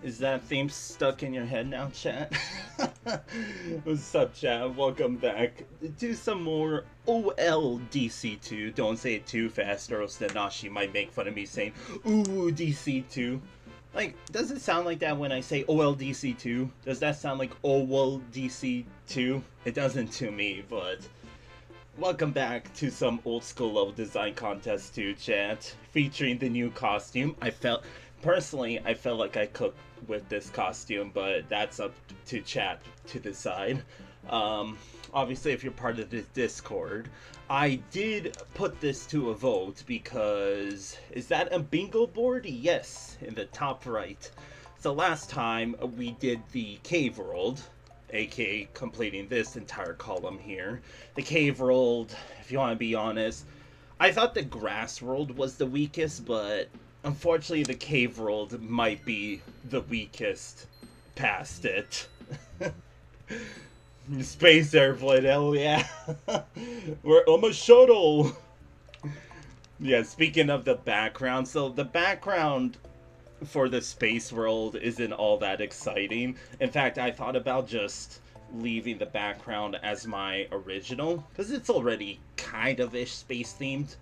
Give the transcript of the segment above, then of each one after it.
Is that theme stuck in your head now, chat? What's up, chat? Welcome back. Do some more OLDC2. Don't say it too fast, or else Nanashi might make fun of me saying, ooh, DC2. Like, does it sound like that when I say OLDC2? Does that sound like OLDC2? It doesn't to me, but welcome back to some old school level design contest too, chat. Featuring the new costume. Personally, I felt like I cooked with this costume, but that's up to chat to decide. Obviously, if you're part of this Discord, I did put this to a vote because is that a bingo board? Yes, in the top right. So last time we did the cave world, aka completing this entire column here. The cave world, if you want to be honest, I thought the grass world was the weakest, but unfortunately the cave world might be the weakest past it. Space airplane, hell yeah. We're on a shuttle. Yeah, speaking of the background, so the background for the space world isn't all that exciting. In fact, I thought about just leaving the background as my original, because it's already kind of ish space themed.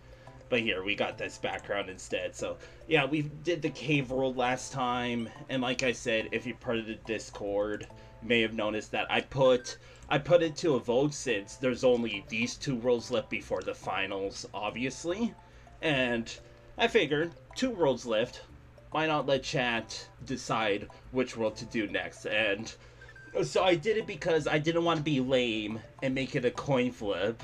But here, we got this background instead. So, yeah, we did the cave world last time. And like I said, if you're part of the Discord, you may have noticed that I put it to a vote since there's only these two worlds left before the finals, obviously. And I figured, 2 worlds left. Why not let chat decide which world to do next? And so I did it because I didn't want to be lame and make it a coin flip.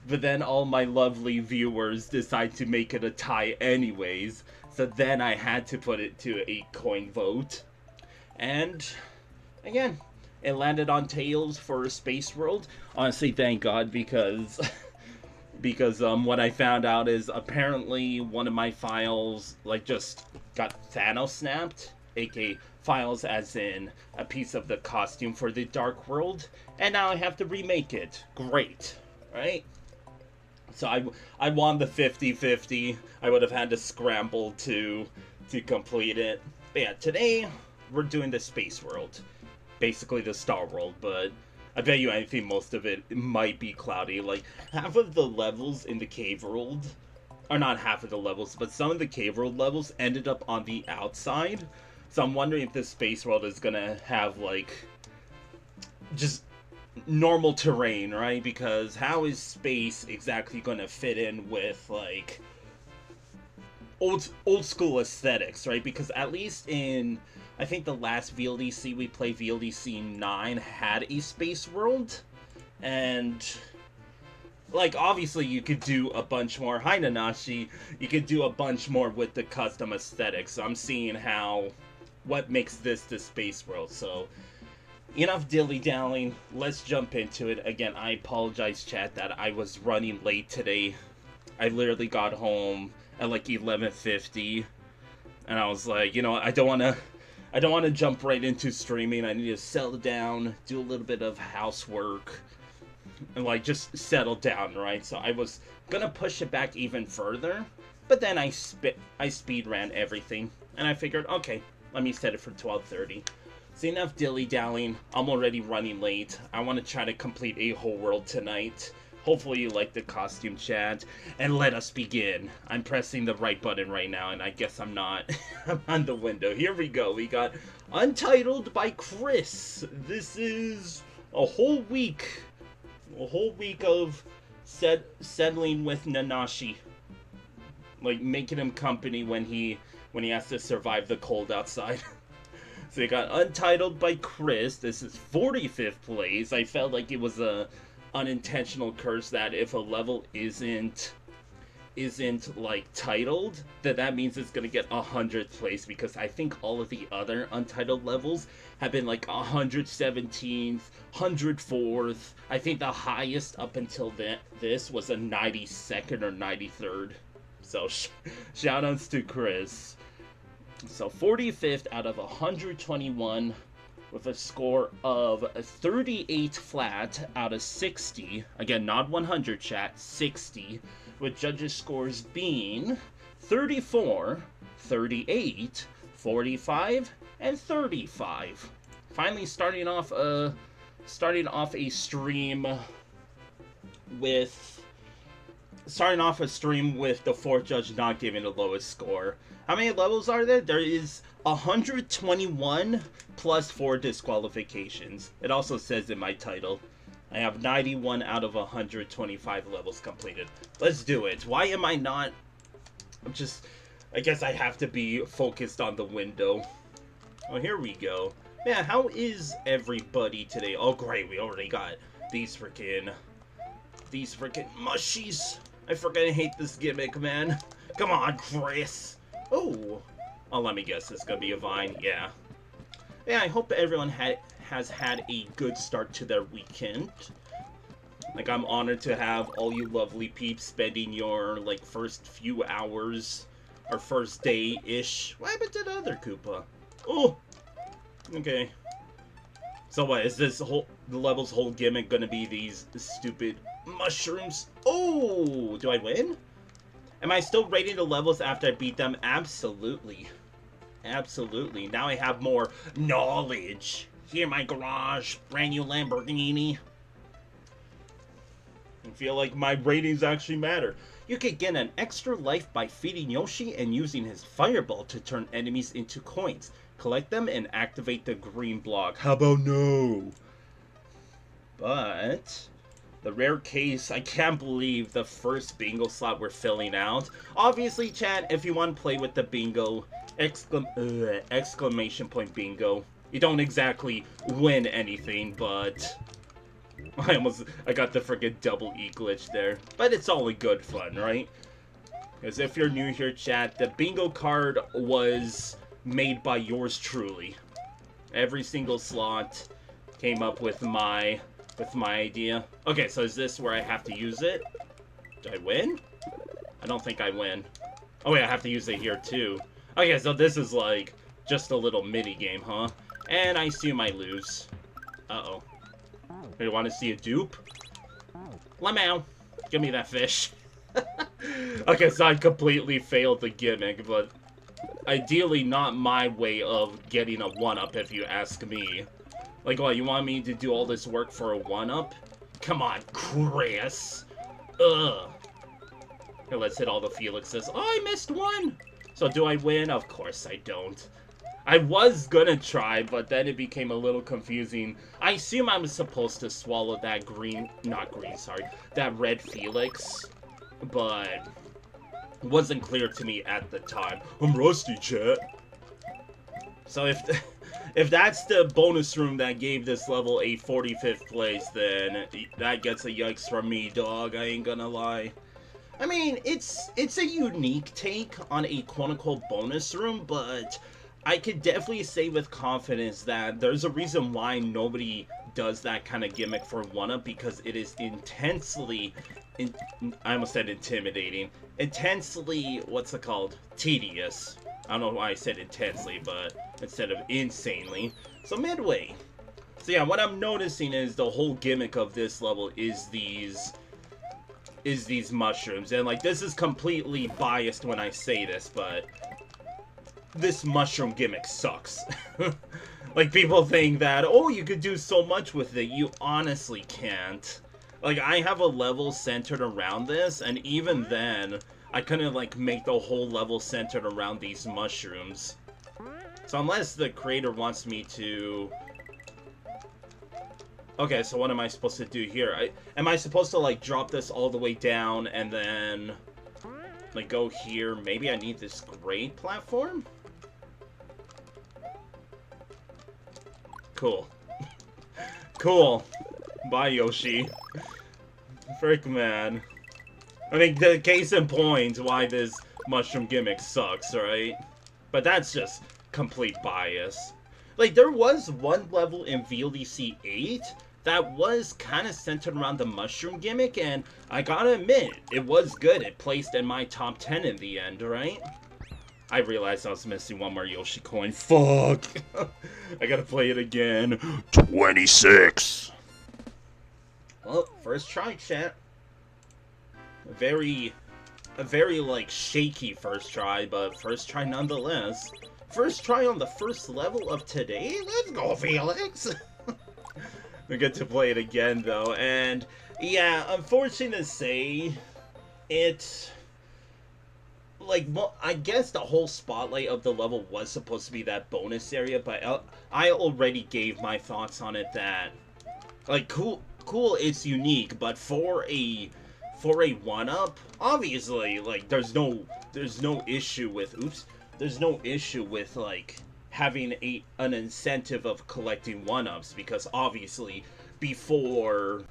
But then all my lovely viewers decide to make it a tie anyways. So then I had to put it to a coin vote. And again, it landed on tails for Space World. Honestly, thank God, because what I found out is apparently one of my files like just got Thanos snapped, aka files as in a piece of the costume for the Dark World, and now I have to remake it. Great, right? So I won the 50-50. I would have had to scramble to complete it. But yeah, today we're doing the space world. Basically the Star World, but I bet you anything most of it might be cloudy. Like, half of the levels in the cave world, or not half of the levels, but some of the cave world levels ended up on the outside. So I'm wondering if this space world is gonna have, like, just normal terrain, right? Because how is space exactly gonna fit in with, like, old school aesthetics, right? Because at least in, I think the last VLDC we played, VLDC 9, had a space world, and like obviously you could do a bunch more. Hi Nanashi, you could do a bunch more with the custom aesthetics. So I'm seeing what makes this the space world. So enough dilly-dallying, let's jump into it. Again, I apologize, chat, that I was running late today. I literally got home at like 11:50, and I was like, you know, I don't want to jump right into streaming. I need to settle down, do a little bit of housework, and like just settle down, right? So I was gonna push it back even further, but then I speed ran everything, and I figured, okay, let me set it for 12:30. So enough dilly-dallying, I'm already running late. I want to try to complete a whole world tonight. Hopefully you like the costume, chat, and let us begin. I'm pressing the right button right now, and I guess I'm not. I'm on the window. Here we go. We got Untitled by Chris. This is a whole week of settling with Nanashi. Like, making him company when he has to survive the cold outside. So you got Untitled by Chris. This is 45th place. I felt like it was a unintentional curse that if a level isn't like titled, that means it's gonna get 100th place, because I think all of the other Untitled levels have been like 117th, 104th. I think the highest up until this was a 92nd or 93rd. So shoutouts to Chris. So 45th out of 121 with a score of 38 flat out of 60. Again, not 100, chat, 60. With judges' scores being 34, 38, 45, and 35. Finally starting off a stream with the fourth judge not giving the lowest score. How many levels are there? There is 121 plus 4 disqualifications. It also says in my title. I have 91 out of 125 levels completed. Let's do it. Why am I not... I guess I have to be focused on the window. Oh, here we go. Man, how is everybody today? Oh, great. We already got these freaking mushies. I freaking hate this gimmick, man. Come on, Chris. Oh, let me guess. It's gonna be a vine. Yeah. Yeah, I hope everyone has had a good start to their weekend. Like, I'm honored to have all you lovely peeps spending your, like, first few hours, or first day-ish. What happened to the other Koopa? Oh! Okay. So what, is the level's whole gimmick gonna be these stupid mushrooms? Oh! Do I win? Am I still rating the levels after I beat them? Absolutely. Absolutely. Now I have more knowledge. Here in my garage, brand new Lamborghini. I feel like my ratings actually matter. You could get an extra life by feeding Yoshi and using his fireball to turn enemies into coins. Collect them and activate the green block. How about no? But the rare case, I can't believe the first bingo slot we're filling out. Obviously, chat, if you want to play with the bingo, exclamation point bingo. You don't exactly win anything, but I got the friggin' double E glitch there. But it's all in good fun, right? Because if you're new here, chat, the bingo card was made by yours truly. Every single slot came up with my idea. Okay, so is this where I have to use it? Do I win? I don't think I win. Oh wait, I have to use it here too. Okay, so this is like just a little mini game, huh? And I assume I lose. Uh-oh. You want to see a dupe? Lemon, give me that fish. Okay, so I completely failed the gimmick, but ideally not my way of getting a 1-up if you ask me. Like, what, you want me to do all this work for a 1-up? Come on, Chris. Ugh. Here, let's hit all the Felixes. Oh, I missed one! So do I win? Of course I don't. I was gonna try, but then it became a little confusing. I assume I'm supposed to swallow that that red Felix, but it wasn't clear to me at the time. I'm rusty, chat. So if that's the bonus room that gave this level a 45th place, then that gets a yikes from me, dog. I ain't gonna lie. I mean, it's a unique take on a quote-unquote bonus room, but I could definitely say with confidence that there's a reason why nobody does that kind of gimmick for 1-up, because it is intensely, I almost said intimidating, intensely, what's it called, tedious. I don't know why I said intensely, but instead of insanely. So midway. So yeah, what I'm noticing is the whole gimmick of this level is these mushrooms. And like, this is completely biased when I say this, but this mushroom gimmick sucks. Like, people think that, oh, you could do so much with it. You honestly can't. Like, I have a level centered around this, and even then, I couldn't, like, make the whole level centered around these mushrooms. So unless the creator wants me to... Okay, so what am I supposed to do here? Am I supposed to, like, drop this all the way down and then, like, go here? Maybe I need this grade platform? Cool. Cool. Bye, Yoshi. Frick, man. I mean, the case in point why this mushroom gimmick sucks, right? But that's just complete bias. Like, there was one level in VLDC 8 that was kind of centered around the mushroom gimmick, and I gotta admit, it was good. It placed in my top 10 in the end, right? I realized I was missing one more Yoshi coin. Fuck! I gotta play it again. 26! Well, first try, chat. A very, like, shaky first try, but first try nonetheless. First try on the first level of today? Let's go, Felix! We get to play it again, though, and yeah, unfortunate to say, it... Like, well, I guess the whole spotlight of the level was supposed to be that bonus area, but I already gave my thoughts on it that, like, cool, it's unique, but for a 1-up, obviously, like, there's no issue with, there's no issue with, like, having an incentive of collecting 1-ups, because obviously, before,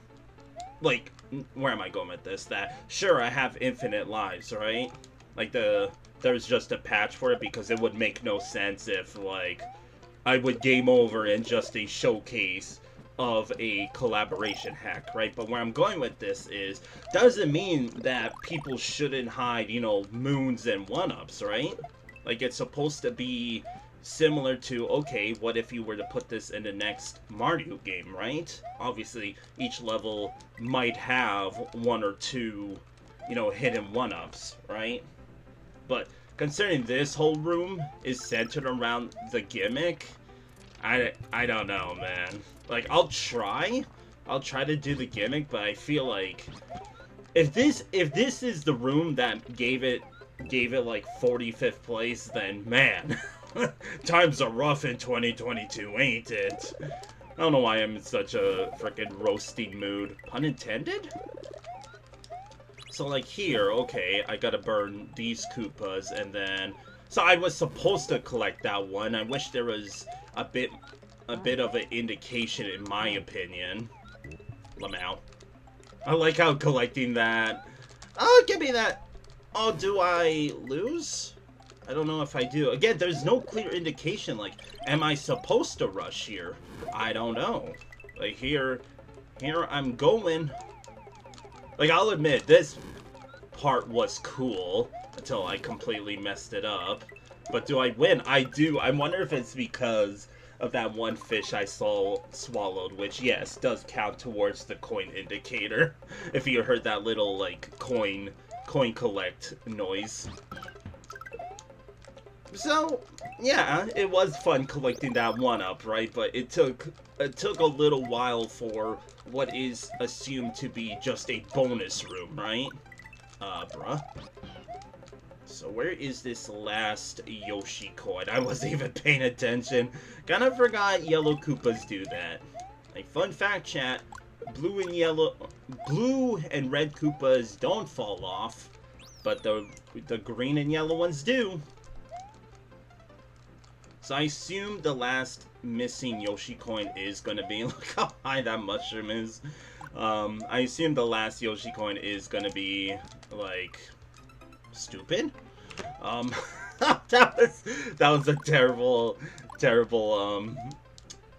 like, where am I going with this? That, sure, I have infinite lives, right? Like, there's just a patch for it, because it would make no sense if, like, I would game over in just a showcase of a collaboration hack, right? But where I'm going with this is, doesn't mean that people shouldn't hide, you know, moons and 1-ups, right? Like, it's supposed to be similar to, okay, what if you were to put this in the next Mario game, right? Obviously, each level might have 1 or 2, you know, hidden 1-ups, right? But considering this whole room is centered around the gimmick, I don't know, man. Like, I'll try to do the gimmick, but I feel like if this is the room that gave it like 45th place, then man, times are rough in 2022, ain't it? I don't know why I'm in such a freaking roasting mood. Pun intended? So, like, here, okay, I gotta burn these Koopas, and then... So, I was supposed to collect that one. I wish there was a bit of an indication, in my opinion. Lamau. I like how collecting that... Oh, give me that! Oh, do I lose? I don't know if I do. Again, there's no clear indication, like, am I supposed to rush here? I don't know. Like, here I'm going... Like, I'll admit, this part was cool until I completely messed it up. But do I win? I do. I wonder if it's because of that one fish I swallowed, which, yes, does count towards the coin indicator. If you heard that little, like, coin collect noise. So, yeah, it was fun collecting that 1-up, right? But it took a little while for what is assumed to be just a bonus room, right? Bruh. So where is this last Yoshi coin? I wasn't even paying attention. Kinda forgot yellow Koopas do that. Like, fun fact, chat, blue and red Koopas don't fall off, but the green and yellow ones do. So I assume the last missing Yoshi coin is gonna be, look how high that mushroom is. I assume the last Yoshi coin is gonna be, like, stupid. That was a terrible,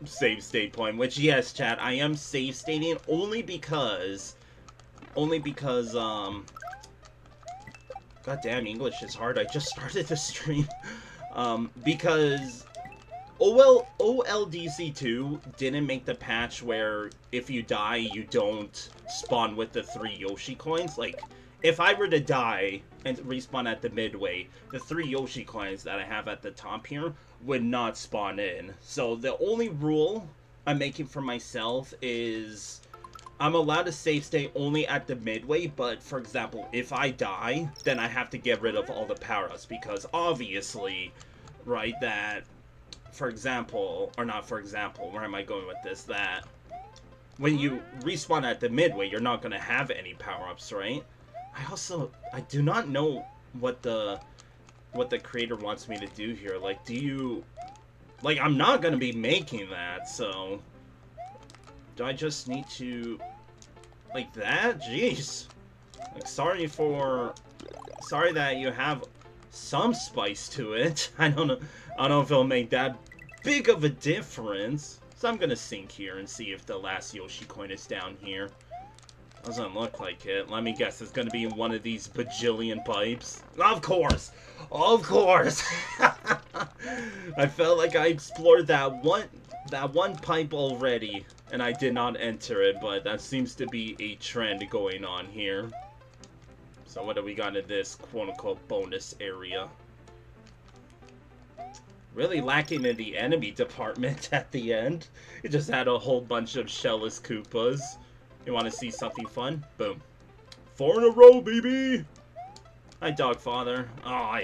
save state point, which, yes, chat, I am save stating only because, goddamn, English is hard. I just started the stream. Because OLDC2 didn't make the patch where if you die, you don't spawn with the 3 Yoshi coins. Like, if I were to die and respawn at the midway, the 3 Yoshi coins that I have at the top here would not spawn in. So the only rule I'm making for myself is I'm allowed to save state only at the midway, but for example, if I die, then I have to get rid of all the power-ups, because obviously, right, that, for example, or not for example, where am I going with this, that when you respawn at the midway, you're not going to have any power-ups, right? I do not know what the creator wants me to do here. Like, like, I'm not going to be making that, so do I just need to, like that? Jeez. Like, sorry that you have some spice to it. I don't know if it'll make that big of a difference. So I'm gonna sink here and see if the last Yoshi coin is down here. Doesn't look like it. Let me guess, it's gonna be in one of these bajillion pipes. Of course! Of course! I felt like I explored that one pipe already, and I did not enter it, but that seems to be a trend going on here. So what do we got in this quote-unquote bonus area? Really lacking in the enemy department at the end. It just had a whole bunch of shellless Koopas. You want to see something fun? Boom. 4 in a row, baby! Hi, Dogfather. Oh,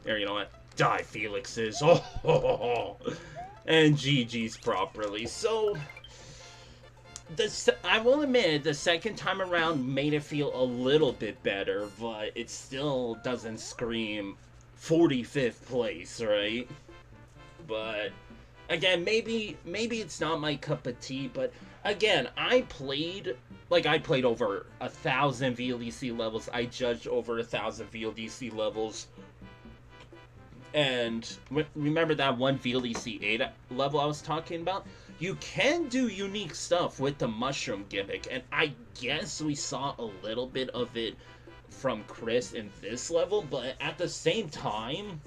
Here, you know what? Die, Felixes. Oh, ho, ho, ho. And GG's properly. So, I will admit, the second time around made it feel a little bit better, but it still doesn't scream 45th place, right? But again, maybe it's not my cup of tea, but again, I played over 1,000 VLDC levels. I judged over 1,000 VLDC levels. And remember that one VLDC 8 level I was talking about? You can do unique stuff with the mushroom gimmick, and I guess we saw a little bit of it from Chris in this level, but at the same time,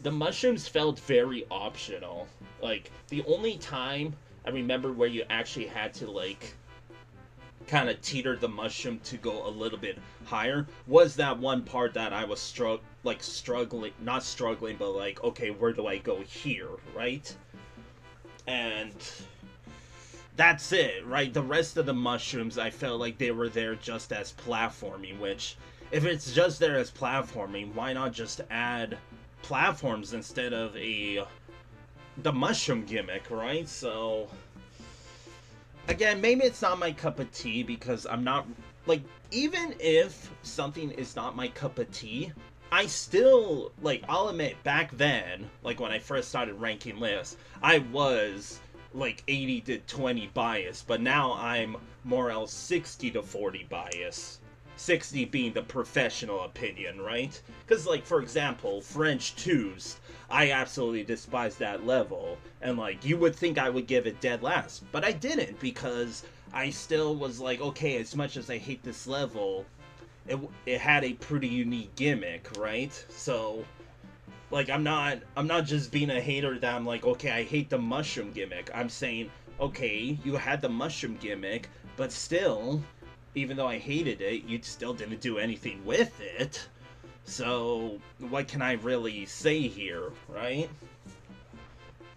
the mushrooms felt very optional. Like, the only time I remember where you actually had to, like, kind of teeter the mushroom to go a little bit higher was that one part that I was struggling, not struggling, but like, okay, where do I go here, right? And that's it, right? The rest of the mushrooms, I felt like they were there just as platforming, which, if it's just there as platforming, why not just add platforms instead of the mushroom gimmick, right? So, again, maybe it's not my cup of tea because I'm not, like, even if something is not my cup of tea, I still, like, I'll admit, back then, like, when I first started ranking lists, I was, like, 80 to 20 bias, but now I'm more or less 60 to 40 bias. 60 being the professional opinion, right? Because, like, for example, French 2s, I absolutely despise that level, and, like, you would think I would give it dead last, but I didn't, because I still was like, okay, as much as I hate this level, it had a pretty unique gimmick, right? So, like, I'm not just being a hater that I'm like, okay, I hate the mushroom gimmick. I'm saying, okay, you had the mushroom gimmick, but still, even though I hated it, you still didn't do anything with it. So, what can I really say here, right?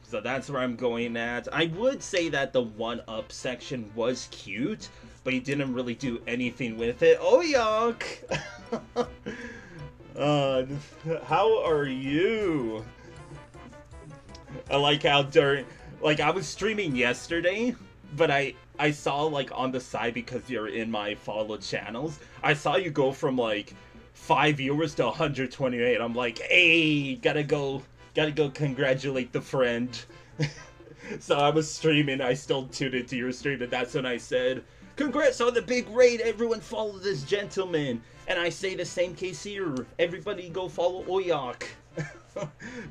So that's where I'm going at. I would say that the 1-up section was cute, but he didn't really do anything with it. Oh, yuck! How are you? I like how during... Like, I was streaming yesterday, but I saw, like, on the side, because you're in my follow channels, I saw you go from, like, 5 viewers to 128. I'm like, hey, gotta go congratulate the friend. So I was streaming, I still tuned into your stream, and that's when I said, congrats on the big raid, everyone follow this gentleman. And I say the same case here, everybody go follow Oyak.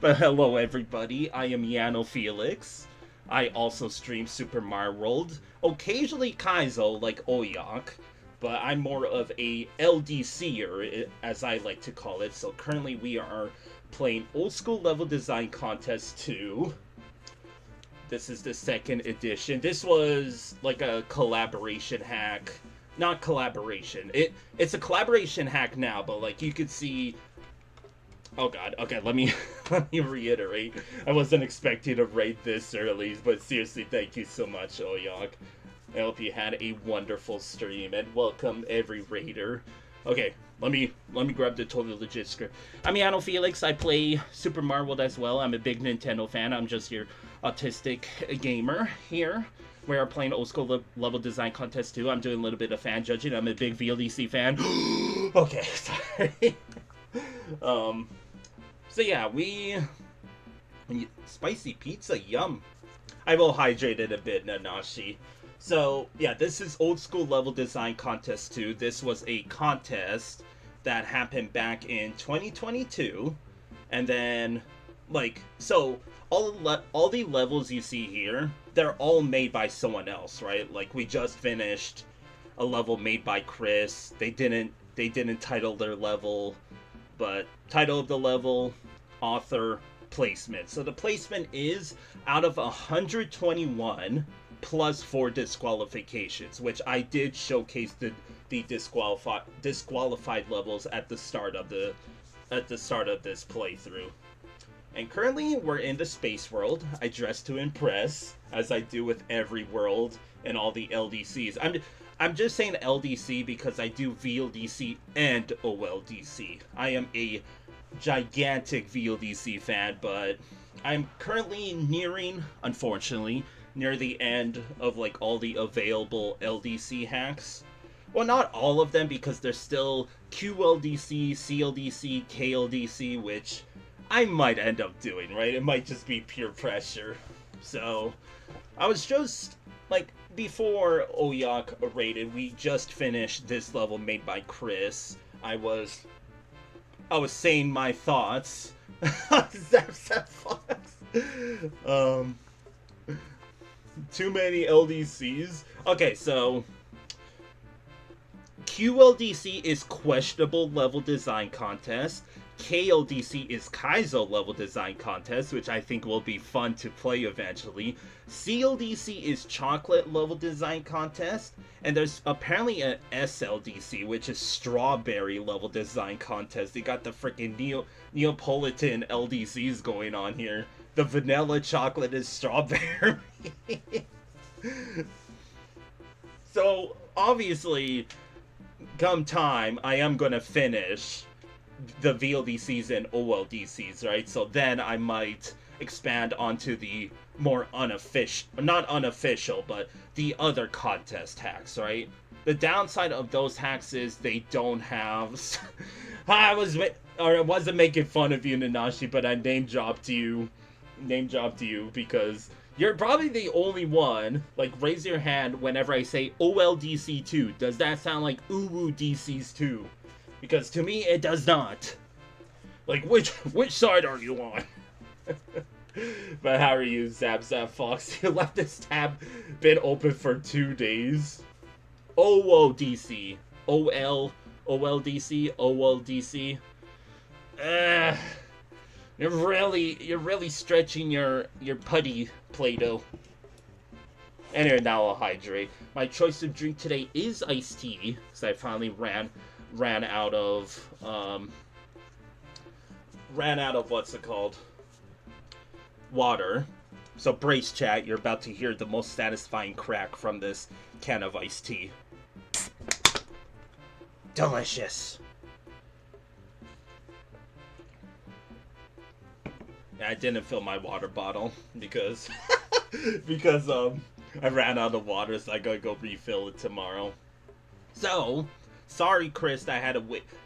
But hello everybody, I am Yano Felix. I also stream Super Mario World, occasionally Kaizo like Oyak, but I'm more of a LDCer, as I like to call it. So currently we are playing Old School Level Design Contest 2. This is the 2nd edition. This was like a collaboration hack. Not collaboration. It's a collaboration hack now, but like you could see... Oh god, okay, let me reiterate. I wasn't expecting to raid this early, but seriously, thank you so much, Oyok. I hope you had a wonderful stream, and welcome every raider. Okay, let me grab the totally legit script. I'm Yano Felix, I play Super Mario World as well. I'm a big Nintendo fan, I'm just your autistic gamer here. We are playing Old School Level Design Contest 2. I'm doing a little bit of fan judging, I'm a big VLDC fan. Okay, sorry. So yeah, spicy pizza, yum. I will hydrate it a bit, Nanashi. So, yeah, this is Old School Level Design Contest 2. This was a contest that happened back in 2022. And then, like, so, all the levels you see here, they're all made by someone else, right? Like, we just finished a level made by Chris. They didn't title their level, but title of the level, author, placement. So the placement is out of 121 plus 4 disqualifications, which I did showcase the disqualified levels at the start of this playthrough. And currently, we're in the space world. I dress to impress, as I do with every world and all the LDCs. I'm just saying LDC because I do VLDC and OLDC. I am a gigantic VLDC fan, but I'm currently nearing, unfortunately, near the end of like all the available LDC hacks. Well, not all of them, because there's still QLDC, CLDC, KLDC, which I might end up doing, right? It might just be pure pressure. So, I was just, like, before Oyak raided, we just finished this level made by Chris. I was saying my thoughts. Too many LDCs. Okay, so QLDC is questionable level design contest. KLDC is Kaizo level design contest, which I think will be fun to play eventually. CLDC is chocolate level design contest. And there's apparently an SLDC, which is strawberry level design contest. They got the freaking Neapolitan LDCs going on here. The vanilla chocolate is strawberry. So, obviously, come time, I am going to finish the VLDCs and OLDCs, right? So then I might expand onto the more unofficial, not unofficial, but the other contest hacks, right? The downside of those hacks is they don't have... I wasn't making fun of you, Nanashi, but I name dropped you because you're probably the only one. Like, raise your hand whenever I say OLDC 2. Does that sound like Uwu DCs 2? Because to me, it does not. Like, which side are you on? But how are you, Zap Fox? You left this tab been open for 2 days. OLDC. OLDC. OLDC. You're really stretching your putty, Play-Doh. Anyway, now I'll hydrate. My choice of drink today is iced tea, because I finally ran out of what's it called? Water. So brace, chat, you're about to hear the most satisfying crack from this can of iced tea. Delicious. I didn't fill my water bottle because I ran out of water, so I gotta go refill it tomorrow. So, sorry, Chris, that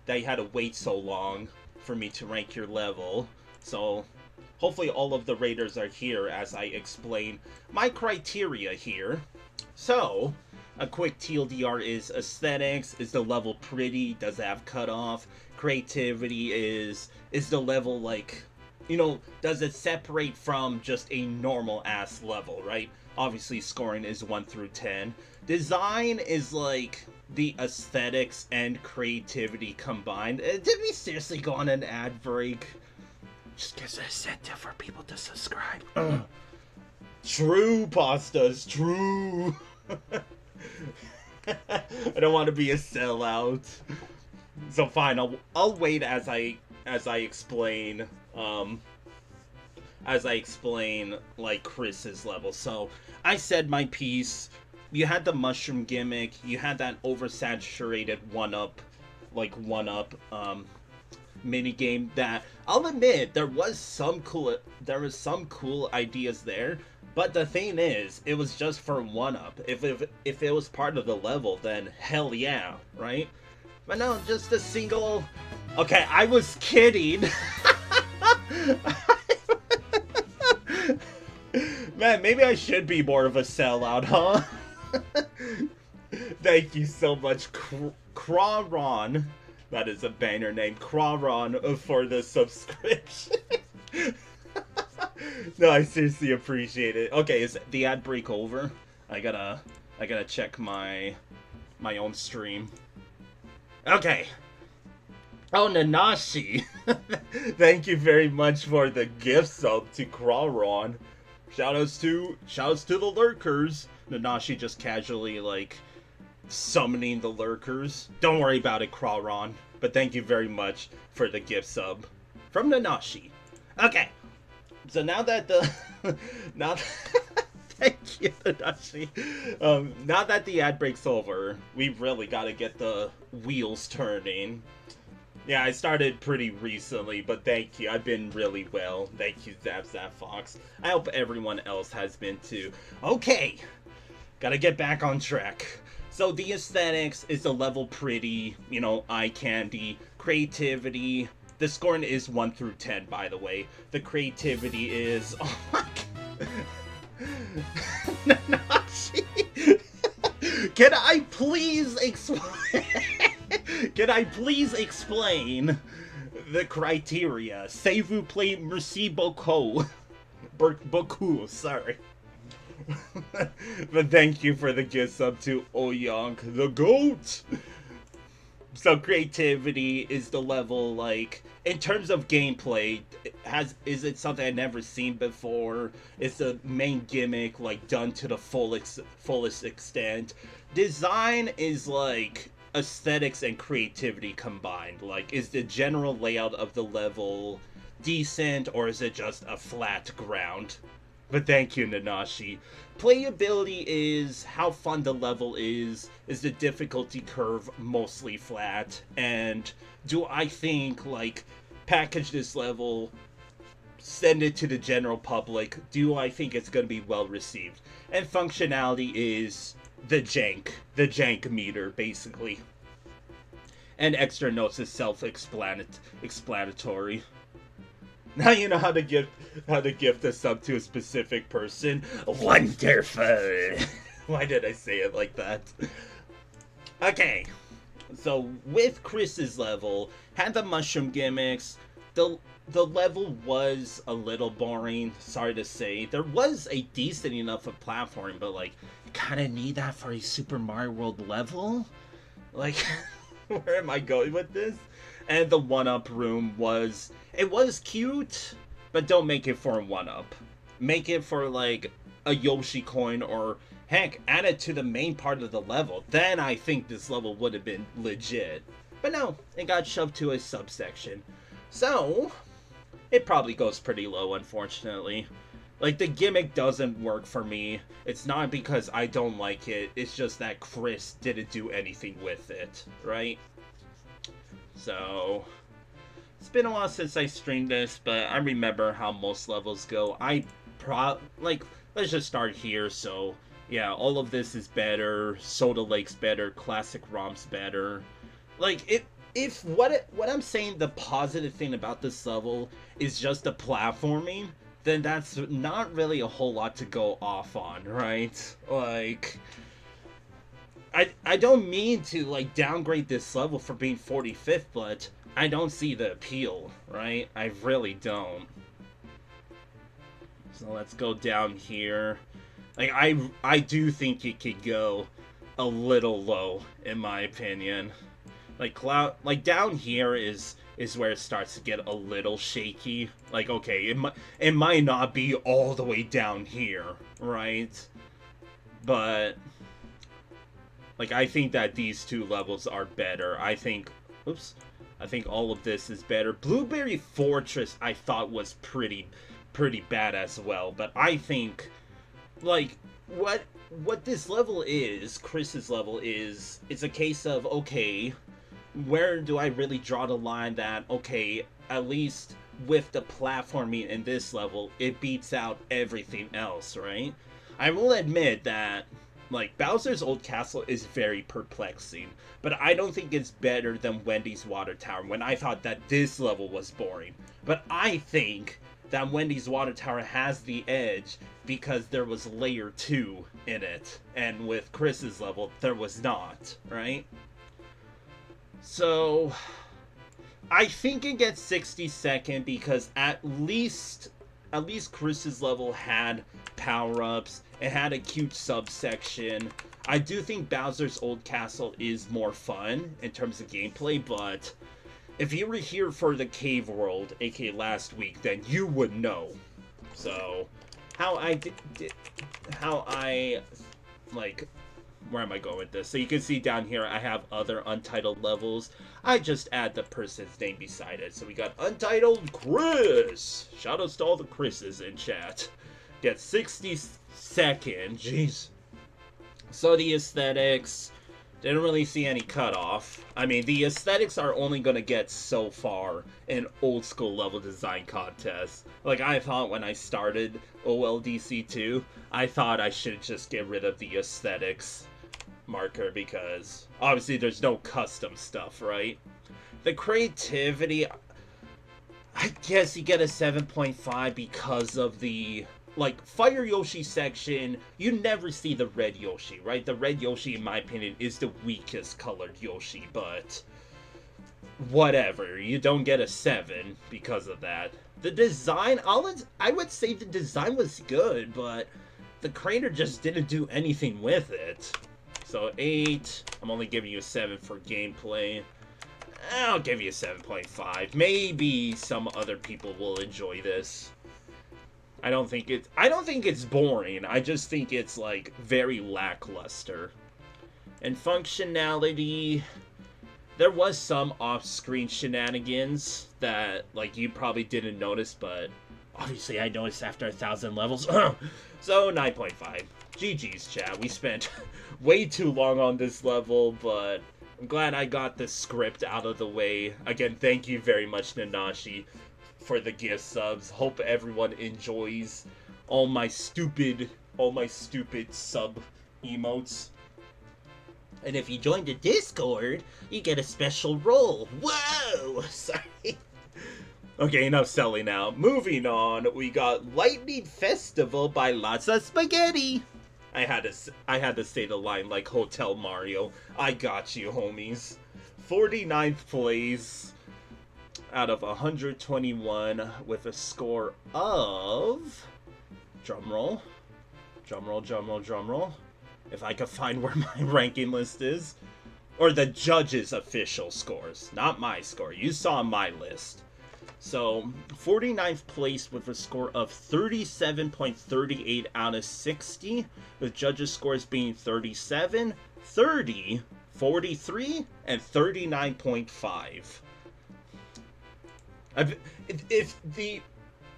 you had to wait so long for me to rank your level. So, hopefully all of the raiders are here as I explain my criteria here. So, a quick TLDR is aesthetics. Is the level pretty? Does it have cutoff? Creativity is the level like, you know, does it separate from just a normal ass level, right? Obviously scoring is 1 through 10. Design is like the aesthetics and creativity combined. Did we seriously go on an ad break? Just gives an incentive for people to subscribe. True, pastas, true. I don't want to be a sellout. So fine, I'll wait as I explain like Chris's level. So I said my piece. You had the mushroom gimmick. You had that oversaturated one-up mini game that I'll admit there was some cool ideas there. But the thing is, it was just for one-up. If it was part of the level, then hell yeah, right? But no, just a single... Okay, I was kidding. Man, maybe I should be more of a sellout, huh? Thank you so much, Kraron. That is a banner name, Kraron, for the subscription. No, I seriously appreciate it. Okay, is the ad break over? I gotta check my own stream. Okay. Oh, Nanashi. Thank you very much for the gift sub to Kraron. Shoutouts to the lurkers. Nanashi just casually like summoning the lurkers. Don't worry about it, Kraron. But thank you very much for the gift sub from Nanashi. Okay. So now that the now thank you, Tadashi. Now that the ad break's over, we've really got to get the wheels turning. Yeah, I started pretty recently, but thank you. I've been really well. Thank you, Fox. I hope everyone else has been too. Okay, gotta get back on track. So the aesthetics is the level pretty, you know, eye candy, creativity. The scoring is 1 through 10, by the way. The creativity is... Oh my god. Nanashi! Can I please explain? Can I please explain the criteria? C'est vous plaît, merci beaucoup. Beaucoup, sorry. But thank you for the gift sub to Oyonk the GOAT. So creativity is the level, like, in terms of gameplay, is it something I've never seen before? Is the main gimmick, like, done to the fullest extent? Design is, like, aesthetics and creativity combined. Like, is the general layout of the level decent, or is it just a flat ground? But thank you, Nanashi. Playability is how fun the level is the difficulty curve mostly flat, and do I think, like, package this level, send it to the general public, do I think it's going to be well received? And functionality is the jank meter, basically. And extra notes is self-explanatory. Now you know how to gift a sub to a specific person. Wonderful! Why did I say it like that? Okay, so with Chris's level, had the mushroom gimmicks, the level was a little boring, sorry to say. There was a decent enough of platforming, but like, you kinda need that for a Super Mario World level? Like, where am I going with this? And the 1-up room was cute, but don't make it for a 1-up. Make it for, like, a Yoshi coin, or heck, add it to the main part of the level. Then I think this level would have been legit. But no, it got shoved to a subsection. So, it probably goes pretty low, unfortunately. Like, the gimmick doesn't work for me. It's not because I don't like it, it's just that Chris didn't do anything with it, right? So, it's been a while since I streamed this, but I remember how most levels go. Let's just start here. So, yeah, all of this is better. Soda Lake's better. Classic ROM's better. Like, if what I'm saying, the positive thing about this level is just the platforming, then that's not really a whole lot to go off on, right? Like, I don't mean to, like, downgrade this level for being 45th, but I don't see the appeal, right? I really don't. So let's go down here. Like, I do think it could go a little low, in my opinion. Like, down here is where it starts to get a little shaky. Like, okay, it might not be all the way down here, right? But, like, I think that these two levels are better. I think all of this is better. Blueberry Fortress, I thought, was pretty bad as well. But I think, like, what this level is, Chris's level is, it's a case of, okay, where do I really draw the line that, okay, at least with the platforming in this level, it beats out everything else, right? I will admit that, like, Bowser's Old Castle is very perplexing, but I don't think it's better than Wendy's Water Tower, when I thought that this level was boring. But I think that Wendy's Water Tower has the edge because there was layer 2 in it, and with Chris's level, there was not, right? So, I think it gets 62nd because at least Chris's level had power-ups. It had a cute subsection. I do think Bowser's Old Castle is more fun in terms of gameplay, but if you were here for the Cave World, aka last week, then you would know. So, how I where am I going with this? So you can see down here I have other untitled levels. I just add the person's name beside it. So we got Untitled Chris. Shoutouts to all the Chris's in chat. Get 60 seconds. Jeez. So the aesthetics, didn't really see any cutoff. I mean, the aesthetics are only going to get so far in old school level design contests. Like, I thought when I started OLDC 2, I thought I should just get rid of the aesthetics marker because obviously there's no custom stuff, right? The creativity, I guess you get a 7.5 because of the, like, Fire Yoshi section, you never see the red Yoshi, right? The red Yoshi, in my opinion, is the weakest colored Yoshi, but whatever. You don't get a 7 because of that. The design, I would say the design was good, but the creator just didn't do anything with it. So 8, I'm only giving you a 7 for gameplay. I'll give you a 7.5. Maybe some other people will enjoy this. I don't think it's boring. I just think it's, like, very lackluster. And functionality, there was some off-screen shenanigans that, like, you probably didn't notice, but obviously I noticed after 1,000 levels. So 9.5. GG's, chat. We spent way too long on this level, but I'm glad I got the script out of the way. Again, thank you very much, Nanashi, for the gift subs. Hope everyone enjoys all my stupid sub emotes. And if you join the Discord, you get a special role. Whoa! Sorry. Okay, enough selling now. Moving on, we got Lightning Festival by Lotasaspaghetti. I had to say the line like Hotel Mario. I got you, homies. 49th place out of 121 with a score of, drumroll, if I could find where my ranking list is, or the judges' official scores, not my score. You saw my list. So 49th place with a score of 37.38 out of 60, with judges' scores being 37, 30, 43, and 39.5.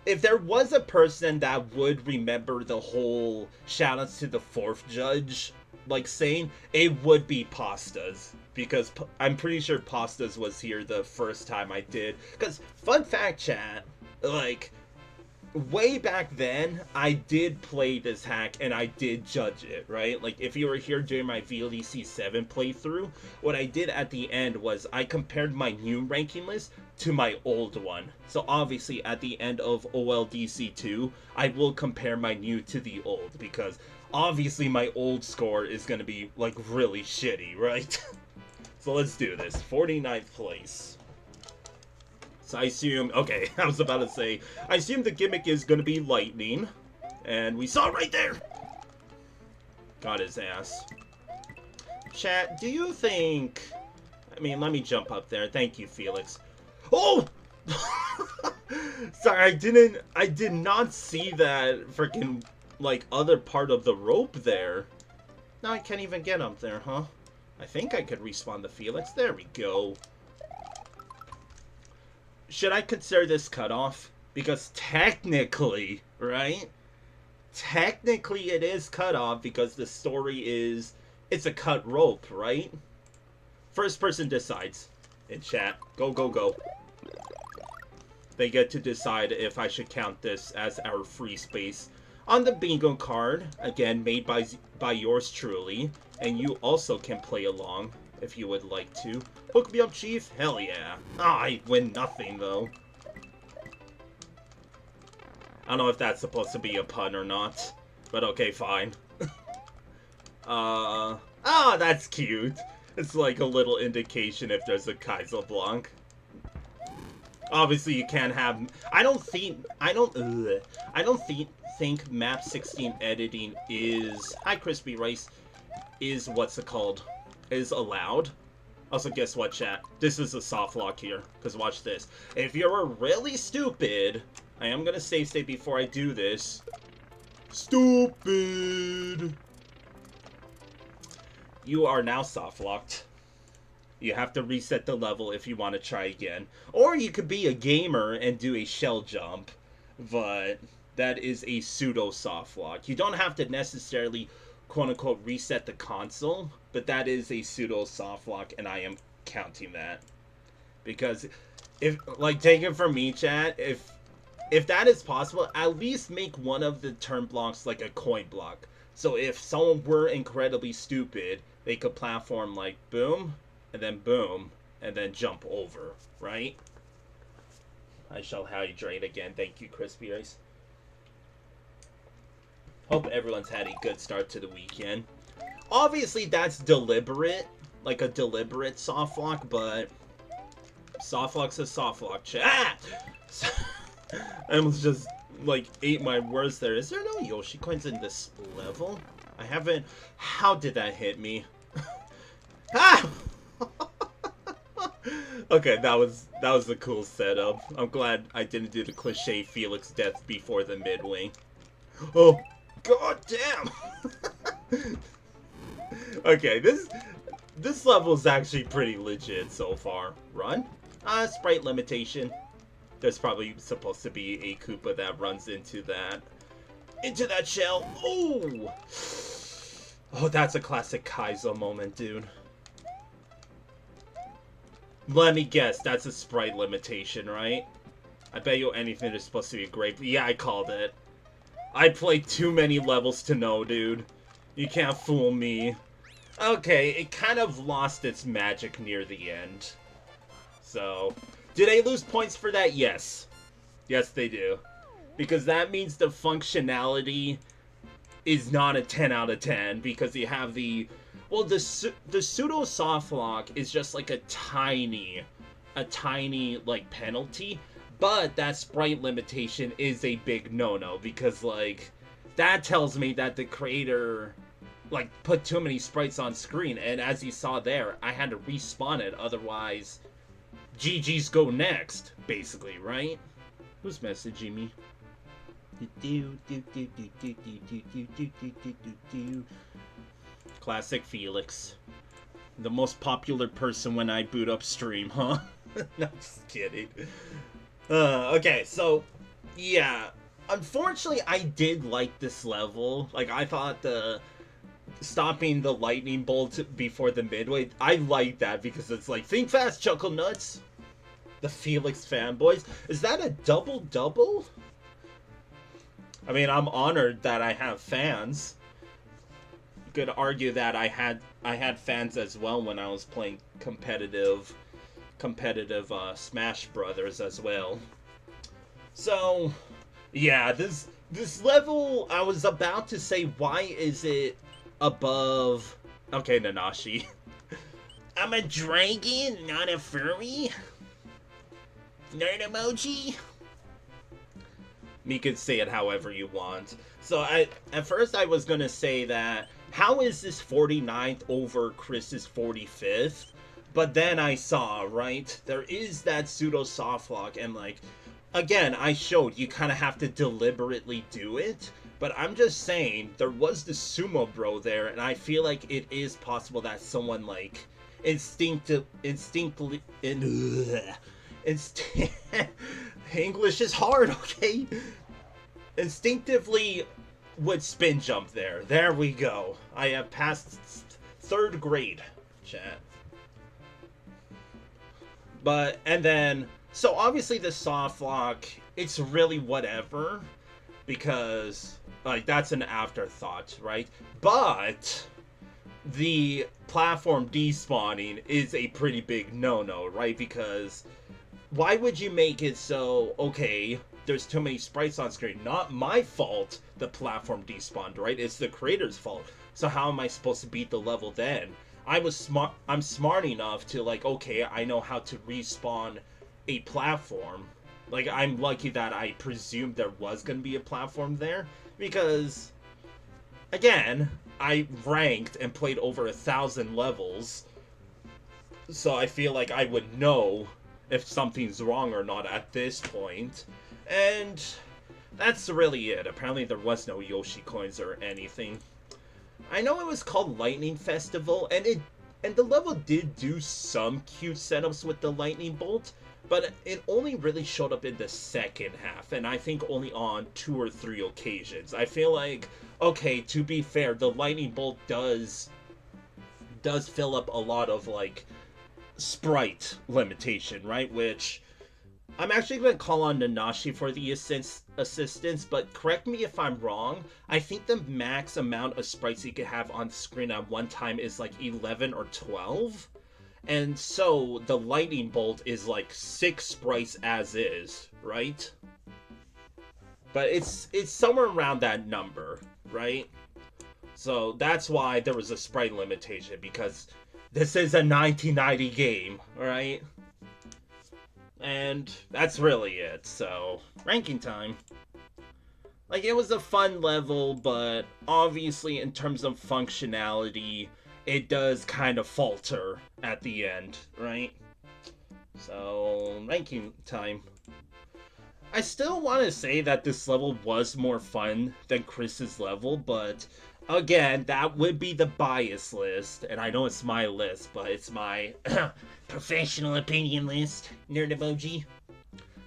If there was a person that would remember the whole shoutouts to the 4th judge, like, saying, it would be Pastas. Because I'm pretty sure Pastas was here the first time I did. Because, fun fact, chat, like, way back then, I did play this hack and I did judge it, right? Like, if you were here during my VLDC 7 playthrough, what I did at the end was I compared my new ranking list to my old one. So obviously at the end of OLDC 2, I will compare my new to the old, because obviously my old score is going to be, like, really shitty, right? So let's do this. 49th place. So I assume, okay, I was about to say, I assume the gimmick is going to be lightning. And we saw it right there. Got his ass. Chat, do you think, I mean, let me jump up there. Thank you, Felix. Oh! Sorry, I did not see that freaking, like, other part of the rope there. Now I can't even get up there, huh? I think I could respawn the Felix. There we go. Should I consider this cutoff? Because technically, right? Technically it is cutoff because the story is, it's a cut rope, right? First person decides in chat. Go, go, go. They get to decide if I should count this as our free space. On the bingo card, again, made by yours truly, and you also can play along if you would like to. Hook me up, Chief? Hell yeah. Ah, I win nothing, though. I don't know if that's supposed to be a pun or not, but okay, fine. That's cute. It's like a little indication if there's a Kaiselblanc. Obviously, you can't have. I don't think map 16 editing is. Hi, Crispy Rice. Is what's it called? Is allowed. Also, guess what, chat? This is a soft lock here. Because watch this. If you're really stupid, I am gonna save state before I do this. Stupid. You are now soft locked. You have to reset the level if you want to try again. Or you could be a gamer and do a shell jump, but that is a pseudo soft lock. You don't have to necessarily quote unquote reset the console, but that is a pseudo soft lock, and I am counting that. Because if, like, take it from me, chat, if that is possible, at least make one of the turn blocks like a coin block. So if someone were incredibly stupid, they could platform like boom, and then jump over, right? I shall hydrate again. Thank you, Crispy Rice. Hope everyone's had a good start to the weekend. Obviously, that's deliberate, like a deliberate soft lock, but soft lock's a soft lock. Ah! I almost just, like, ate my words there. Is there no Yoshi coins in this level? I haven't... How did that hit me? Ah! Okay, that was a cool setup. I'm glad I didn't do the cliche Felix death before the mid-wing. Oh, god damn! Okay, this level is actually pretty legit so far. Run? Sprite limitation. There's probably supposed to be a Koopa that runs into that shell. Oh! Oh, that's a classic Kaizo moment, dude. Let me guess, that's a sprite limitation, right? I bet you anything is supposed to be great. Yeah, I called it. I played too many levels to know, dude. You can't fool me. Okay, it kind of lost its magic near the end. So, do they lose points for that? Yes. Yes, they do. Because that means the functionality is not a 10 out of 10, because you have the... Well, the pseudo soft lock is just like a tiny, like, penalty. But that sprite limitation is a big no-no, because, like, that tells me that the creator, like, put too many sprites on screen. And as you saw there, I had to respawn it, otherwise, GG's go next, basically, right? Who's messaging me? Classic Felix. The most popular person when I boot up stream, huh? No, just kidding. Okay, so, yeah. Unfortunately, I did like this level. Like, I thought stopping the lightning bolt before the midway, I like that because it's like, think fast, Chuckle Nuts. The Felix fanboys. Is that a double-double? I mean, I'm honored that I have fans. You could argue that I had fans as well when I was playing competitive Smash Brothers as well. So, yeah, this level, I was about to say, why is it above... Okay, Nanashi. I'm a dragon, not a furry. Nerd emoji. You could say it however you want. So at first I was gonna say that, how is this 49th over Chris's 45th? But then I saw, right, there is that pseudo soft lock, and like, again, I showed you kind of have to deliberately do it, but I'm just saying, there was the sumo bro there, and I feel like it is possible that someone like, instinctively, English is hard, okay? Instinctively would spin jump there. There we go. I have passed 3rd grade, chat. But, and then, so obviously the soft lock, it's really whatever, because, like, that's an afterthought, right? But the platform despawning is a pretty big no-no, right? Because why would you make it so, okay, there's too many sprites on screen? Not my fault the platform despawned, right? It's the creator's fault. So how am I supposed to beat the level then? I'm smart enough to, like, okay, I know how to respawn a platform. Like, I'm lucky that I presumed there was going to be a platform there, because, again, I ranked and played over 1,000 levels, so I feel like I would know if something's wrong or not at this point. And that's really it. Apparently there was no Yoshi coins or anything. I know it was called Lightning Festival, and the level did do some cute setups with the lightning bolt, but it only really showed up in the second half, and I think only on 2 or 3 occasions. I feel like, okay, to be fair, the lightning bolt does fill up a lot of like sprite limitation, right? Which I'm actually going to call on Nanashi for the assistance, but correct me if I'm wrong. I think the max amount of sprites you can have on screen at one time is like 11 or 12. And so the lightning bolt is like 6 sprites as is, right? But it's somewhere around that number, right? So that's why there was a sprite limitation, because this is a 1990 game, right? And that's really it. So, ranking time. Like, it was a fun level, but obviously in terms of functionality, it does kind of falter at the end, right? So, ranking time. I still want to say that this level was more fun than Chris's level, but again, that would be the bias list, and I know it's my list, but it's my professional opinion list, nerd emoji.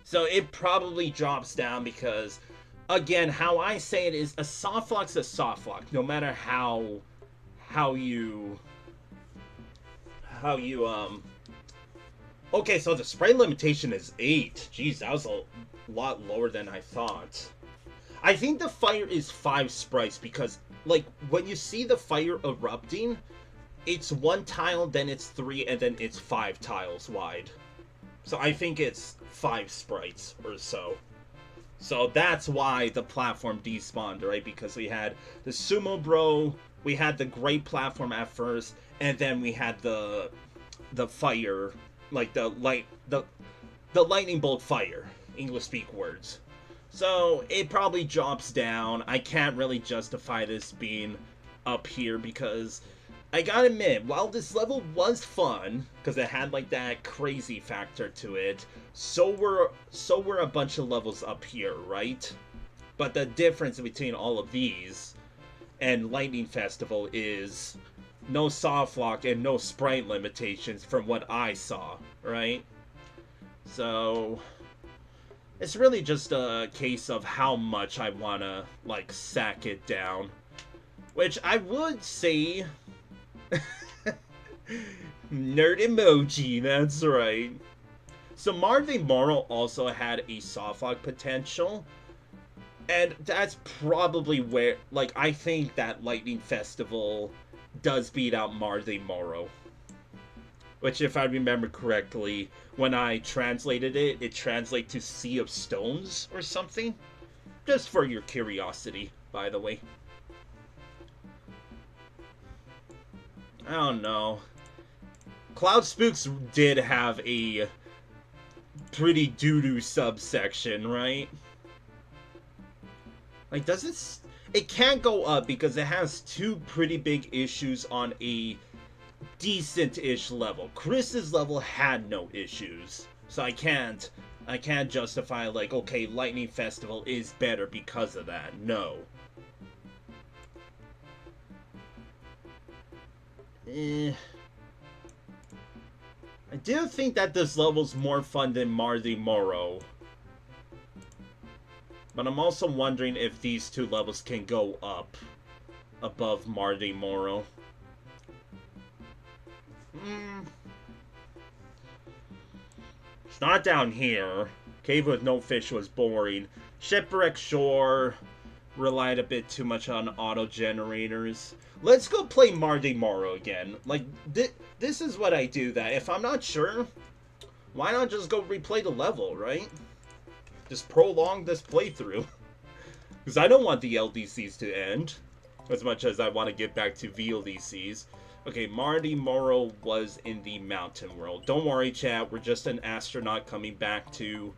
So it probably drops down because, again, how I say it is a softlock's a softlock, no matter how you okay, so the spray limitation is 8. Jeez, that was a lot lower than I thought. I think the fire is 5 sprites because, like, when you see the fire erupting, it's 1 tile, then it's 3, and then it's 5 tiles wide. So I think it's 5 sprites or so. So that's why the platform despawned, right? Because we had the Sumo Bro, we had the Great Platform at first, and then we had the fire, like the lightning bolt fire, English speak words. So it probably drops down. I can't really justify this being up here because I gotta admit, while this level was fun, because it had like that crazy factor to it, so were a bunch of levels up here, right? But the difference between all of these and Lightning Festival is no softlock and no sprite limitations from what I saw, right? So it's really just a case of how much I wanna, like, sack it down. Which I would say nerd emoji, that's right. So Marve Morrow also had a softlock potential, and that's probably where, like, I think that Lightning Festival does beat out Marve Morrow. Which, if I remember correctly, when I translated it, it translates to Sea of Stones or something. Just for your curiosity, by the way. I don't know. Cloud Spooks did have a pretty doo-doo subsection, right? Like, does it can't go up because it has 2 pretty big issues on a decent-ish level. Chris's level had no issues. So I can't justify, like, okay, Lightning Festival is better because of that. No. I do think that this level's more fun than Marve Morrow. But I'm also wondering if these 2 levels can go up above Marve Morrow. It's not down here. Cave with no fish was boring. Shipwreck Shore relied a bit too much on auto generators. Let's go play Marve Morrow again. Like, this is what I do, that if I'm not sure, why not just go replay the level, right? Just prolong this playthrough. Because I don't want the LDCs to end, as much as I want to get back to VLDCs. Okay, Marve Morrow was in the mountain world. Don't worry, chat. We're just an astronaut coming back to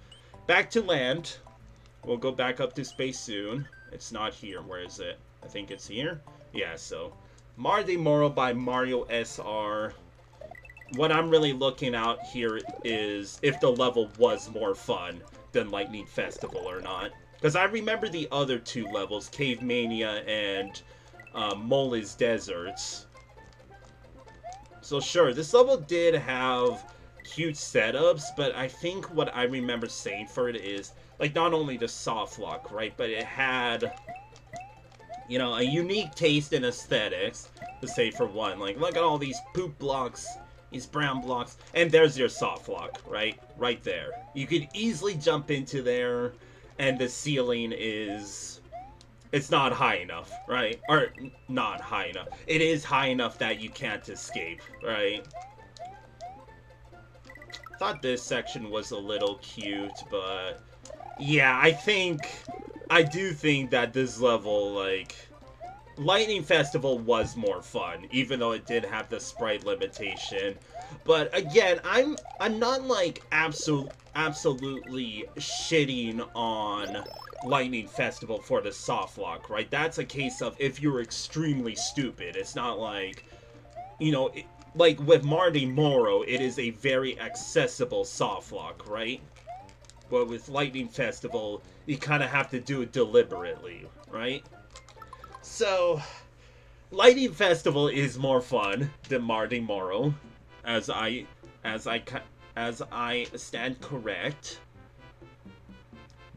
land. We'll go back up to space soon. It's not here. Where is it? I think it's here. Yeah, so Marve Morrow by Mario SR. What I'm really looking out here is if the level was more fun than Lightning Festival or not. Because I remember the other 2 levels, Cave Mania and Mola's Deserts. So sure, this level did have cute setups, but I think what I remember saying for it is, like, not only the soft lock, right, but it had, you know, a unique taste in aesthetics, to say for one. Like, look at all these poop blocks, these brown blocks, and there's your soft lock, right? Right there. You could easily jump into there, and the ceiling is... it's not high enough, right? Or, not high enough. It is high enough that you can't escape, right? Thought this section was a little cute, but... yeah, I do think that this level, like... Lightning Festival was more fun, even though it did have the sprite limitation. But again, I'm not, like, absolutely shitting on Lightning Festival for the soft lock, right? That's a case of if you're extremely stupid. It's not like, you know, like with Marty Moro, it is a very accessible soft lock, right? But with Lightning Festival, you kind of have to do it deliberately, right? So, Lightning Festival is more fun than Marty Moro, as I stand correct.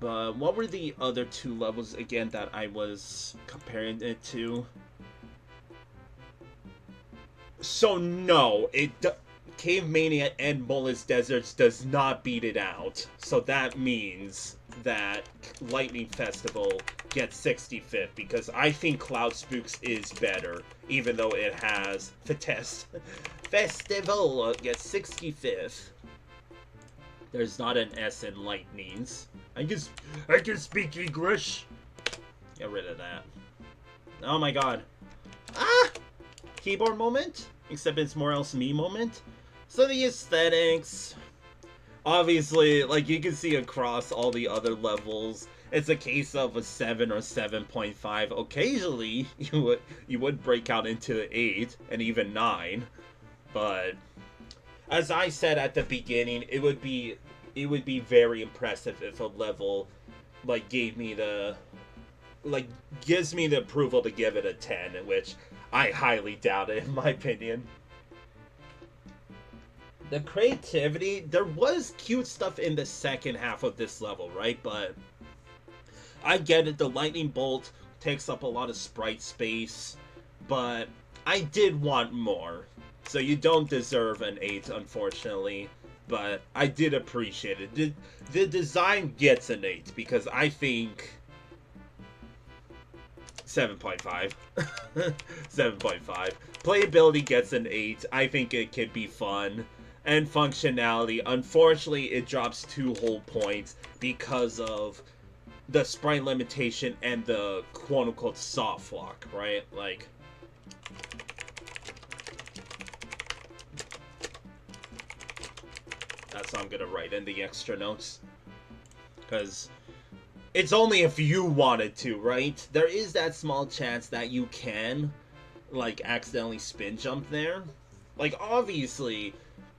But what were the other two levels again that I was comparing it to? So no, Cave Mania and Mola's Deserts does not beat it out. So that means that Lightning Festival gets 65th, because I think Cloud Spooks is better, even though it has the test. Festival gets 65th. There's not an S in Lightnings. I can speak English. Get rid of that. Oh my god. Ah! Keyboard moment? Except it's more else me moment. So the aesthetics. Obviously, like you can see across all the other levels, it's a case of a 7 or 7.5. Occasionally, you would break out into 8 and even 9. But as I said at the beginning, it would be very impressive if a level like gives me the approval to give it a 10, which I highly doubt it in my opinion. The creativity, there was cute stuff in the second half of this level, right? But I get it, the lightning bolt takes up a lot of sprite space, but I did want more. So you don't deserve an 8, unfortunately, but I did appreciate it. The design gets an 8, because I think 7.5. 7.5. Playability gets an 8. I think it could be fun. And functionality, unfortunately, it drops 2 whole points because of the sprite limitation and the quote-unquote soft lock, right? Like, that's what I'm gonna write in the extra notes. Because it's only if you wanted to, right? There is that small chance that you can, like, accidentally spin jump there. Like, obviously,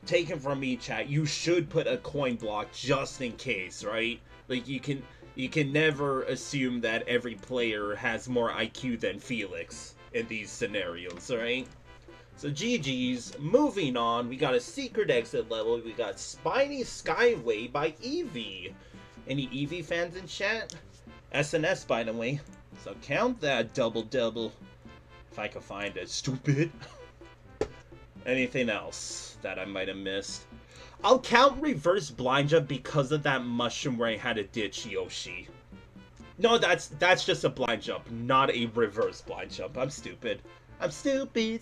taken from me, chat, you should put a coin block just in case, right? Like, you can never assume that every player has more IQ than Felix in these scenarios, right? So GG's. Moving on, we got a secret exit level. We got Spiny Skyway by Eevee. Any Eevee fans in chat? SNS, by the way. So count that double. If I can find it. Stupid. Anything else that I might have missed? I'll count reverse blind jump because of that mushroom where I had to ditch Yoshi. No, that's just a blind jump, not a reverse blind jump. I'm stupid. I'm stupid.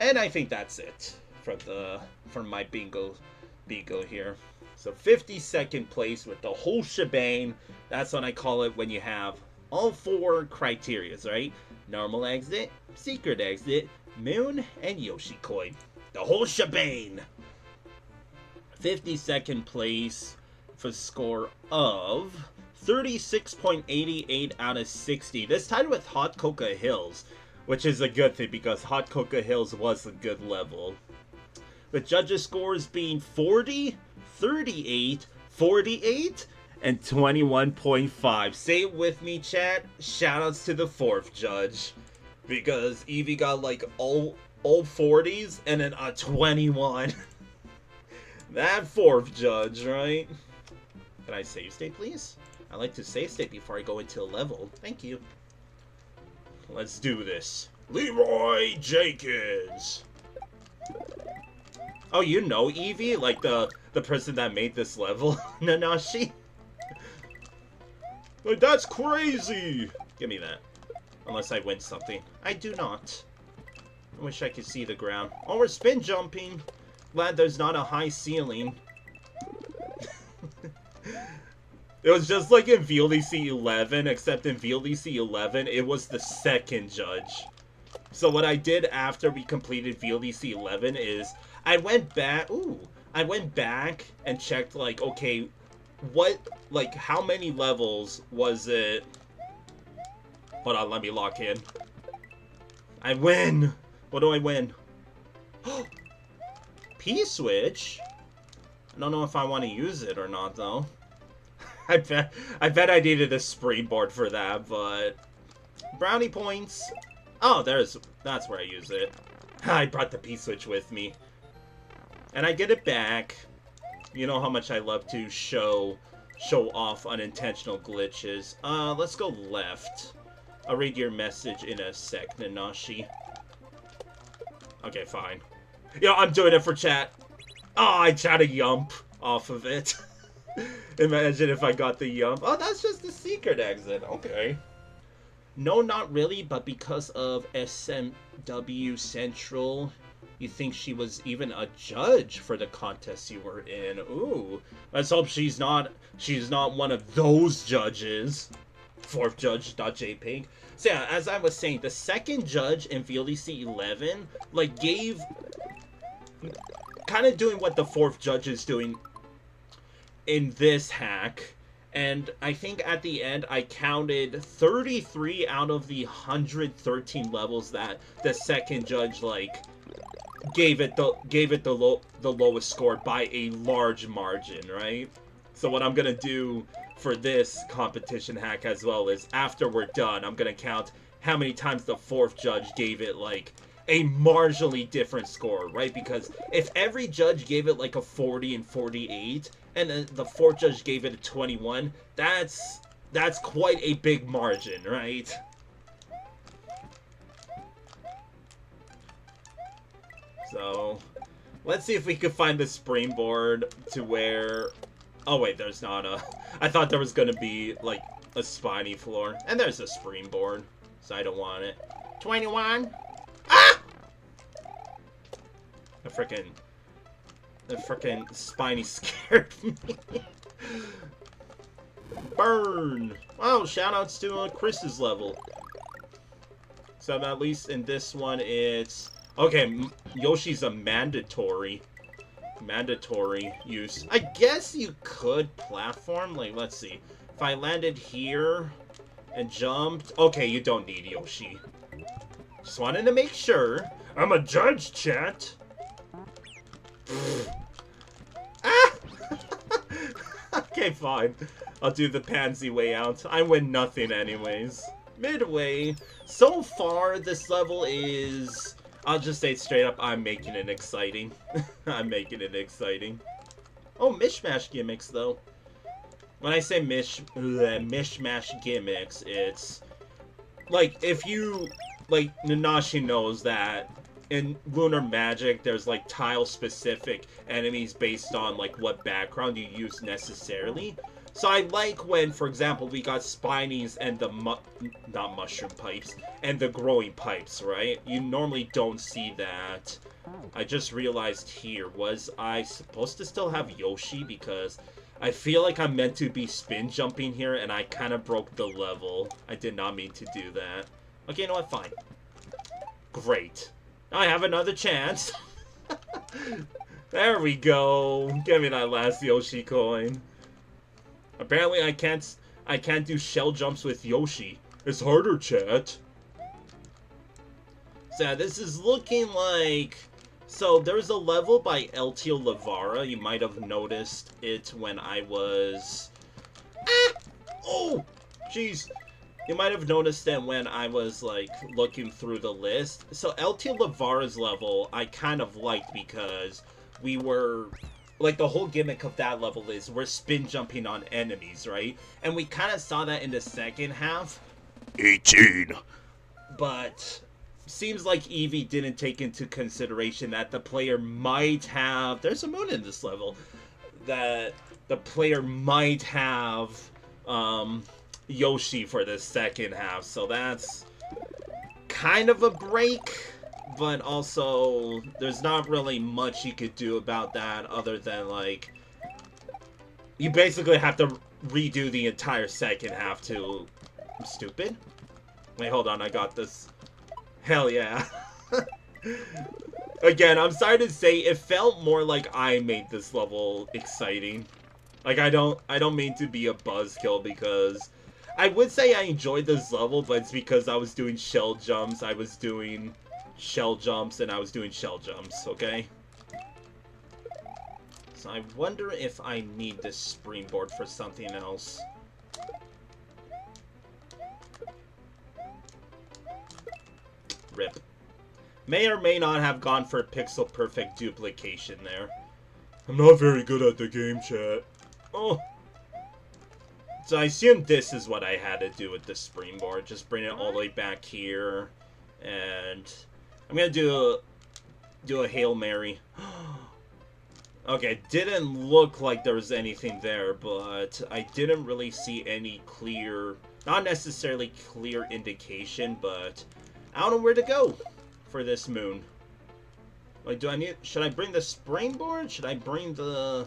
And I think that's it for my bingo here. So 52nd place with the whole shebang. That's what I call it when you have all 4 criterias, right? Normal exit, secret exit, moon, and Yoshi coin. The whole shebang. 52nd place for score of 36.88 out of 60. This tied with Hot Cocoa Hills, which is a good thing because Hot Cocoa Hills was a good level. The judges' scores being 40, 38, 48, and 21.5. Say it with me, chat. Shoutouts to the 4th judge. Because Eevee got like all 40s and then a 21. That 4th judge, right? Can I save state, please? I like to save state before I go into a level. Thank you. Let's do this. Leroy Jenkins. Oh, you know Eevee? Like the person that made this level? Nanashi? Like, that's crazy! Give me that. Unless I win something. I do not. I wish I could see the ground. Oh, we're spin jumping. Glad there's not a high ceiling. It was just like in VLDC 11, except in VLDC 11, it was the 2nd judge. So what I did after we completed VLDC 11 is, I went back and checked, like, okay, how many levels was it? Hold on, let me lock in. I win! What do I win? P-switch? I don't know if I want to use it or not, though. I bet I needed a springboard for that, but... Brownie points! Oh, that's where I use it. I brought the P-switch with me. And I get it back. You know how much I love to show off unintentional glitches. Let's go left. I'll read your message in a sec, Nanashi. Okay, fine. Yo, I'm doing it for chat. Oh, I chat a yump off of it. Imagine if I got the yump. Oh, that's just the secret exit. Okay. No, not really, but because of SMW Central, you think she was even a judge for the contest you were in. Ooh. Let's hope she's not one of those judges. 4th judge.jpg. So yeah, as I was saying, the 2nd judge in VLDC 11, like, gave... kind of doing what the 4th judge is doing in this hack. And I think at the end, I counted 33 out of the 113 levels that the 2nd judge, like, gave it the lowest score by a large margin, right? So what I'm gonna do for this competition hack as well is, after we're done, I'm gonna count how many times the 4th judge gave it, like, a marginally different score, right? Because if every judge gave it like a 40 and 48, and then the 4th judge gave it a 21, that's quite a big margin, right? So, let's see if we can find the springboard to where... Oh wait, there's not a... I thought there was gonna be, like, a spiny floor. And there's a springboard, so I don't want it. 21? Ah! The frickin' spiny scared me. Burn! Wow, shoutouts to Chris's level. So at least in this one, it's... Okay, Yoshi's a mandatory use. I guess you could platform. Like, let's see. If I landed here and jumped... Okay, you don't need Yoshi. Just wanted to make sure. I'm a judge, chat. Ah! Okay, fine. I'll do the pansy way out. I win nothing anyways. Midway. So far, this level is... I'll just say straight up, I'm making it exciting. I'm making it exciting. Oh, mishmash gimmicks, though. When I say mishmash gimmicks, it's... Like, if you... Like, Nanashi knows that in Lunar Magic, there's, like, tile-specific enemies based on, like, what background you use necessarily. So I like when, for example, we got Spinies and the not mushroom pipes, and the growing pipes, right? You normally don't see that. I just realized here, was I supposed to still have Yoshi? Because I feel like I'm meant to be spin jumping here, and I kind of broke the level. I did not mean to do that. Okay, you know what? Fine. Great. I have another chance. There we go. Give me that last Yoshi coin. Apparently I can't do shell jumps with Yoshi. It's harder, chat. So yeah, this is looking like... So there's a level by LTO Lavara. You might have noticed it when I was Ah! Oh! Jeez. You might have noticed that when I was, like, looking through the list. So, LT Lavara's level, I kind of liked because we were... Like, the whole gimmick of that level is we're spin jumping on enemies, right? And we kind of saw that in the second half. 18. But seems like Eevee didn't take into consideration that the player might have... There's a moon in this level. That the player might have... Yoshi for the second half, so that's kind of a break, but also there's not really much you could do about that other than, like, you basically have to redo the entire second half to... I'm stupid? Wait, hold on, I got this. Hell yeah. Again, I'm sorry to say, it felt more like I made this level exciting. Like, I don't mean to be a buzzkill because... I would say I enjoyed this level, but it's because I was doing shell jumps, I was doing shell jumps, and I was doing shell jumps, okay? So I wonder if I need this springboard for something else. Rip. May or may not have gone for pixel perfect duplication there. I'm not very good at the game, chat. Oh. So I assume this is what I had to do with the springboard. Just bring it all the way back here. And I'm going to do a Hail Mary. Okay, didn't look like there was anything there, but I didn't really see any clear, not necessarily clear indication, but I don't know where to go for this moon. Like, should I bring the springboard? Should I bring the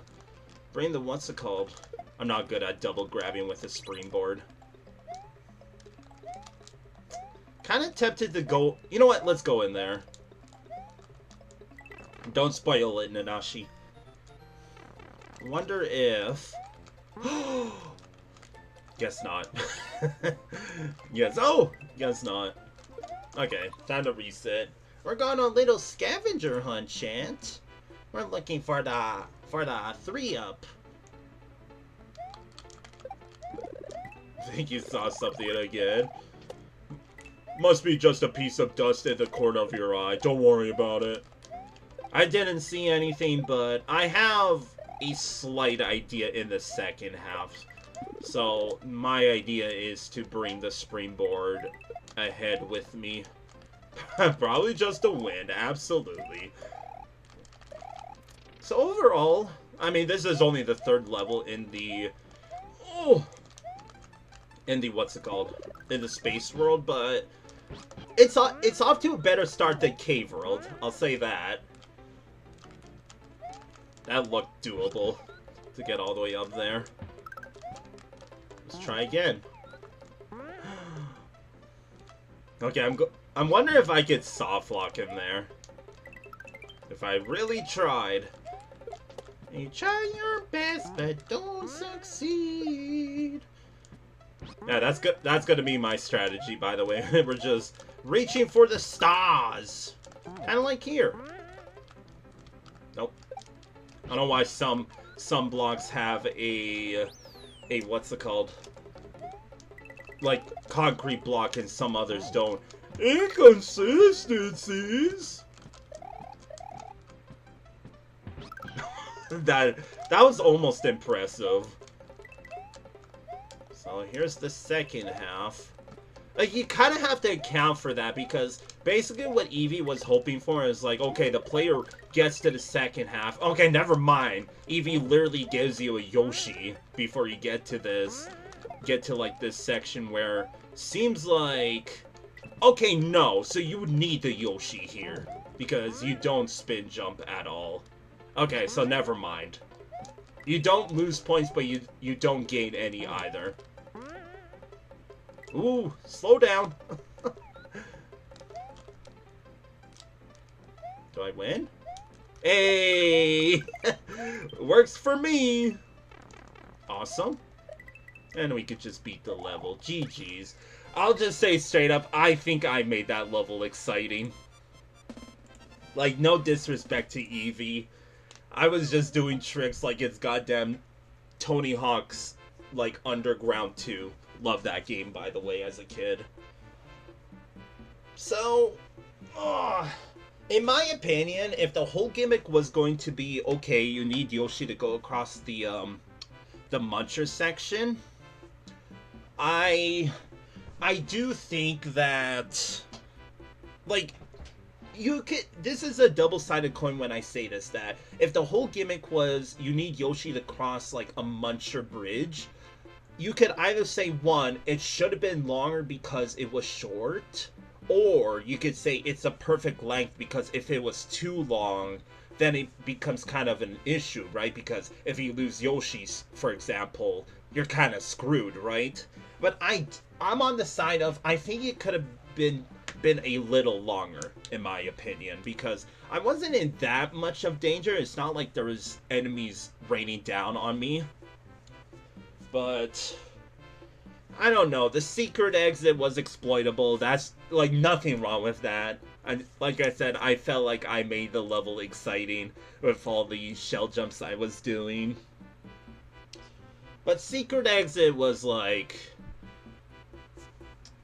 what's it called? I'm not good at double grabbing with a springboard. Kind of tempted to go... You know what? Let's go in there. Don't spoil it, Nanashi. Wonder if... Guess not. Yes. Oh! Guess not. Okay, time to reset. We're going on a little scavenger hunt, Chant. We're looking for the 3-up. I think you saw something again. Must be just a piece of dust in the corner of your eye. Don't worry about it. I didn't see anything, but I have a slight idea in the second half. So, my idea is to bring the springboard ahead with me. Probably just to win, absolutely. So overall, I mean, this is only the 3rd level in the... Oh! In the, what's it called? In the space world, but it's off to a better start than Cave World. I'll say that. That looked doable to get all the way up there. Let's try again. Okay, I'm wondering if I could soft lock in there. If I really tried. You try your best, but don't succeed. Yeah, that's good. That's gonna be my strategy, by the way. We're just reaching for the stars, kind of like here. Nope. I don't know why some blocks have a what's it called? Like concrete block, and some others don't. Inconsistencies. that was almost impressive. So here's the second half. Like, you kind of have to account for that because basically what Eevee was hoping for is like, okay, the player gets to the second half. Okay, never mind. Eevee literally gives you a Yoshi before you get to this, like this section where seems like, okay, no, so you would need the Yoshi here because you don't spin jump at all. Okay, so never mind. You don't lose points, but you don't gain any either. Ooh, slow down. Do I win? Hey! Works for me! Awesome. And we could just beat the level. GG's. I'll just say straight up, I think I made that level exciting. Like, no disrespect to Eevee. I was just doing tricks like it's goddamn Tony Hawk's like Underground 2. Love that game, by the way, as a kid. So, in my opinion, if the whole gimmick was going to be, okay, you need Yoshi to go across the Muncher section, I do think that, like, you could, this is a double-sided coin when I say this, that if the whole gimmick was you need Yoshi to cross, like, a Muncher bridge, you could either say, one, it should have been longer because it was short, or you could say it's a perfect length because if it was too long, then it becomes kind of an issue, right? Because if you lose Yoshi's, for example, you're kind of screwed, right? But I'm on the side of, I think it could have been a little longer, in my opinion, because I wasn't in that much of danger. It's not like there was enemies raining down on me. But I don't know. The secret exit was exploitable. That's, like, nothing wrong with that. And like I said, I felt like I made the level exciting with all the shell jumps I was doing. But secret exit was like,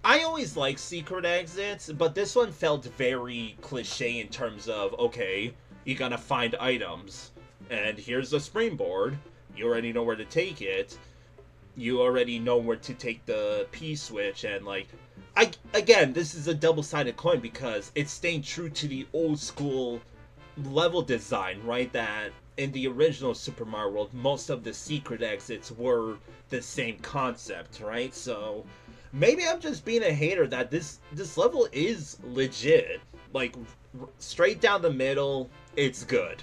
I always like secret exits, but this one felt very cliche in terms of, okay, you gotta find items, and here's the springboard, you already know where to take it, you already know where to take the P-switch, and like, again, this is a double-sided coin because it's staying true to the old school level design, right, that in the original Super Mario World, most of the secret exits were the same concept, right, so maybe I'm just being a hater that this level is legit. Like, straight down the middle, it's good.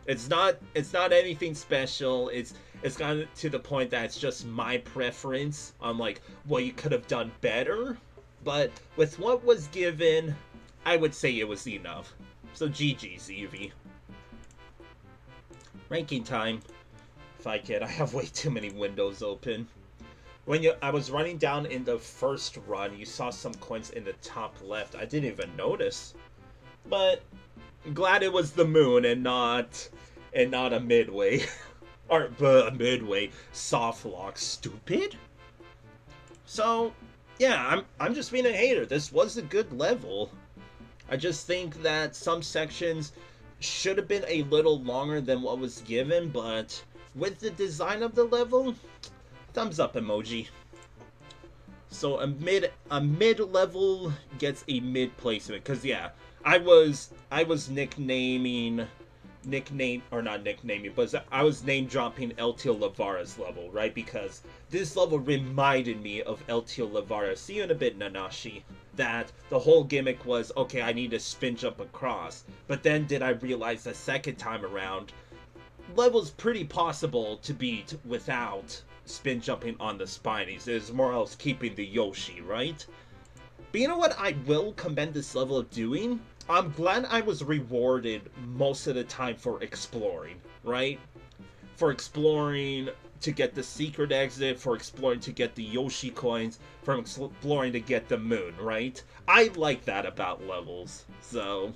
It's not anything special. It's gotten to the point that it's just my preference on, like, what you could have done better. But with what was given, I would say it was enough. So GG's, Eevee. Ranking time. If I could, I have way too many windows open. I was running down in the first run, you saw some coins in the top left. I didn't even notice. But I'm glad it was the moon and not a midway. Or a midway soft lock. Stupid. So, yeah, I'm just being a hater. This was a good level. I just think that some sections should have been a little longer than what was given, but with the design of the level, thumbs up emoji. So a mid level gets a mid placement, because yeah, I was nicknaming, or not nicknaming, but I was name dropping LTO Lavara's level, right? Because this level reminded me of LTO Lavara. See you in a bit, Nanashi. That the whole gimmick was, okay, I need to spin jump across. But then did I realize the second time around, level's pretty possible to beat without spin jumping on the Spinies. There's more else keeping the Yoshi, right? But you know what I will commend this level of doing? I'm glad I was rewarded most of the time for exploring, right? For exploring to get the secret exit, for exploring to get the Yoshi coins, from exploring to get the moon, right? I like that about levels, so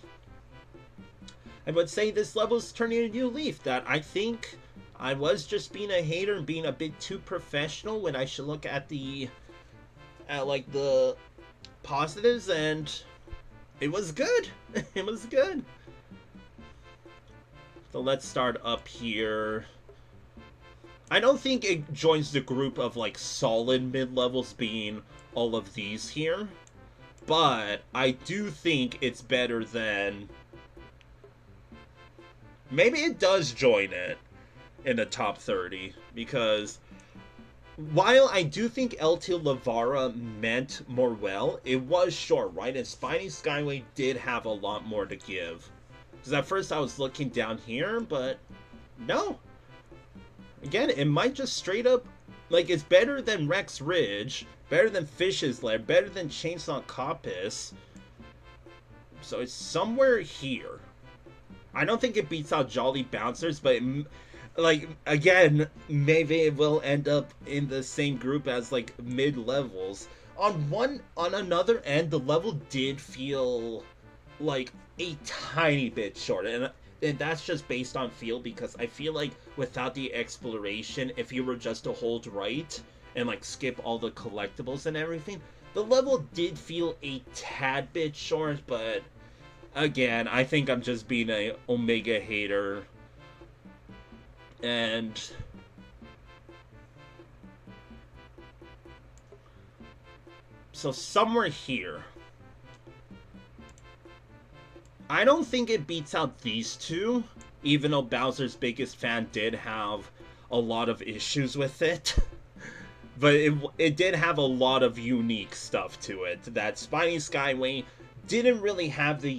I would say this level is turning a new leaf, that I think I was just being a hater and being a bit too professional when I should look at the positives, and it was good. It was good. So let's start up here. I don't think it joins the group of like solid mid-levels being all of these here, but I do think it's better than, maybe it does join it in the top 30, because while I do think LTO Lavara meant more well, it was short, right? And SPINY Skyway did have a lot more to give. Because at first I was looking down here, but no. Again, it might just straight up, like, it's better than Rex Ridge, better than Fish's Lair, better than Chainsaw Coppice. So it's somewhere here. I don't think it beats out Jolly Bouncers, but like, again, maybe it will end up in the same group as, like, mid-levels. On another end, the level did feel like a tiny bit short, and that's just based on feel, because I feel like without the exploration, if you were just to hold right and like skip all the collectibles and everything, the level did feel a tad bit short, but again, I think I'm just being a Omega hater. And so somewhere here, I don't think it beats out these two, even though Bowser's biggest fan did have a lot of issues with it. But it did have a lot of unique stuff to it that SPINY SKYWAY didn't really have the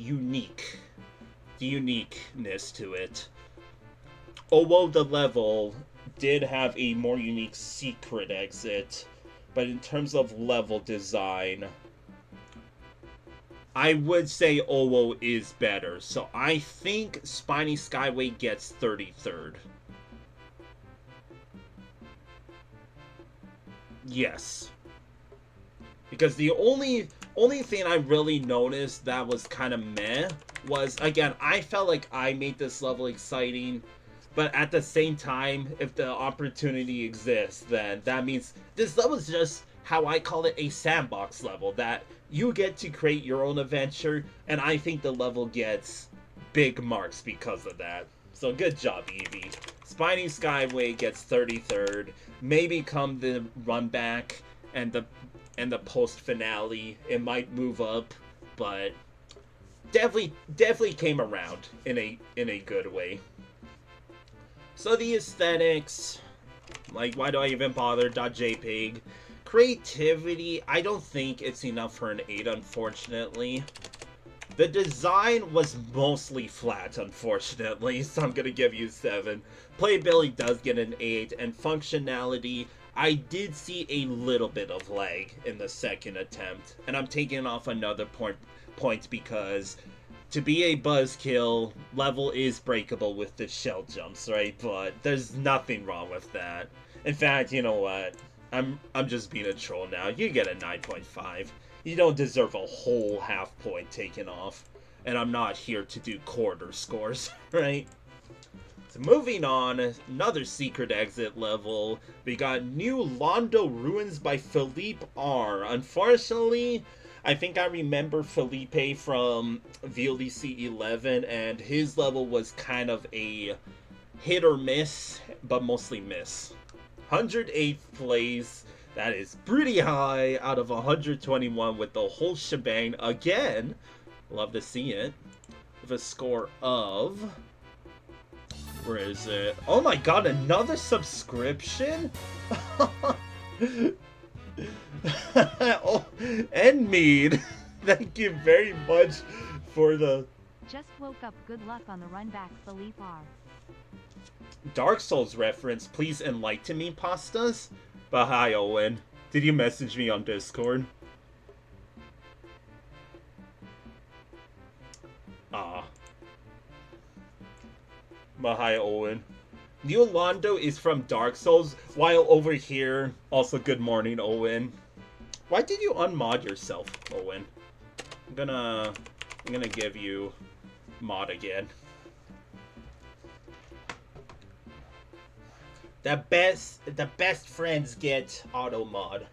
uniqueness to it. Although the level did have a more unique secret exit, but in terms of level design, I would say OWO is better. So I think SPINY SKYWAY gets 33rd. Yes. Because the only thing I really noticed that was kind of meh was, again, I felt like I made this level exciting, but at the same time, if the opportunity exists, then that means this level is just how I call it, a sandbox level, that you get to create your own adventure, and I think the level gets big marks because of that. So good job, Eevee. SPINY SKYWAY gets 33rd. Maybe come the run back and the post finale, it might move up, but definitely came around in a good way. So the aesthetics, like, why do I even bother? .jpg. Creativity, I don't think it's enough for an 8, unfortunately. The design was mostly flat, unfortunately, so I'm gonna give you 7. Playability does get an 8, and functionality, I did see a little bit of lag in the second attempt, and I'm taking off another point because to be a buzzkill, level is breakable with the shell jumps, right? But there's nothing wrong with that. In fact, you know what? I'm just being a troll now. You get a 9.5. You don't deserve a whole half point taken off. And I'm not here to do quarter scores, right? So moving on, another secret exit level. We got new Londo Ruins by Fellipe R. Unfortunately, I think I remember Fellipe from VLDC 11, and his level was kind of a hit or miss, but mostly miss. 108th place, that is pretty high out of 121 with the whole shebang again. Love to see it. With a score of... where is it? Oh my god, another subscription? Oh, and Mead, thank you very much for the... Just woke up, good luck on the run back, Fellipe R. Dark Souls reference, please enlighten me, pastas? But hi, Owen. Did you message me on Discord? Ah. But hi, Owen. New Londo is from Dark Souls, while over here, also good morning, Owen. Why did you unmod yourself, Owen? I'm gonna give you mod again. The best friends get auto mod.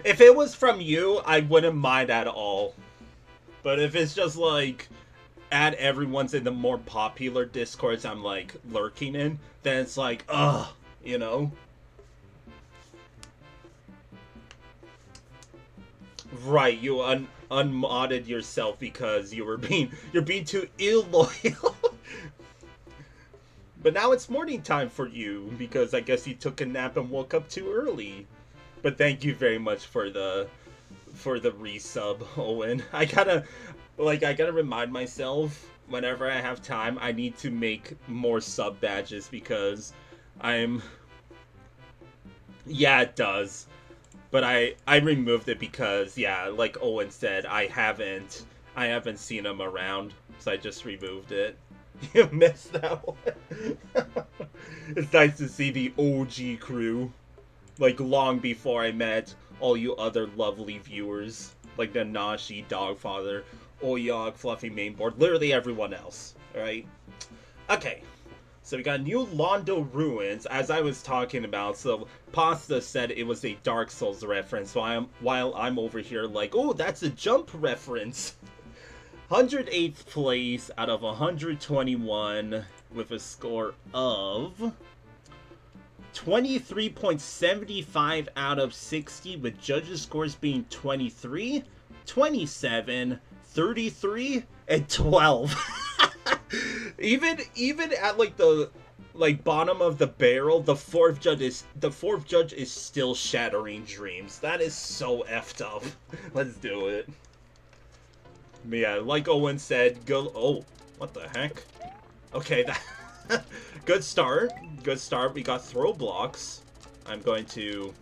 If it was from you, I wouldn't mind at all. But if it's just like add everyone's in the more popular Discords I'm like lurking in, then it's like, ugh, you know? Right, you unmodded yourself because you're being too illoyal. But now it's morning time for you because I guess you took a nap and woke up too early. But thank you very much for the resub, Owen. I gotta remind myself whenever I have time, I need to make more sub badges because yeah, it does. But I removed it because, yeah, like Owen said, I haven't seen him around, so I just removed it. You missed that one. It's nice to see the OG crew, like long before I met all you other lovely viewers, like the Nashi, Dogfather, Oyog, Fluffy Mainboard, literally everyone else, alright? Okay, so we got new Londo Ruins, as I was talking about, so Pasta said it was a Dark Souls reference, while I'm over here like, oh, that's a Jump reference! 108th place out of 121 with a score of 23.75 out of 60, with judges' scores being 23, 27, 33, and 12. even at like the bottom of the barrel, the fourth judge is still shattering dreams. That is so effed up. Let's do it. But yeah, like Owen said, go. Oh, what the heck? Okay, that. Good start. Good start. We got throw blocks. I'm going to.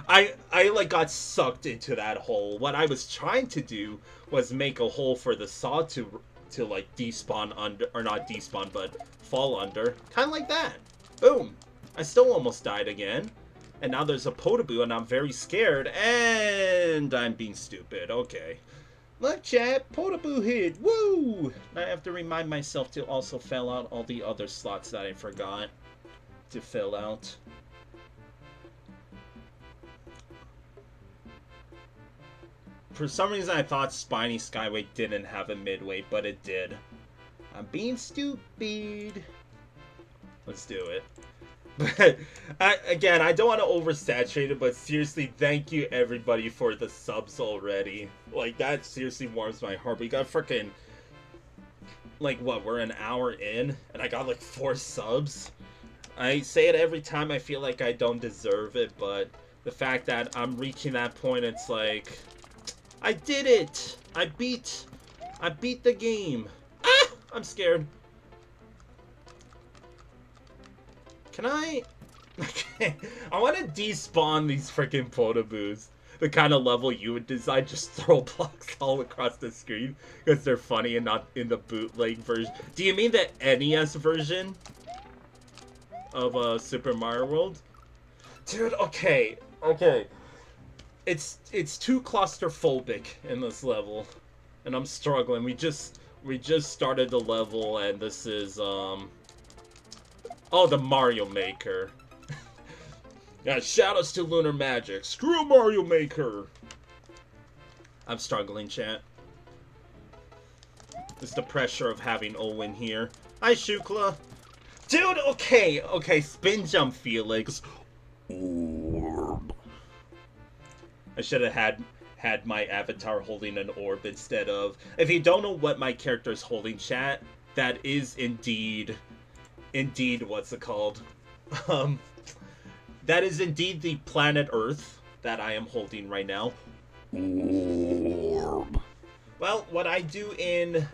I like got sucked into that hole. What I was trying to do was make a hole for the saw to like despawn under, or not despawn, but fall under. Kind of like that. Boom. I still almost died again. And now there's a Potaboo and I'm very scared and I'm being stupid. Okay. Look, chat, Potaboo hit. Woo! I have to remind myself to also fill out all the other slots that I forgot to fill out. For some reason, I thought Spiny Skyway didn't have a midway, but it did. I'm being stupid. Let's do it. But, again, I don't want to oversaturate it, but seriously, thank you everybody for the subs already. Like, that seriously warms my heart. We got freaking, like, what, we're an hour in, and I got, like, 4 subs? I say it every time I feel like I don't deserve it, but the fact that I'm reaching that point, it's like, I did it! I beat the game. Ah! I'm scared. Can I? Okay. I want to despawn these freaking Potaboos. The kind of level you would design, just throw blocks all across the screen because they're funny and not in the bootleg version. Do you mean the NES version of Super Mario World? Dude, okay. It's too claustrophobic in this level, and I'm struggling. We just started the level, and this is oh, the Mario Maker. Yeah, shout outs to Lunar Magic. Screw Mario Maker! I'm struggling, chat. It's the pressure of having Owen here. Hi, Shukla. Dude, okay, spin jump, Felix. Orb. I should have had my avatar holding an orb instead of... If you don't know what my character is holding, chat, that is indeed, what's it called? That is indeed the planet Earth that I am holding right now. Orb. Well, what I do in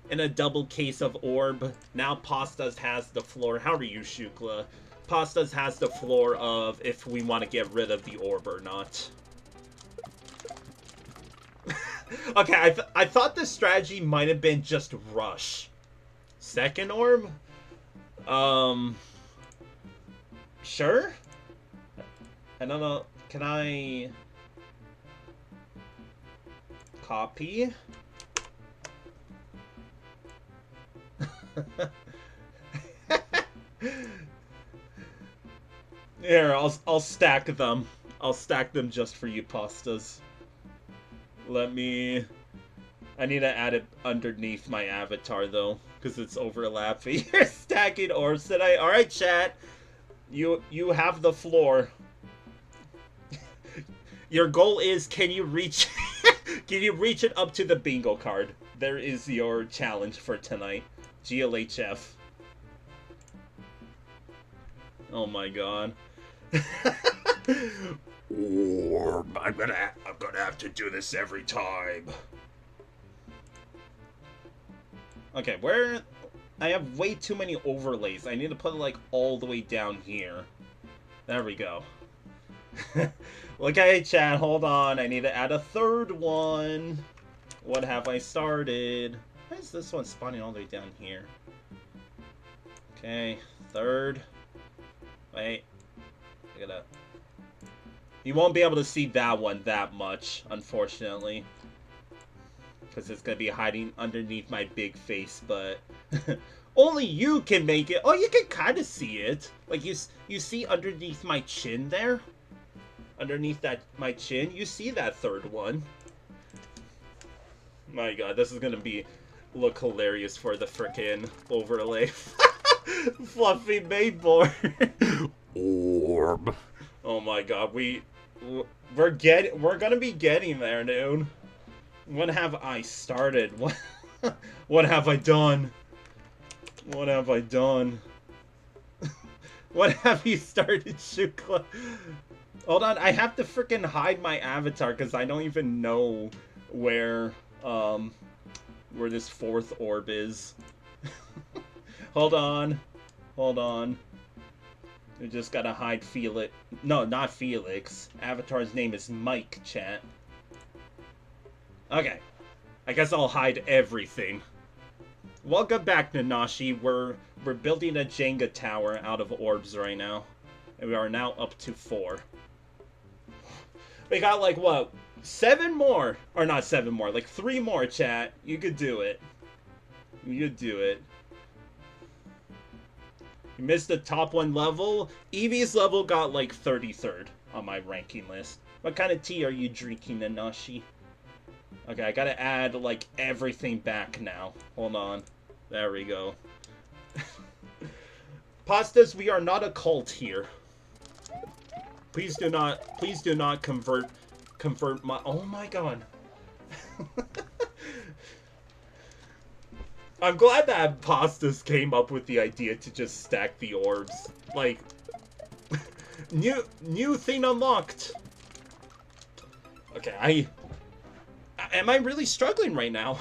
a double case of orb, now Pastas has the floor. How are you, Shukla? Pastas has the floor of if we want to get rid of the orb or not. Okay, I thought the strategy might have been just rush. Second orb? Sure? I don't know. Can I copy? Here, I'll stack them. I'll stack them just for you, Pastas. Let me... I need to add it underneath my avatar, though, because it's overlapping. You're stacking orbs today. Alright, chat. You have the floor. Your goal is, can you reach it up to the bingo card? There is your challenge for tonight. GLHF. Oh my god. Orb. I'm gonna have to do this every time. Okay, where... I have way too many overlays. I need to put it, like, all the way down here. There we go. Look at it, chat. Hold on. I need to add a third one. What have I started? Why is this one spawning all the way down here? Okay, third. Wait. I gotta... You won't be able to see that one that much, unfortunately. Because it's going to be hiding underneath my big face, but only you can make it. Oh, you can kind of see it. Like, you see underneath my chin there? Underneath my chin, you see that third one. My god, this is going to look hilarious for the frickin' overlay. Fluffy Mayborn. Orb. Oh my god, we're gonna be getting there, dude. What have I started? What have I done? What have I done? What have you started, Shukla? Hold on, I have to freaking hide my avatar because I don't even know where this fourth orb is. Hold on. Hold on. We just gotta hide Felix. No, not Felix. Avatar's name is Mike, chat. Okay. I guess I'll hide everything. Welcome back, Nanashi. We're building a Jenga tower out of orbs right now. And we are now up to 4. We got like, what? 7 more? Or not 7 more, like 3 more, chat. You could do it. You could do it. You missed the top 1 level. Eevee's level got like 33rd on my ranking list. What kind of tea are you drinking, Nanashi? Okay, I gotta add like everything back now. Hold on. There we go. Pastas, we are not a cult here. Please do not convert my, oh my god. I'm glad that Pastas came up with the idea to just stack the orbs. Like, new thing unlocked. Okay, am I really struggling right now?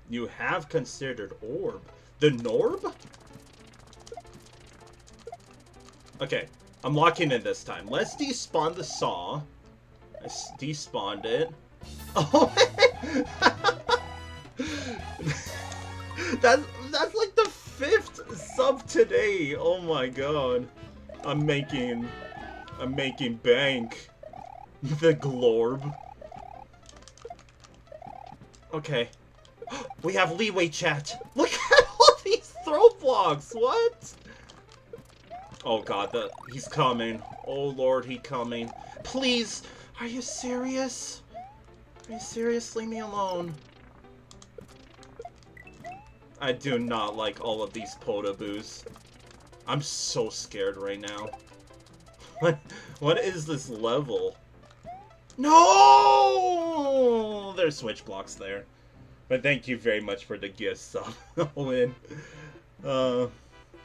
You have considered orb. The Norb? Okay, I'm locking in this time. Let's despawn the saw. Let's despawned it. Oh, that's like the 5th sub today. Oh my god. I'm making bank. The Glorb. Okay. We have leeway, chat. Look at all these throw blocks. What? Oh god, he's coming. Oh lord, he's coming. Please, are you serious? Are you serious? Leave me alone. I do not like all of these Podoboos. I'm so scared right now. What is this level? No! There's switch blocks there. But thank you very much for the gift sub, Owen.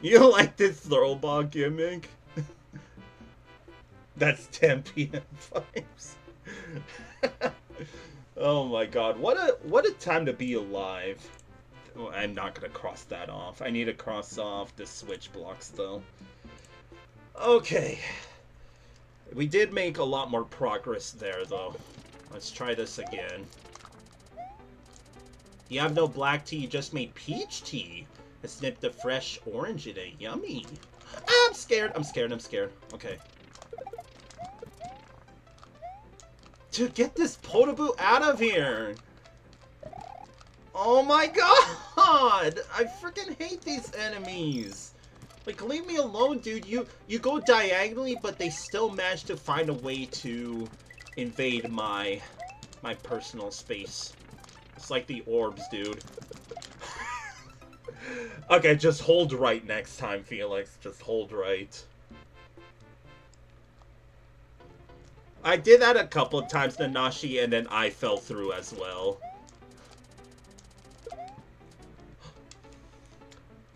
You like this throwball gimmick? That's 10 p.m. vibes. Oh my god, what a time to be alive. Oh, I'm not gonna cross that off. I need to cross off the switch blocks though. Okay. We did make a lot more progress there though. Let's try this again. You have no black tea, you just made peach tea. I snipped the fresh orange in it. Yummy. Ah, I'm scared. Okay. Dude, get this Podoboo out of here. Oh my god. I freaking hate these enemies. Like, leave me alone, dude. You go diagonally, but they still manage to find a way to invade my personal space. It's like the orbs, dude. Okay, just hold right next time, Felix. Just hold right. I did that a couple of times, Nanashi, and then I fell through as well.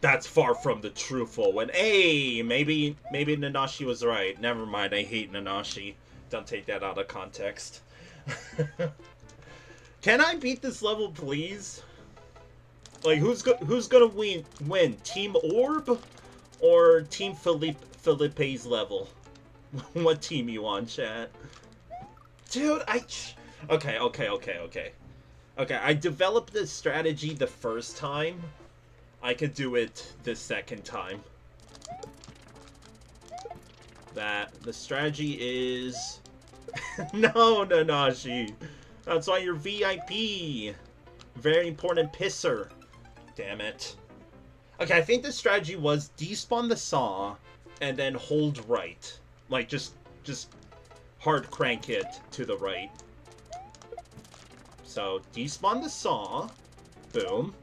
That's far from the truthful one. Hey, maybe Nanashi was right. Never mind, I hate Nanashi. Don't take that out of context. Can I beat this level, please? Like, who's gonna win? Team Orb or Team Fellipe's level? What team you on, chat? Dude, okay. Okay, I developed this strategy the first time. I could do it the second time. The strategy is... No, Nanashi. That's why you're VIP. Very important pisser. Damn it. Okay, I think the strategy was despawn the saw and then hold right. Like, just hard crank it to the right. So, despawn the saw. Boom.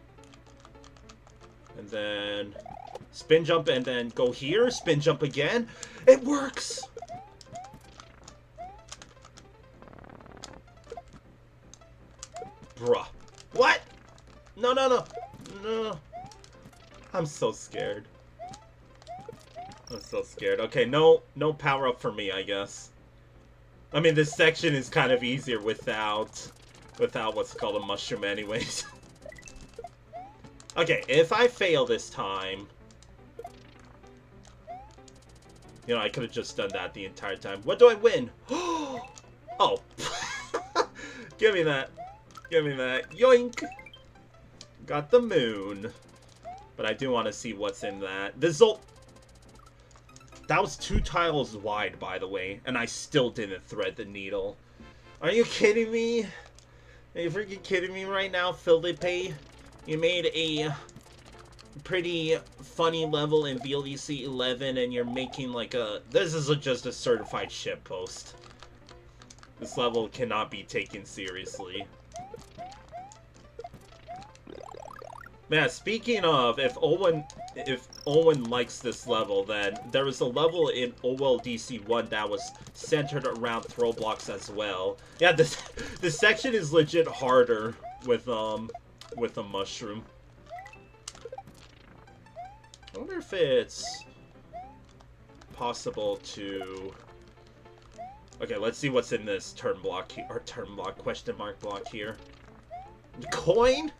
And then spin jump and then go here. Spin jump again. It works! Bruh. What? No, no, no. No. I'm so scared. I'm so scared. Okay, no power up for me, I guess. I mean, this section is kind of easier without what's called a mushroom anyways. Okay, if I fail this time... You know, I could have just done that the entire time. What do I win? Oh. Give me that. Give me that. Yoink! Got the moon. But I do want to see what's in that. That was 2 tiles wide, by the way. And I still didn't thread the needle. Are you kidding me? Are you freaking kidding me right now, Fellipe? You made a pretty funny level in VLDC 11 and you're making like a... This is just a certified shitpost. This level cannot be taken seriously. Man, speaking of, if Owen likes this level, then there was a level in OLDC 1 that was centered around throw blocks as well. Yeah, this section is legit harder with a mushroom. I wonder if it's possible to... Okay, let's see what's in this turn block or turn block question mark block here. Coin?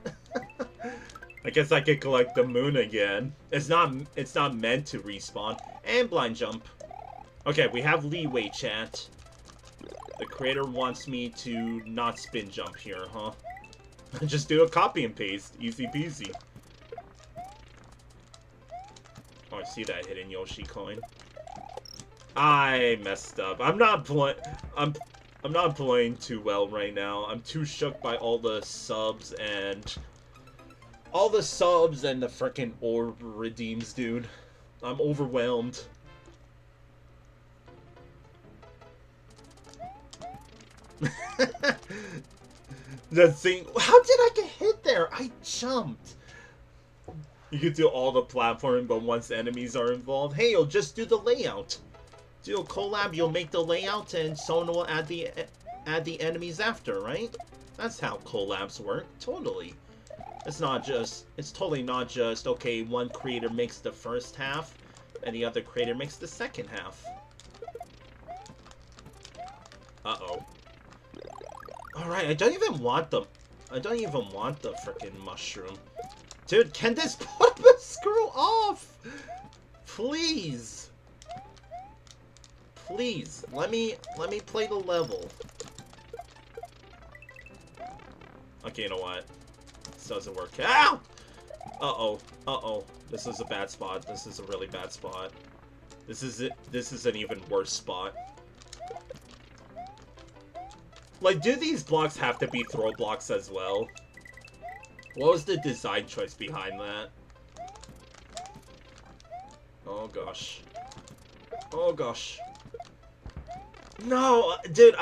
I guess I could collect the moon again. It's not meant to respawn. And blind jump. Okay, we have leeway, chat. The creator wants me to not spin jump here, huh? Just do a copy and paste. Easy peasy. Oh, I see that hidden Yoshi coin. I messed up. I'm not playing too well right now. I'm too shook by all the subs and the frickin' orb redeems, dude. I'm overwhelmed. The thing... How did I get hit there? I jumped. You can do all the platforming, but once enemies are involved... Hey, you'll just do the layout. Do a collab, you'll make the layout, and someone will add the enemies after, right? That's how collabs work. Totally. It's totally not just, okay, one creator makes the first half, and the other creator makes the second half. Uh-oh. Alright, I don't even want the frickin' mushroom. Dude, can this screw off? Please. Please, let me play the level. Okay, you know what? This doesn't work. Ow! Uh-oh. Uh-oh. This is a bad spot. This is a really bad spot. This is an even worse spot. Like, do these blocks have to be throw blocks as well? What was the design choice behind that? Oh, gosh. Oh, gosh. No, dude,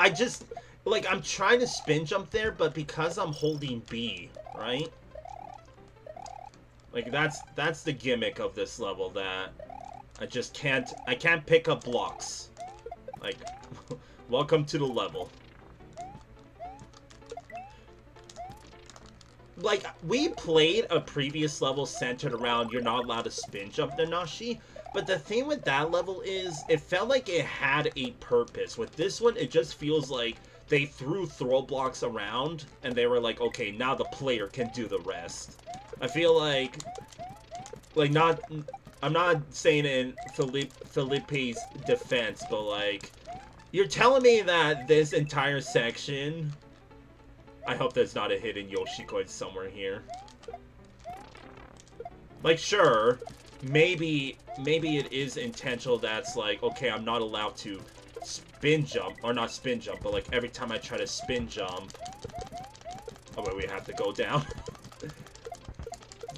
like, I'm trying to spin jump there, but because I'm holding B, right? Like, that's the gimmick of this level, that I can't pick up blocks. Like, welcome to the level. Like, we played a previous level centered around you're not allowed to spin jump Nanashi, but the thing with that level is it felt like it had a purpose. With this one, it just feels like they threw throw blocks around and they were like, okay, now the player can do the rest. I feel like I'm not saying in Fellipe's defense, but like, you're telling me that this entire section... I hope there's not a hidden Yoshi coin somewhere here. Like, sure, maybe it is intentional that's like, okay, I'm not allowed to spin jump, or not spin jump, but like every time I try to spin jump, Oh, but we have to go down.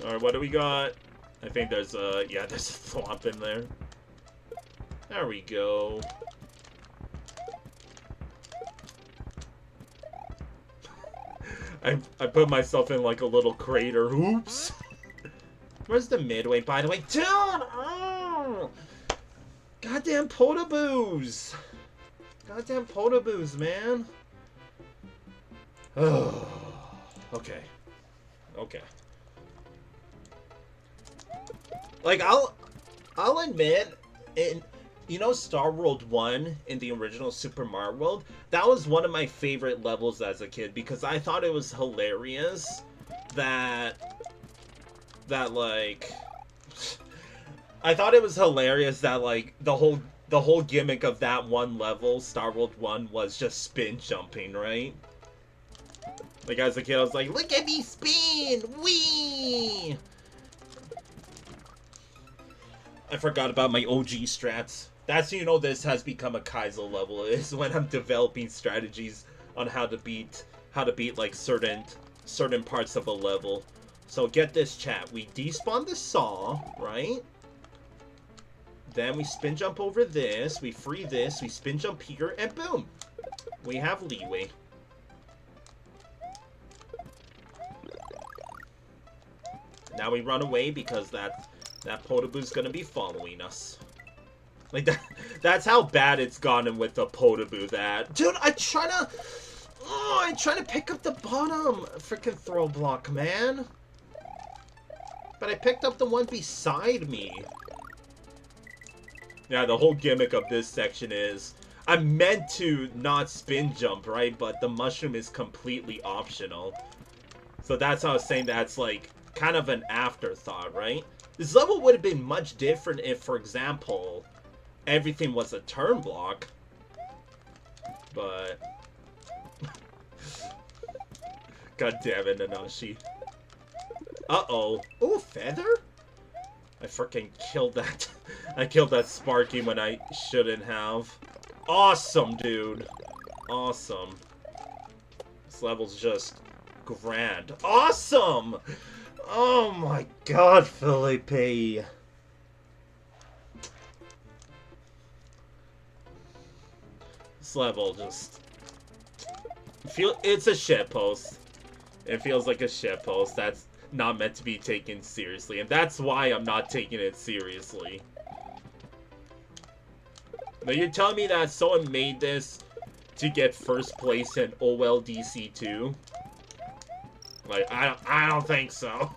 Alright, what do we got? I think there's a... Yeah, there's a thwomp in there. There we go. I put myself in like a little crater. Oops. Where's the midway, by the way? Dude! Oh! Goddamn potaboos! Goddamn potaboos, man. Oh. Okay. Okay. Like, I'll admit, you know, Star World 1 in the original Super Mario World, that was one of my favorite levels as a kid because I thought it was hilarious that like, I thought it was hilarious that like the whole gimmick of that one level, Star World 1, was just spin jumping, right? Like as a kid, I was like, look at me spin! Whee! I forgot about my OG strats. That's, you know, this has become a Kaizo level, is when I'm developing strategies on how to beat like certain parts of a level. So get this, chat. We despawn the saw, right? Then we spin jump over this, we free this, we spin jump here, and boom! We have leeway. Now we run away because that potaboo's gonna be following us. Like that's how bad it's gotten with the potaboo. That dude, I try to pick up the bottom freaking throw block, man. But I picked up the one beside me. Yeah, the whole gimmick of this section is I'm meant to not spin jump, right? But the mushroom is completely optional. So that's how I was saying that's like kind of an afterthought, right? This level would have been much different if, for example, everything was a turn block. But god damn it, Nanashi. Uh-oh. Ooh, feather? I freaking killed that. I killed that Sparky when I shouldn't have. Awesome, dude. Awesome. This level's just grand. Awesome! Oh my god, Fellipe. This level just... It's a shitpost. It feels like a shitpost that's not meant to be taken seriously. And that's why I'm not taking it seriously. Now you're telling me that someone made this to get first place in OLDC 2? Like, I don't think so.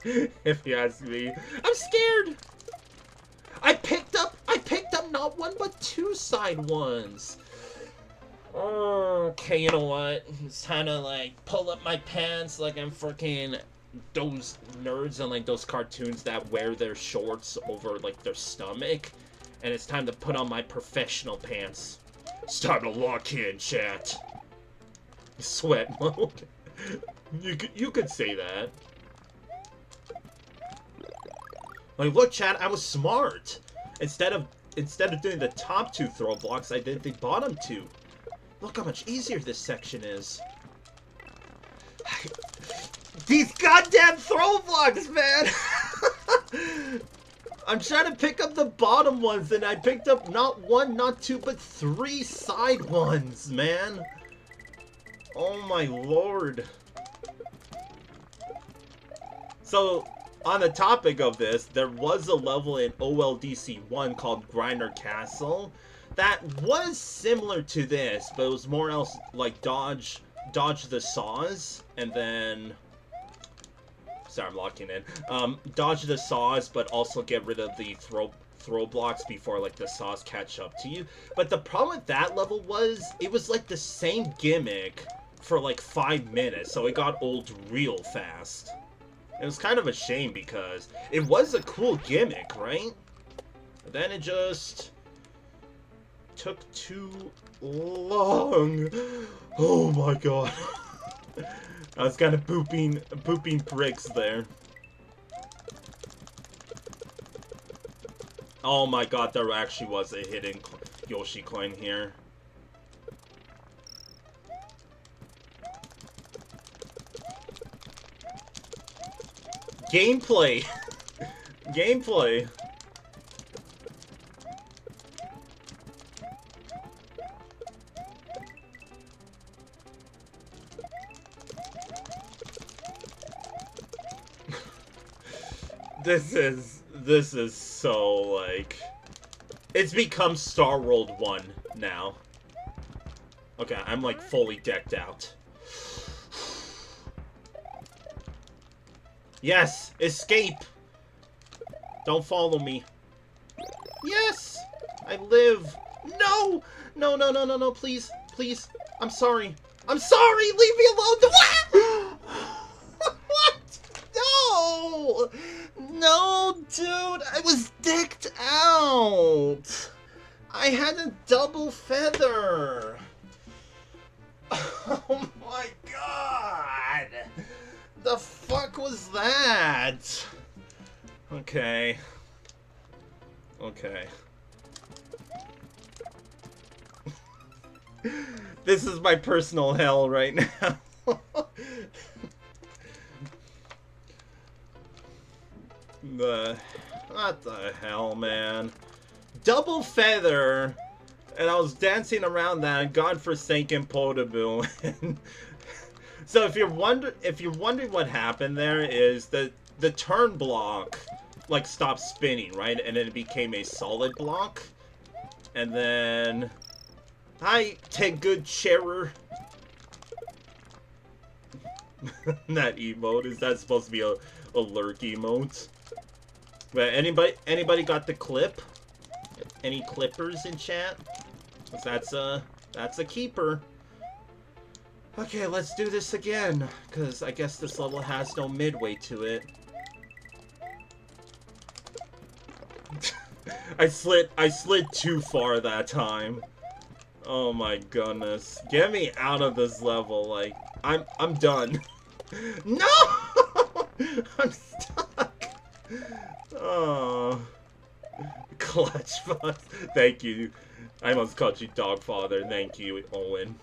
If you ask me. I'm scared! I picked up not one but two side ones. Okay, you know what? It's time to like pull up my pants like I'm freaking those nerds in like those cartoons that wear their shorts over like their stomach. And it's time to put on my professional pants. It's time to lock in, chat. Sweat mode. You could say that. Like, look, chat, I was smart. Instead of doing the top two throw blocks, I did the bottom two. Look how much easier this section is. These goddamn throw blocks, man! I'm trying to pick up the bottom ones, and I picked up not one, not two, but three side ones, man. Oh my lord. So, on the topic of this, there was a level in OLDC 1 called Grinder Castle that was similar to this, but it was more else like dodge the saws, and then... Sorry, I'm locking in. Dodge the saws, but also get rid of the throw blocks before like the saws catch up to you. But the problem with that level was it was like the same gimmick for like 5 minutes, so it got old real fast. It was kind of a shame because it was a cool gimmick, right? But then it just took too long. Oh my god. I was kind of pooping bricks there. Oh my god, there actually was a hidden Yoshi coin here. Gameplay. Gameplay. This is so, like... It's become Star World 1 now. Okay, I'm, like, fully decked out. Yes! Escape! Don't follow me. Yes! I live! No! No, no, no, no, no, please. Please. I'm sorry. I'm sorry! Leave me alone! What? No! No, dude! I was decked out! I had a double feather! Oh my god! The fuck was that? Okay. Okay. This is my personal hell right now. What the hell, man? Double feather, and I was dancing around that godforsaken Podoboo. So if you're wondering what happened there, is that the turn block like stopped spinning, right? And then it became a solid block. And then hi, take good sharer. That emote, is that supposed to be a lurk emote? But anybody got the clip? Any clippers in chat? 'Cause that's a keeper. Okay, let's do this again, because I guess this level has no midway to it. I slid too far that time. Oh my goodness. Get me out of this level, like, I'm done. No! I'm stuck! Oh. Clutch Bus. Thank you. I almost called you Dogfather. Thank you, Owen.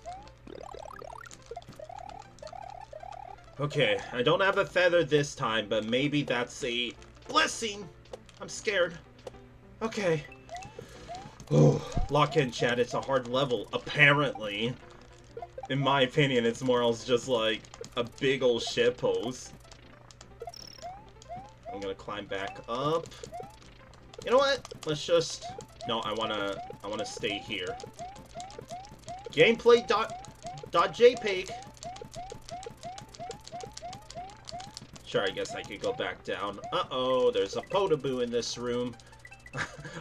Okay, I don't have a feather this time, but maybe that's a blessing. I'm scared. Okay. Oh, lock in, chat. It's a hard level, apparently. In my opinion, it's more else just like a big old shitpost. I'm gonna climb back up. You know what? Let's just... No, I wanna stay here. Gameplay.jpg. Sure, I guess I could go back down. Uh-oh, there's a Podoboo in this room.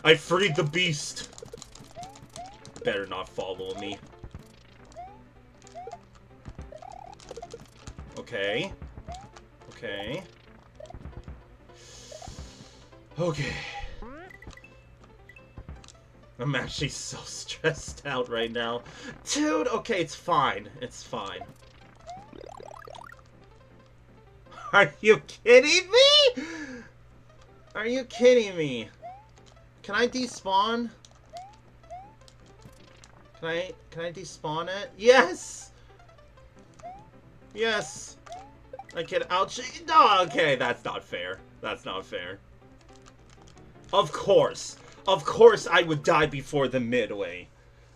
I freed the beast. Better not follow me. Okay. Okay. Okay. I'm actually so stressed out right now. Dude, okay, it's fine. It's fine. Are you kidding me? Are you kidding me? Can I despawn? Can I despawn it? Yes! Yes! I can out... No, okay, that's not fair. That's not fair. Of course. Of course I would die before the midway.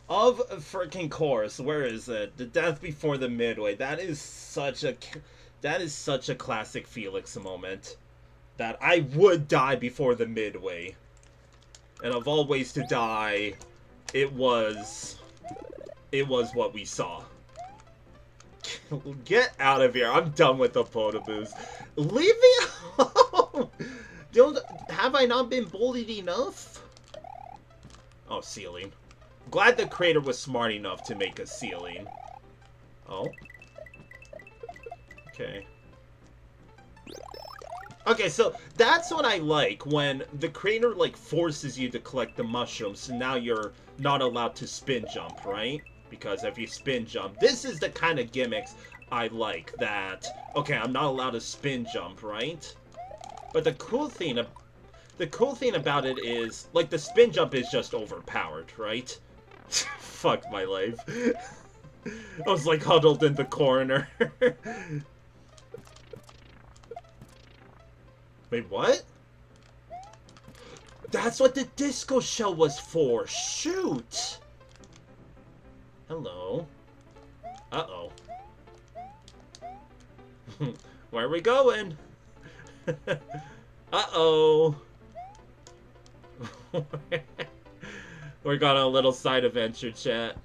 Of freaking course. Where is it? The death before the midway. That is such a classic Felix moment. That I would die before the midway. And of all ways to die, it was what we saw. Get out of here. I'm done with the Podoboos. Leave me alone. Have I not been bullied enough? Oh, ceiling. Glad the creator was smart enough to make a ceiling. Oh. Okay. Okay, so that's what I like, when the creator, like, forces you to collect the mushrooms, so now you're not allowed to spin jump, right? Because if you spin jump, this is the kind of gimmicks I like, that, okay, I'm not allowed to spin jump, right? But the cool thing about it is, like, the spin jump is just overpowered, right? Fuck my life. I was, like, huddled in the corner. Wait, what? That's what the disco shell was for. Shoot. Hello. Uh-oh. Where are we going? Uh-oh. We're going on a little side adventure, chat.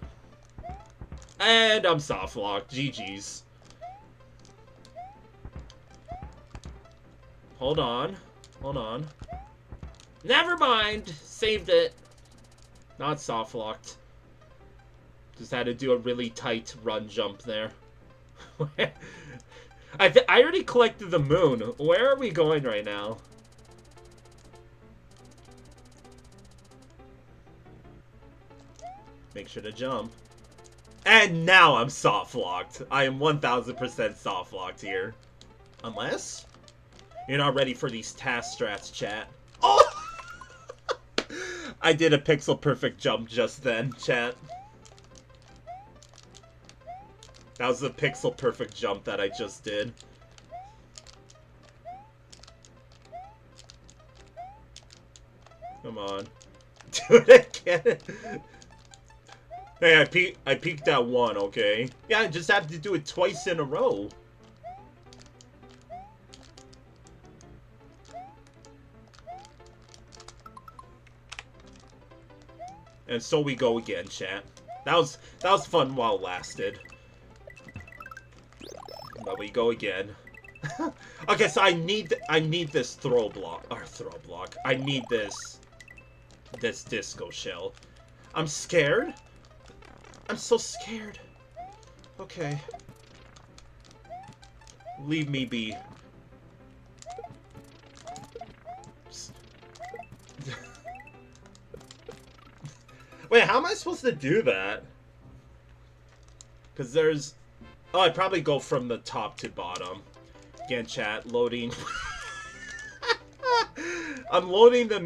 And I'm soft locked. GG's. Hold on. Hold on. Never mind. Saved it. Not soft locked. Just had to do a really tight run jump there. I already collected the moon. Where are we going right now? Make sure to jump. And now I'm soft locked. I am 1000% soft locked here. Unless you're not ready for these task strats, chat. Oh! I did a pixel perfect jump just then, chat. That was the pixel perfect jump that I just did. Come on. Do it again. Hey, I peeked at one, okay? Yeah, I just have to do it twice in a row. And so we go again, chat. That was fun while it lasted. But we go again. Okay, so I need this throw block. I need this disco shell. I'm scared. I'm so scared. Okay. Leave me be. Wait, how am I supposed to do that? Because there's... Oh, I'd probably go from the top to bottom. Again, chat, loading. I'm loading the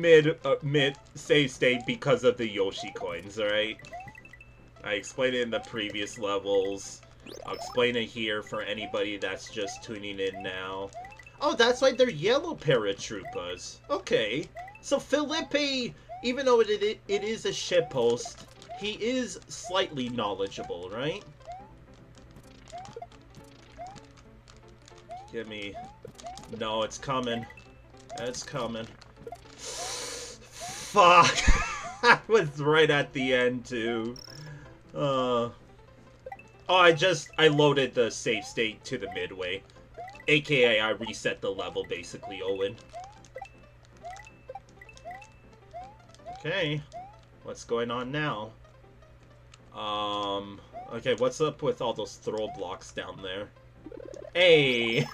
mid save state because of the Yoshi coins, alright? I explained it in the previous levels. I'll explain it here for anybody that's just tuning in now. Oh, that's why they're yellow paratroopas. Okay. So Fellipe, even though it is a shitpost, he is slightly knowledgeable, right? Give me... No, it's coming. It's coming. Fuck! I was right at the end, too. Oh, I loaded the save state to the midway. AKA, I reset the level, basically, Owen. Okay. What's going on now? Okay, what's up with all those throw blocks down there? Hey!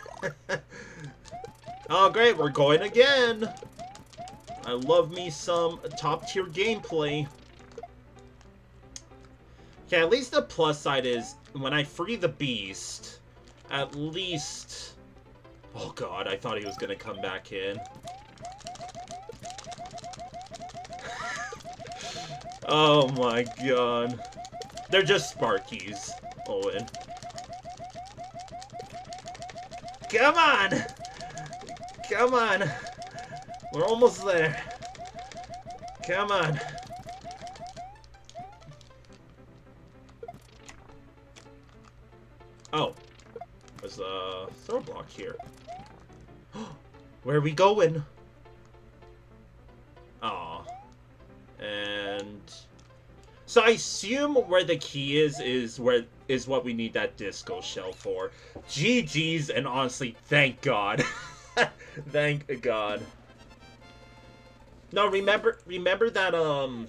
Oh, great, we're going again! I love me some top-tier gameplay. Okay, at least the plus side is, when I free the beast, at least... Oh god, I thought he was gonna come back in. Oh my god. They're just Sparkies, Owen. Come on! Come on! We're almost there. Come on. Oh. There's a throw block here. Where are we going? Aw. And... So I assume where the key is what we need that disco shell for. GG's, and honestly, thank God. Thank God. No, remember that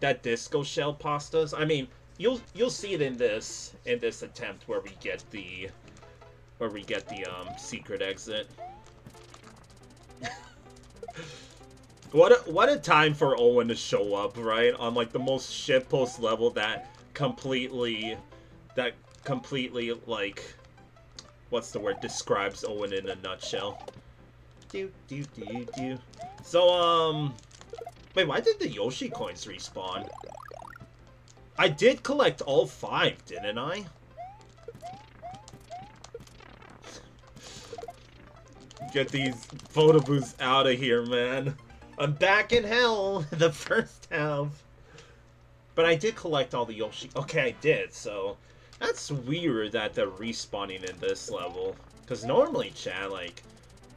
that disco shell pastas? I mean, you'll see it in this attempt where we get the secret exit. What a time for Owen to show up, right? On like the most shitpost level that completely like, what's the word, describes Owen in a nutshell. So wait, why did the Yoshi coins respawn? I did collect all 5, didn't I? Get these photo booths out of here, man. I'm back in hell, the first half. But I did collect all the Yoshi. Okay, I did, so... That's weird that they're respawning in this level. Because normally, chat, like...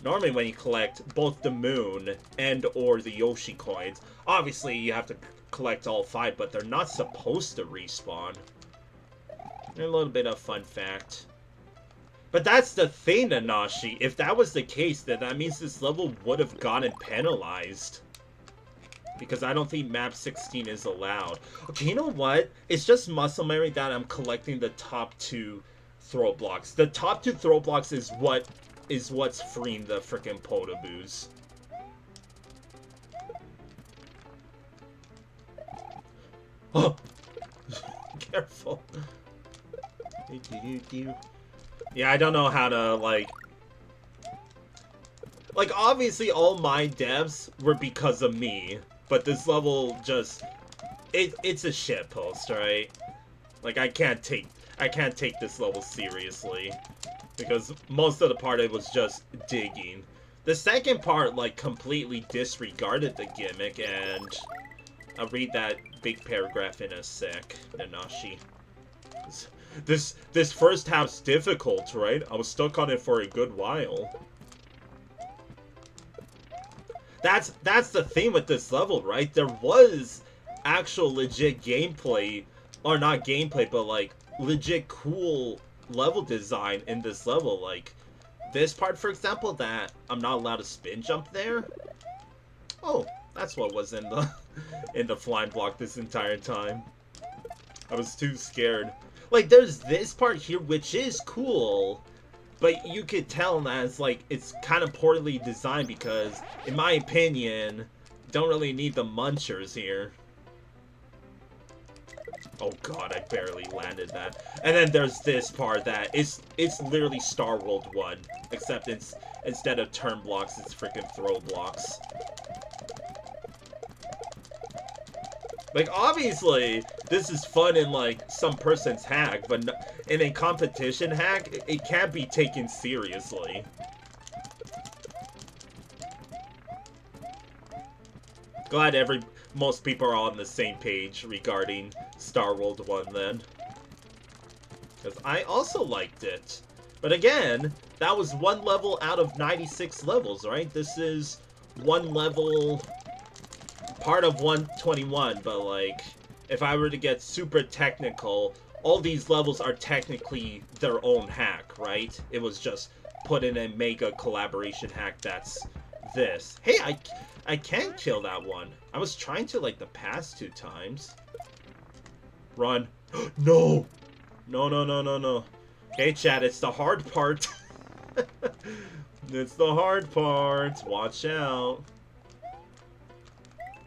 Normally when you collect both the moon and or the Yoshi coins, obviously you have to collect all 5, but they're not supposed to respawn. A little bit of fun fact. But that's the thing, Nanashi. If that was the case, then that means this level would have gotten penalized. Because I don't think map 16 is allowed. Okay, you know what? It's just muscle memory that I'm collecting the top 2 throw blocks. The top 2 throw blocks is what's freeing the frickin' Podoboos. Oh! Careful. Yeah, I don't know how to, like, obviously all my devs were because of me, but this level just, it's a shitpost, right? Like, I can't take this level seriously, because most of the part it was just digging. The second part, like, completely disregarded the gimmick, and I'll read that big paragraph in a sec, Nanashi. This first half's difficult, right? I was stuck on it for a good while. That's the thing with this level, right? There was actual legit gameplay, or not gameplay, but like legit cool level design in this level. Like this part, for example, that I'm not allowed to spin jump there. Oh, that's what was in the flying block this entire time. I was too scared. Like, there's this part here, which is cool, but you could tell that it's kind of poorly designed because, in my opinion, don't really need the munchers here. Oh god, I barely landed that. And then there's this part that it's literally Star World 1, except instead of turn blocks, it's freaking throw blocks. Like, obviously, this is fun in, like, some person's hack, but in a competition hack, it can't be taken seriously. Glad most people are on the same page regarding Star World 1, then. Because I also liked it. But again, that was 1 level out of 96 levels, right? This is 1 level... part of 121, but like, if I were to get super technical, all these levels are technically their own hack, right? It was just put in a mega collaboration hack that's this. Hey, I can kill that one. I was trying to, like, the past 2 times. Run. No! No, no, no, no, no. Okay, chat, it's the hard part. It's the hard part. Watch out.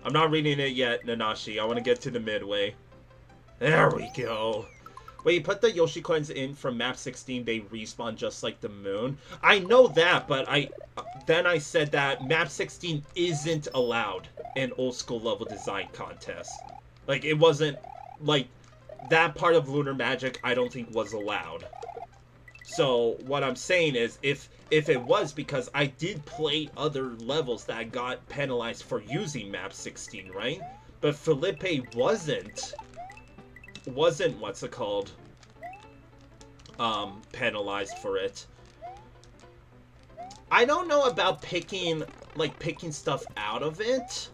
I'm not reading it yet, Nanashi. I want to get to the midway. There we go. Wait, you put the Yoshi coins in from map 16, they respawn just like the moon? I know that, but then I said that map 16 isn't allowed in old school level design contests. Like, it wasn't, like, that part of Lunar Magic I don't think was allowed. So, what I'm saying is, if it was, because I did play other levels that got penalized for using map 16, right? But Fellipe wasn't, what's it called? Penalized for it. I don't know about picking stuff out of it,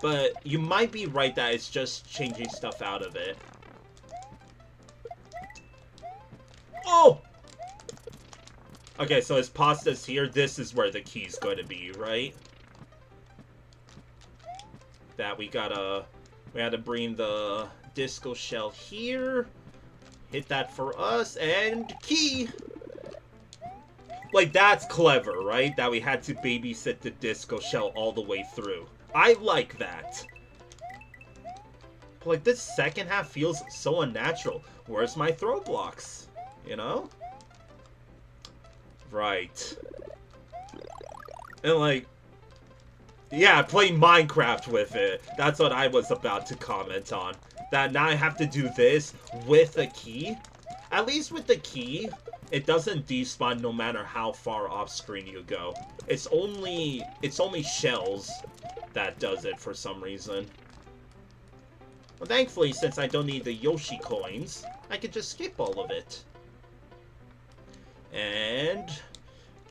but you might be right that it's just changing stuff out of it. Oh! Okay, so his pasta's here. This is where the key's going to be, right? That we had to bring the disco shell here. Hit that for us, and key! Like, that's clever, right? That we had to babysit the disco shell all the way through. I like that. But, like, this second half feels so unnatural. Where's my throw blocks? You know? Right. And, like, yeah, playing Minecraft with it. That's what I was about to comment on. That now I have to do this with a key. At least with the key, it doesn't despawn no matter how far off screen you go. It's only shells that does it for some reason. Well, thankfully, since I don't need the Yoshi coins, I can just skip all of it. And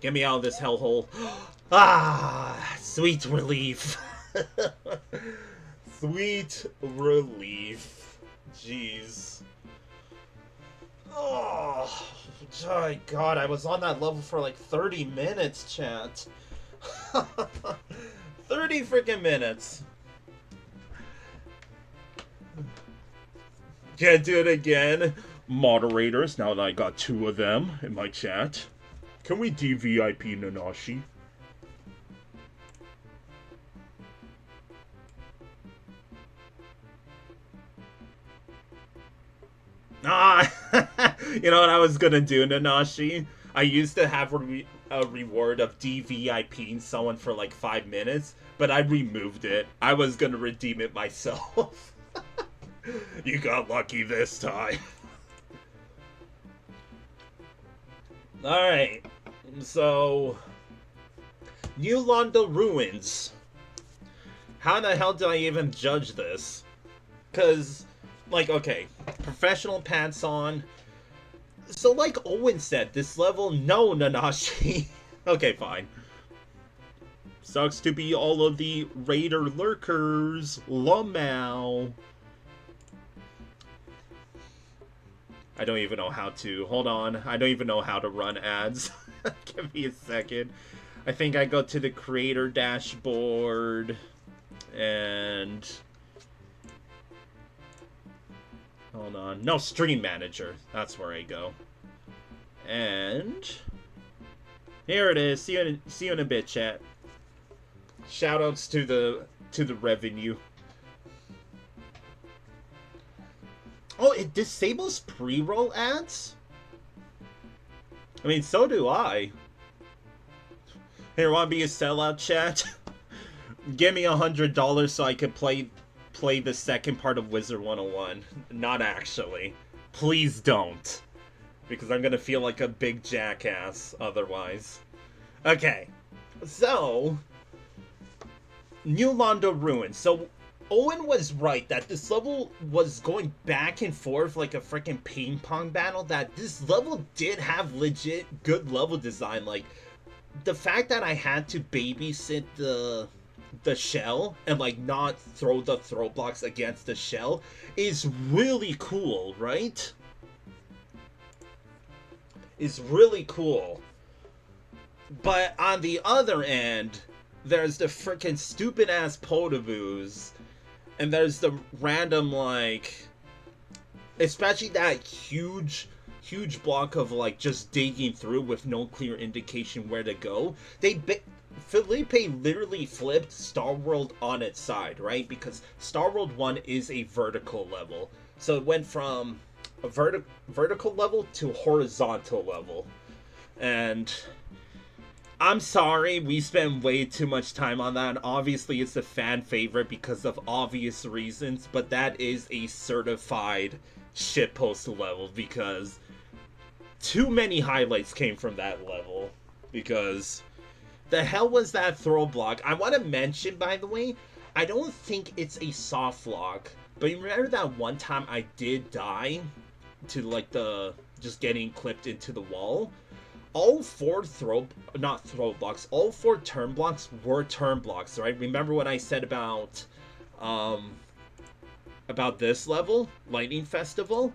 get me out of this hellhole. Ah, sweet relief. Sweet relief. Jeez. Oh, my God, I was on that level for like 30 minutes, chat. 30 freaking minutes. Can't do it again. Moderators, now that I got 2 of them in my chat. Can we DVIP Nanashi? Ah, you know what I was gonna do, Nanashi? I used to have a reward of DVIPing someone for like 5 minutes, but I removed it. I was gonna redeem it myself. You got lucky this time. Alright, so New Londo Ruins. How the hell do I even judge this? Because, like, okay, professional pants on. So like Owen said, this level, no, Nanashi. Okay, fine. Sucks to be all of the Raider lurkers. Lamau. I don't even know how to. Hold on. I don't even know how to run ads. Give me a second. I think I go to the creator dashboard. And... hold on. No, Stream Manager. That's where I go. And... here it is. See you in a bit, chat. Shoutouts to the revenue. Oh, it disables pre-roll ads? I mean, so do I. Here, wanna be a sellout, chat? Give me $100 so I can play the second part of Wizard 101. Not actually. Please don't. Because I'm gonna feel like a big jackass otherwise. Okay. So... New Londo Ruins. So... Owen was right that this level was going back and forth like a freaking ping pong battle, that this level did have legit good level design. Like, the fact that I had to babysit the shell and like not throw the throw blocks against the shell is really cool, right? Is really cool. But on the other end, there's the freaking stupid ass Podoboos. And there's the random, like, especially that huge block of, like, just digging through with no clear indication where to go. Fellipe literally flipped Star World on its side, right? Because Star World 1 is a vertical level. So it went from a vertical level to horizontal level. And... I'm sorry, we spent way too much time on that. Obviously, it's a fan favorite because of obvious reasons, but that is a certified shitpost level because too many highlights came from that level. Because the hell was that throw block? I want to mention, by the way, I don't think it's a soft lock, but you remember that one time I did die to, like, just getting clipped into the wall? All 4 all 4 turn blocks were turn blocks, right? Remember what I said about this level, Lightning Festival?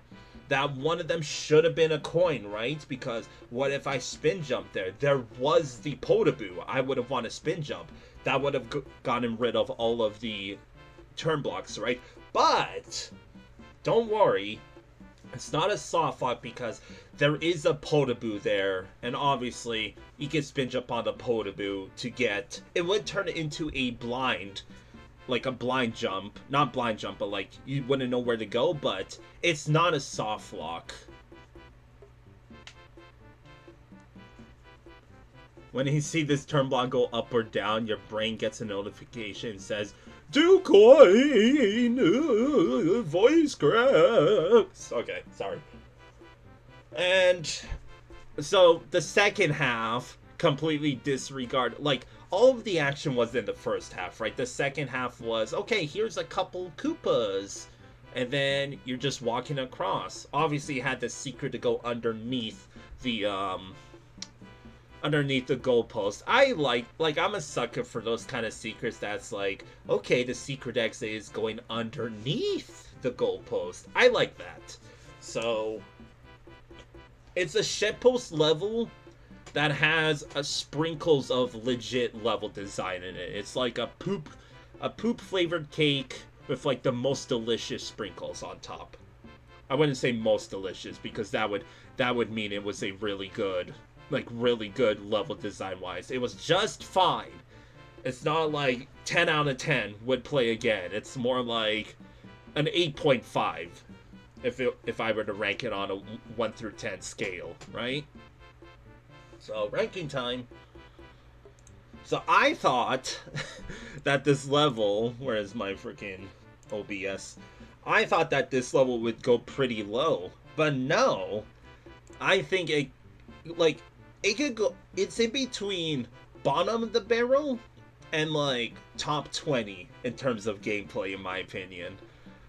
That one of them should have been a coin, right? Because what if I spin jump there? There was the Podoboo. I would have won a spin jump. That would have gotten rid of all of the turn blocks, right? But don't worry. It's not a soft lock because there is a Podoboo there, and obviously you can spin jump on the Podoboo to get... it would turn it into a blind, like a blind jump. Not blind jump, but like you wouldn't know where to go, but it's not a soft lock. When you see this turn block go up or down, your brain gets a notification and says, "Do coin! Voice cracks!" Okay, sorry. And So the second half completely disregard, like, all of the action was in the first half, right? The second half was, okay, here's a couple Koopas, and then you're just walking across. Obviously you had the secret to go underneath the goalpost. I like I'm a sucker for those kind of secrets that's like, okay, the secret exit is going underneath the goalpost. I like that. So it's a shitpost level that has sprinkles of legit level design in it. It's like a poop flavored cake with like the most delicious sprinkles on top. I wouldn't say most delicious because that would mean it was a really good level design wise. It was just fine. It's not like 10 out of 10 would play again. It's more like an 8.5 if I were to rank it on a 1 through 10 scale, right? So, ranking time. So I thought that this level, where is my freaking OBS? I thought that this level would go pretty low, but no. I think it could go, it's in between bottom of the barrel and like top 20 in terms of gameplay in my opinion.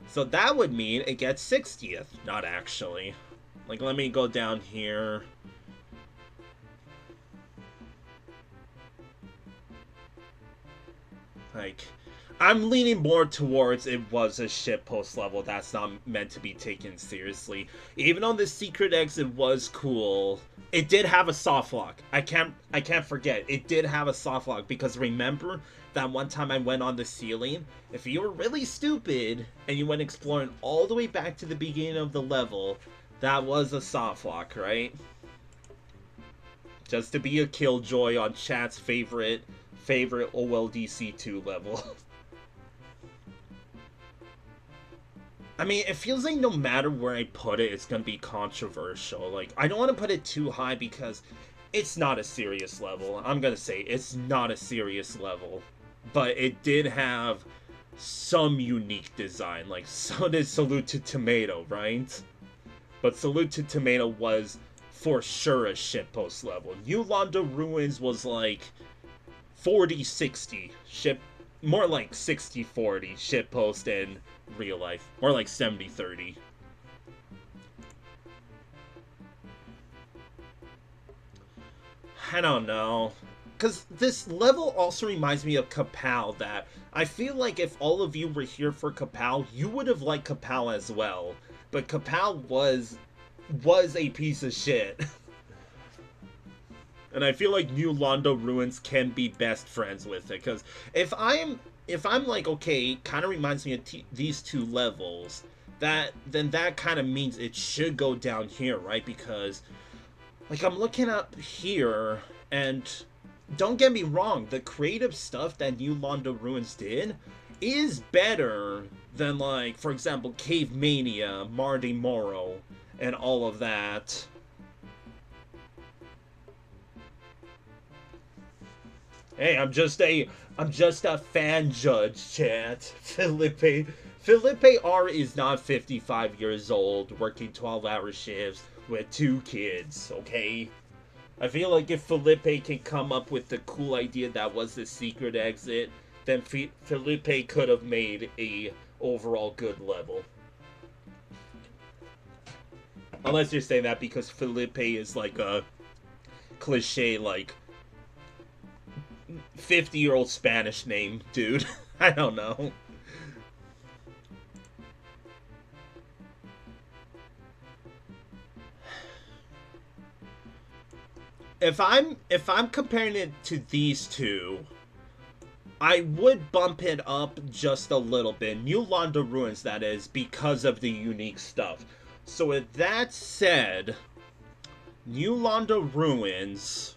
So that would mean it gets 60th, not actually. Like, let me go down here. Like, I'm leaning more towards it was a shitpost level that's not meant to be taken seriously. Even though the secret exit was cool, it did have a soft lock. I can't forget, it did have a soft lock, because remember that one time I went on the ceiling? If you were really stupid and you went exploring all the way back to the beginning of the level, that was a soft lock, right? Just to be a killjoy on chat's favorite OLDC2 level. I mean, it feels like no matter where I put it, it's gonna be controversial. Like, I don't want to put it too high because it's not a serious level. I'm gonna say it's not a serious level. But it did have some unique design. Like, so did Salute to Tomato, right? But Salute to Tomato was for sure a shitpost level. New Londo Ruins was like 40-60 ship, more like 60-40 shitpost and real life, more like 70-30. I don't know, because this level also reminds me of Kapow, that I feel like if all of you were here for Kapow, you would have liked Kapow as well, but Kapow was a piece of shit. And I feel like New Londo Ruins can be best friends with it, because if I'm like, okay, kind of reminds me of these two levels, then that kind of means it should go down here, right? Because, like, I'm looking up here, and don't get me wrong, the creative stuff that New Londo Ruins did is better than, like, for example, Cave Mania, Mardi Moro, and all of that. Hey, I'm just a fan judge, chat. Fellipe R is not 55 years old, working 12-hour shifts with 2 kids, okay? I feel like if Fellipe can come up with the cool idea that was the secret exit, then Fellipe could have made a overall good level. Unless you're saying that because Fellipe is like a cliche, like 50-year-old Spanish name, dude. I don't know. If I'm comparing it to these two, I would bump it up just a little bit. New Londo Ruins, that is, because of the unique stuff. So with that said, New Londo Ruins,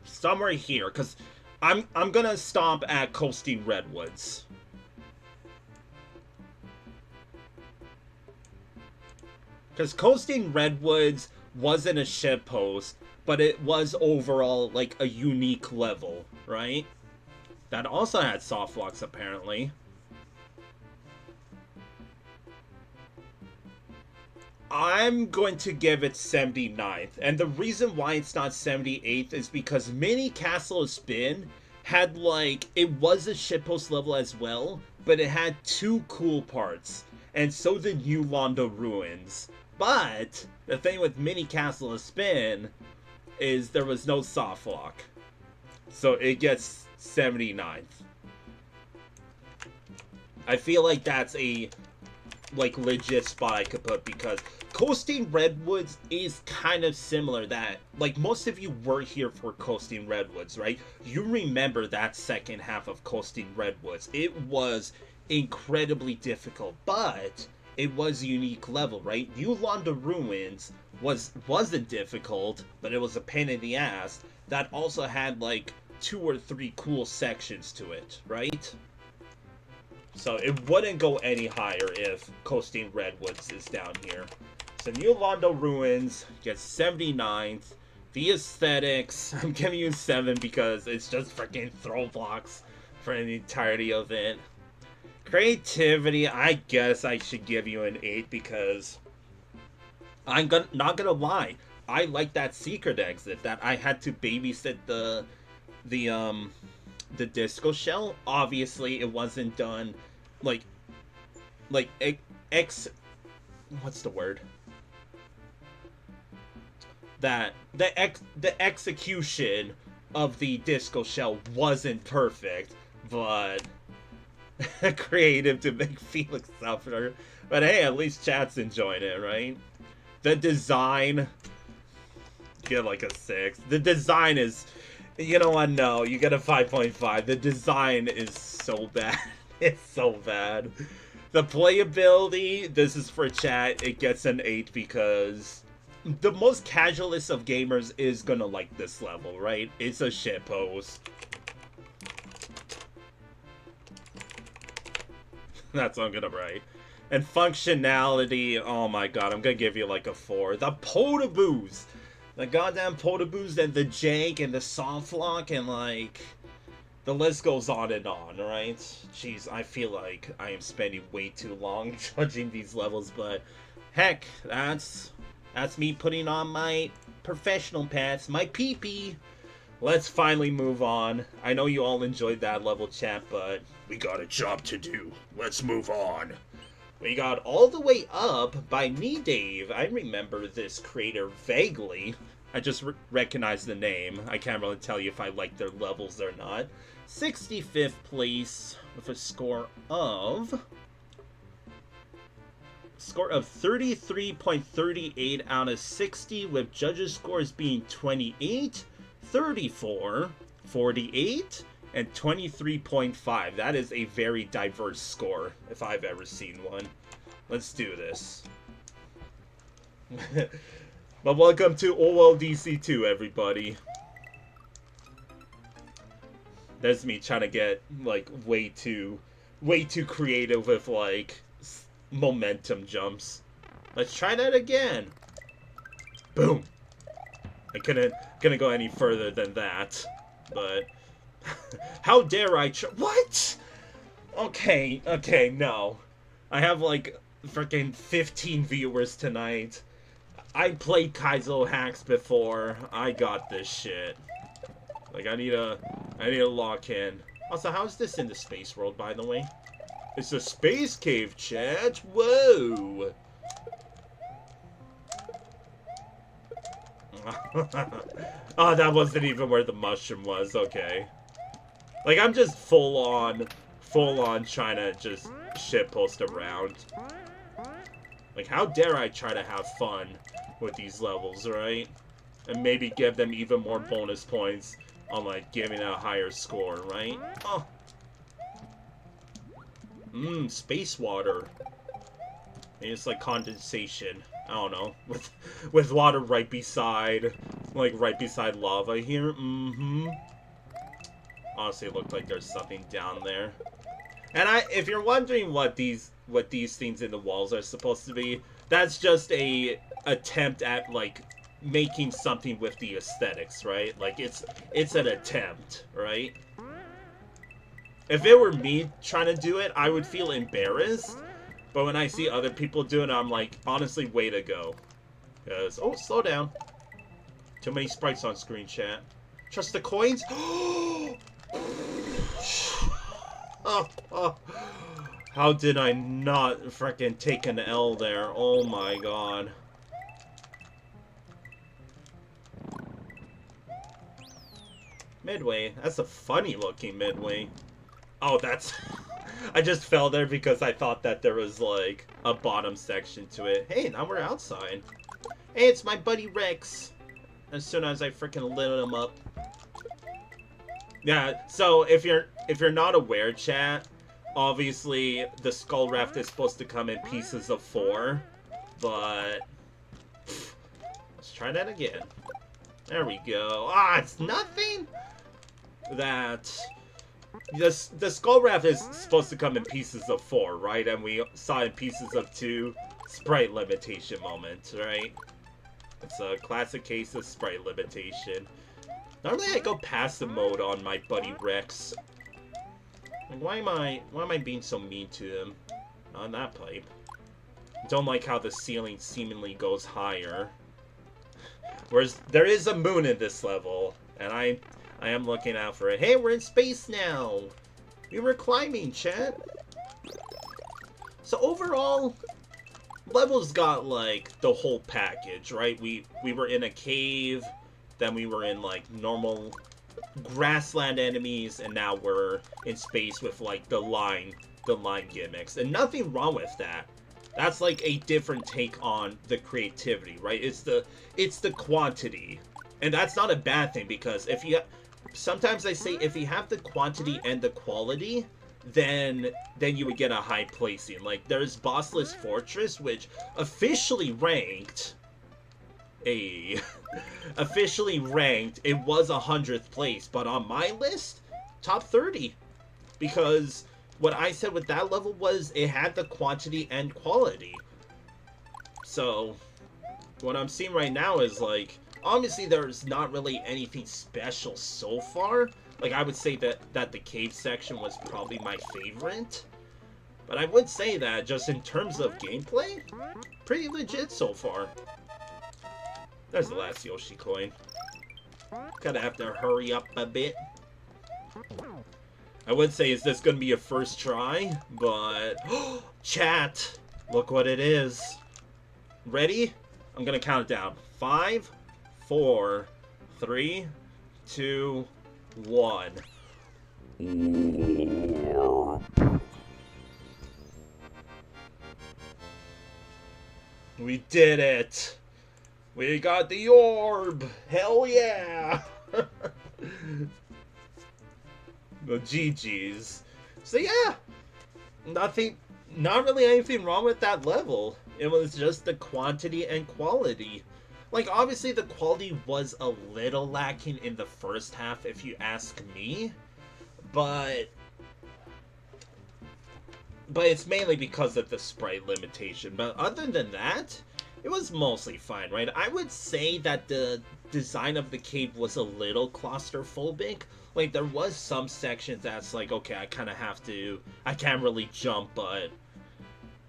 somewhere here, because I'm gonna stop at Coasting Redwoods. Because Coasting Redwoods wasn't a shitpost, but it was overall like a unique level, right? That also had soft locks, apparently. I'm going to give it 79th. And the reason why it's not 78th is because Mini Castle of Spin had, like, it was a shitpost level as well, but it had 2 cool parts. And so did New Londo Ruins. But the thing with Mini Castle of Spin is there was no soft lock. So it gets 79th. I feel like that's a, like, legit spot I could put, because Coasting Redwoods is kind of similar. That, like, most of you were here for Coasting Redwoods, right? You remember that second half of Coasting Redwoods. It was incredibly difficult, but it was a unique level, right? New Londo Ruins wasn't difficult, but it was a pain in the ass. That also had, like, 2 or 3 cool sections to it, right? So it wouldn't go any higher if Coasting Redwoods is down here. So New Londo Ruins gets 79th. The aesthetics, I'm giving you 7 because it's just freaking throw blocks for the entirety of it. Creativity, I guess I should give you an 8 because I'm not gonna lie, I like that secret exit that I had to babysit the disco shell. Obviously, it wasn't done like what's the word? That the execution of the disco shell wasn't perfect, but creative to make Felix suffer. But hey, at least chat's enjoying it, right? The design, get like a 6. The design is, you know what? No, you get a 5.5. The design is so bad. It's so bad. The playability, this is for chat. It gets an 8 because the most casualist of gamers is gonna like this level, right? It's a shitpost. That's what I'm gonna write. And functionality, oh my god, I'm gonna give you like a 4. The potaboos! The goddamn potaboos and the jank and the soft lock and like the list goes on and on, right? Jeez, I feel like I am spending way too long judging these levels, but heck, that's me putting on my professional pants, my pee-pee. Let's finally move on. I know you all enjoyed that level, chat, but we got a job to do. Let's move on. We got All the Way Up by Neidave. I remember this creator vaguely. I just recognize the name. I can't really tell you if I like their levels or not. 65th place with a score of 33.38 out of 60, with judges' scores being 28, 34, 48, and 23.5. That is a very diverse score, if I've ever seen one. Let's do this. But welcome to OLDC2, everybody. There's me trying to get, like, way too creative with, like, momentum jumps. Let's try that again. Boom. I couldn't go any further than that, but how dare I what? Okay, no. I have like freaking 15 viewers tonight. I played Kaizo hacks before. I got this shit. Like I need to lock in. Also, how's this in the space world, by the way? It's a space cave, chat. Whoa. Oh, that wasn't even where the mushroom was. Okay. Like, I'm just full on trying to just shitpost around. Like, how dare I try to have fun with these levels, right? And maybe give them even more bonus points on, like, giving a higher score, right? Oh. Space water. Maybe it's like condensation. I don't know. With water right beside lava here. Honestly, it looked like there's something down there. And if you're wondering what these things in the walls are supposed to be, that's just a attempt at like making something with the aesthetics, right? Like it's an attempt, right? If it were me trying to do it, I would feel embarrassed. But when I see other people doing it, I'm like, honestly, way to go. Because, oh, slow down. Too many sprites on screen, chat. Trust the coins? How did I not freaking take an L there? Oh my god. Midway. That's a funny looking midway. Oh, that's... I just fell there because I thought that there was, like, a bottom section to it. Hey, now we're outside. Hey, it's my buddy Rex. As soon as I freaking lit him up. Yeah, so if you're not aware, chat, obviously the skull raft is supposed to come in pieces of 4, but let's try that again. There we go. Ah, it's nothing. That the skull raft is supposed to come in pieces of 4, right? And we saw in pieces of 2 sprite limitation moment, right? It's a classic case of sprite limitation. Normally I go passive mode on my buddy Rex. Like, why am I being so mean to him on that pipe? Don't like how the ceiling seemingly goes higher. Whereas there is a moon in this level, and I am looking out for it. Hey, we're in space now. We were climbing, chat. So overall, levels got like the whole package, right? We were in a cave. Then we were in, like, normal grassland enemies, and now we're in space with, like, the line gimmicks. And nothing wrong with that. That's, like, a different take on the creativity, right? It's the quantity. And that's not a bad thing, because if you... Sometimes I say if you have the quantity and the quality, then you would get a high placing. Like, there's Bossless Fortress, which officially ranked... officially ranked, it was 100th place, but on my list, top 30. Because what I said with that level was it had the quantity and quality. So, what I'm seeing right now is, like, obviously there's not really anything special so far. Like, I would say that the cave section was probably my favorite. But I would say that, just in terms of gameplay, pretty legit so far. There's the last Yoshi coin. Gotta have to hurry up a bit. I would say, is this gonna be a first try? But... Chat! Look what it is. Ready? I'm gonna count it down. 5, 4, 3, 2, 1. We did it! We got the orb! Hell yeah! The GG's. So yeah, not really anything wrong with that level. It was just the quantity and quality. Like, obviously the quality was a little lacking in the first half, if you ask me. But it's mainly because of the sprite limitation. But other than that, it was mostly fine, right? I would say that the design of the cave was a little claustrophobic. Like, there was some sections that's like, okay, I kind of have to... I can't really jump, but...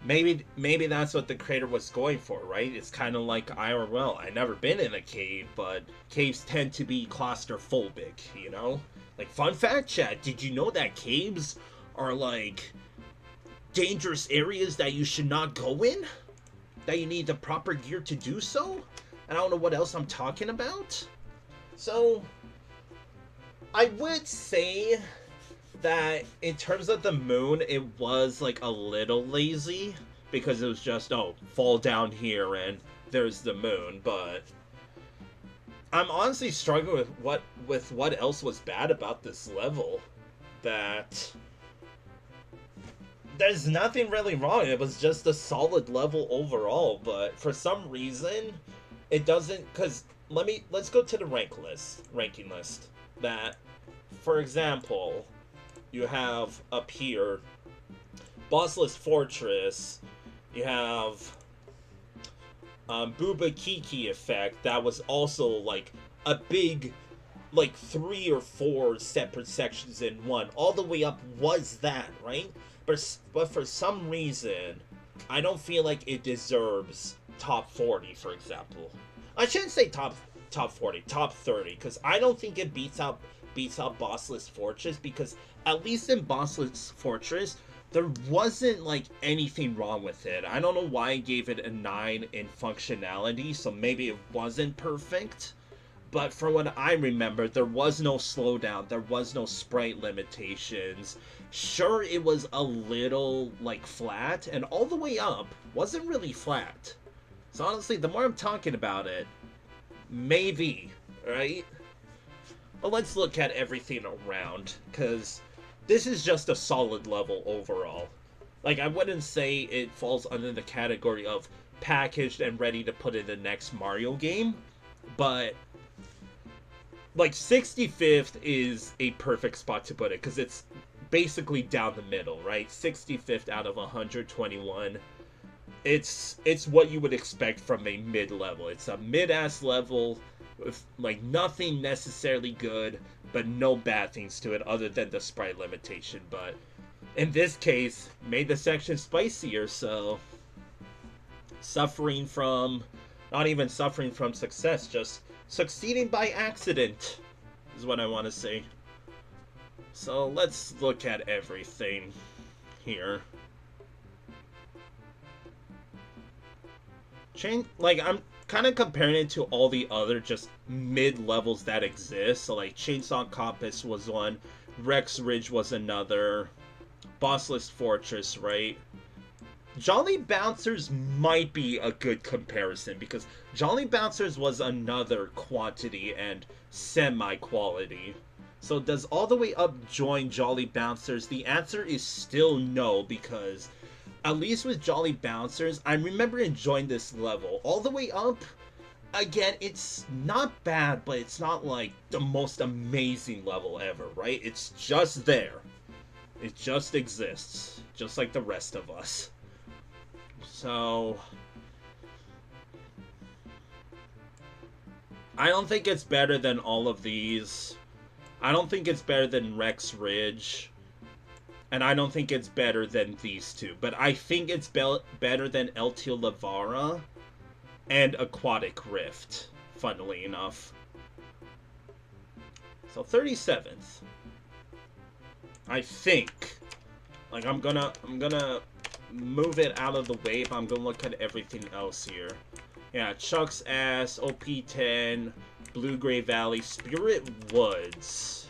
Maybe that's what the creator was going for, right? It's kind of like IRL. I've never been in a cave, but caves tend to be claustrophobic, you know? Like, fun fact, chat, did you know that caves are, like, dangerous areas that you should not go in? That you need the proper gear to do so? And I don't know what else I'm talking about. So, I would say that in terms of the moon, it was like a little lazy. Because it was just, oh, fall down here and there's the moon. But I'm honestly struggling with what else was bad about this level. That... There's nothing really wrong. It was just a solid level overall, but for some reason, it doesn't. Because let's go to the ranking list. That, for example, you have up here, Bossless Fortress. You have Booba Kiki effect. That was also like a big like 3 or 4 separate sections in one. All the way up was that, right? But for some reason, I don't feel like it deserves top 40, for example. I shouldn't say top 40, top 30, because I don't think it beats out Bossless Fortress, because at least in Bossless Fortress, there wasn't like anything wrong with it. I don't know why I gave it a 9 in functionality, so maybe it wasn't perfect. But from what I remember, there was no slowdown, there was no sprite limitations. Sure, it was a little, like, flat, and all the way up wasn't really flat. So honestly, the more I'm talking about it, maybe, right? Well, let's look at everything around, because this is just a solid level overall. Like, I wouldn't say it falls under the category of packaged and ready to put in the next Mario game, but like 65th is a perfect spot to put it, because it's basically down the middle, right? 65th out of 121. It's what you would expect from a mid-level. It's a mid-ass level with like nothing necessarily good, but no bad things to it other than the sprite limitation. But in this case, made the section spicier, so not even suffering from success, just succeeding by accident is what I want to say. So let's look at everything here. Like, I'm kind of comparing it to all the other just mid-levels that exist. So like Chainsaw Compass was one, Rex Ridge was another, Bossless Fortress, right? Jolly Bouncers might be a good comparison, because Jolly Bouncers was another quantity and semi-quality. So does All the Way Up join Jolly Bouncers? The answer is still no, because at least with Jolly Bouncers, I remember enjoying this level. All the Way Up, again, it's not bad, but it's not like the most amazing level ever, right? It's just there. It just exists, just like the rest of us. So I don't think it's better than all of these. I don't think it's better than Rex Ridge. And I don't think it's better than these two. But I think it's better than El Tio Lavara and Aquatic Rift, funnily enough. So 37th. I think. Like, I'm gonna move it out of the way, but I'm gonna look at everything else here. Yeah, Chuck's Ass, OP10, Blue Gray Valley, Spirit Woods.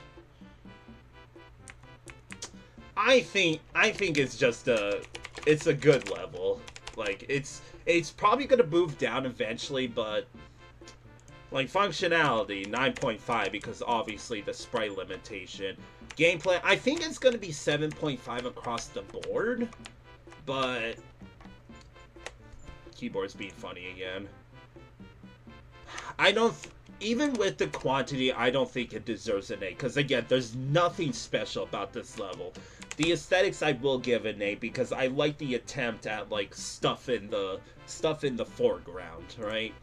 I think it's just it's a good level. Like, it's probably gonna move down eventually, but like functionality 9.5, because obviously the sprite limitation. Gameplay, I think it's gonna be 7.5 across the board. But keyboard's being funny again. I don't, even with the quantity, I don't think it deserves an A, because again, there's nothing special about this level. The aesthetics I will give an A, because I like the attempt at like stuff in the foreground, right?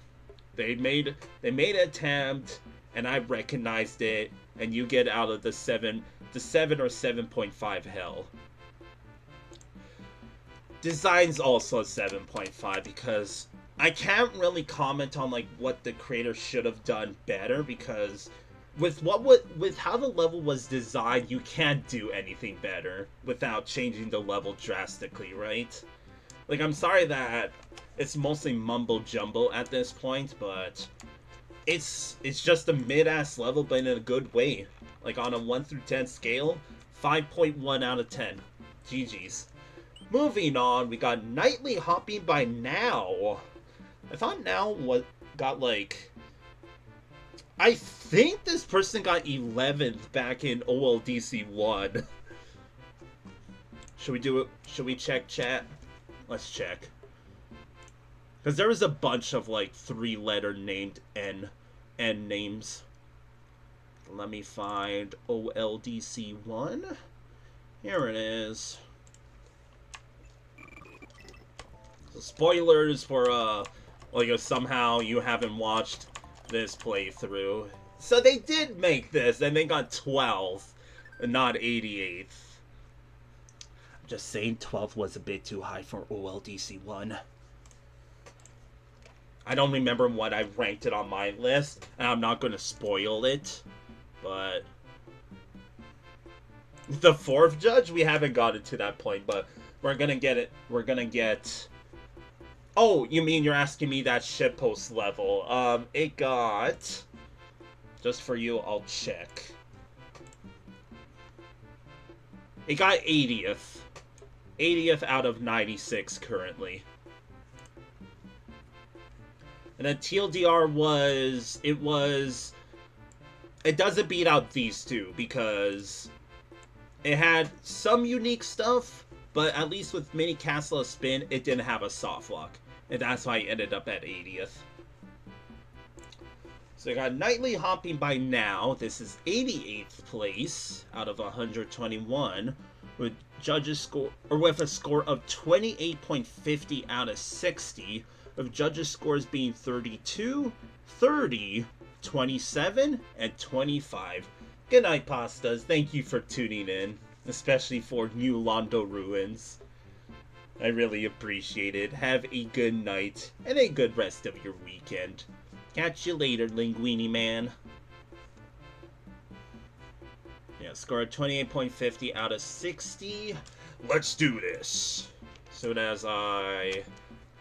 They made an attempt, and I recognized it, and you get out of the 7 or 7.5 hell. Design's also a 7.5, because I can't really comment on like what the creator should have done better, because with how the level was designed, you can't do anything better without changing the level drastically, right? Like, I'm sorry that it's mostly mumbo jumbo at this point, but it's just a mid-ass level, but in a good way. Like, on a 1 through 10 scale, 5.1 out of 10. GG's. Moving on, we got Nightly Hopping by Now. I thought Now got like... I think this person got 11th back in OLDC 1. Should we do it? Should we check chat? Let's check. Because there was a bunch of like 3-letter named N names. Let me find OLDC 1. Here it is. Spoilers for like if somehow you haven't watched this playthrough. So they did make this, and they got 12th, and not 88th. I'm just saying 12th was a bit too high for OLDC 1. I don't remember what I ranked it on my list, and I'm not going to spoil it, but... The 4th judge, we haven't gotten to that point, but we're gonna get it. We're gonna get... Oh, you mean you're asking me that shitpost level. It got... Just for you, I'll check. It got 80th. 80th out of 96 currently. And then TLDR was... It doesn't beat out these two, because... It had some unique stuff, but at least with Mini Castle of Spin, it didn't have a soft lock. And that's why I ended up at 80th. So I got Nightly Hopping by now. This is 88th place out of 121. With judges score, or with a score of 28.50 out of 60. With judges scores being 32, 30, 27, and 25. Good night, Pastas. Thank you for tuning in, especially for new Londo ruins. I really appreciate it. Have a good night and a good rest of your weekend. Catch you later, Linguini Man. Yeah, score 28.50 out of 60. Let's do this. Soon as I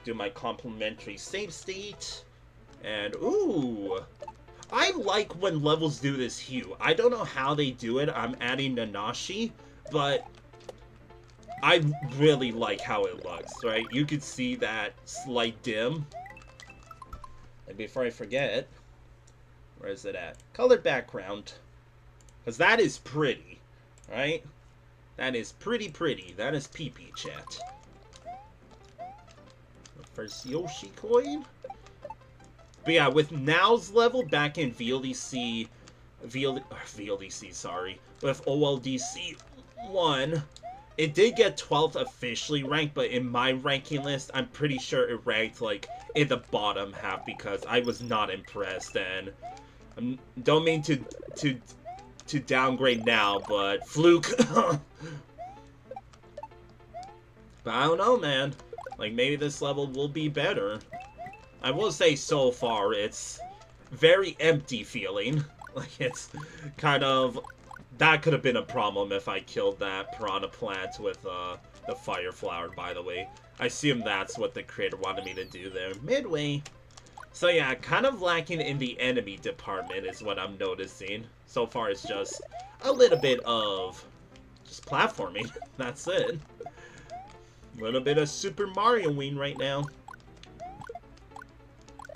do my complimentary save state. And, ooh... I like when levels do this hue. I don't know how they do it. I'm adding Nanashi, but I really like how it looks, right? You can see that slight dim. And before I forget, where is it at? Colored background. Because that is pretty, right? That is pretty. That is pee-pee, chat. First Yoshi coin. But yeah, with Now's level back in VLDC, sorry, with OLDC 1, it did get 12th officially ranked, but in my ranking list, I'm pretty sure it ranked, like, in the bottom half because I was not impressed, and don't mean to downgrade now, but fluke. But I don't know, man. Like, maybe this level will be better. I will say so far, it's very empty feeling. Like, it's kind of... That could have been a problem if I killed that piranha plant with the fire flower, by the way. I assume that's what the creator wanted me to do there. Midway. So yeah, kind of lacking in the enemy department is what I'm noticing. So far, it's just a little bit of just platforming. That's it. A little bit of Super Mario-wing right now.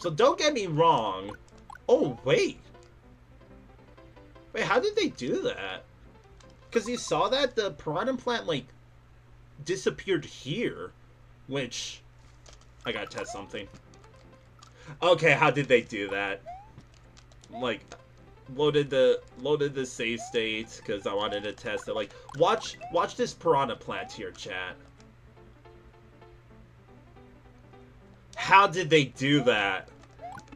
So don't get me wrong. Oh, wait. Wait, how did they do that? Because you saw that the piranha plant, like, disappeared here. Which, I gotta test something. Okay, how did they do that? Like, loaded the save state because I wanted to test it. Like, watch this piranha plant here, chat. How did they do that?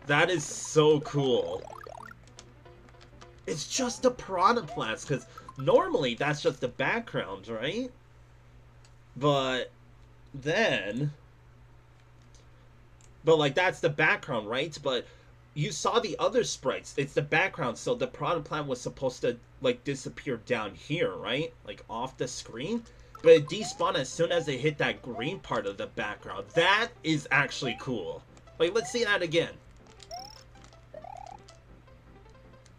That is so cool. It's just the piranha plants, because normally that's just the background, right? But then... But, like, that's the background, right? But you saw the other sprites. It's the background, so the piranha plant was supposed to, like, disappear down here, right? Like, off the screen. But it despawned as soon as it hit that green part of the background. That is actually cool. Like, let's see that again.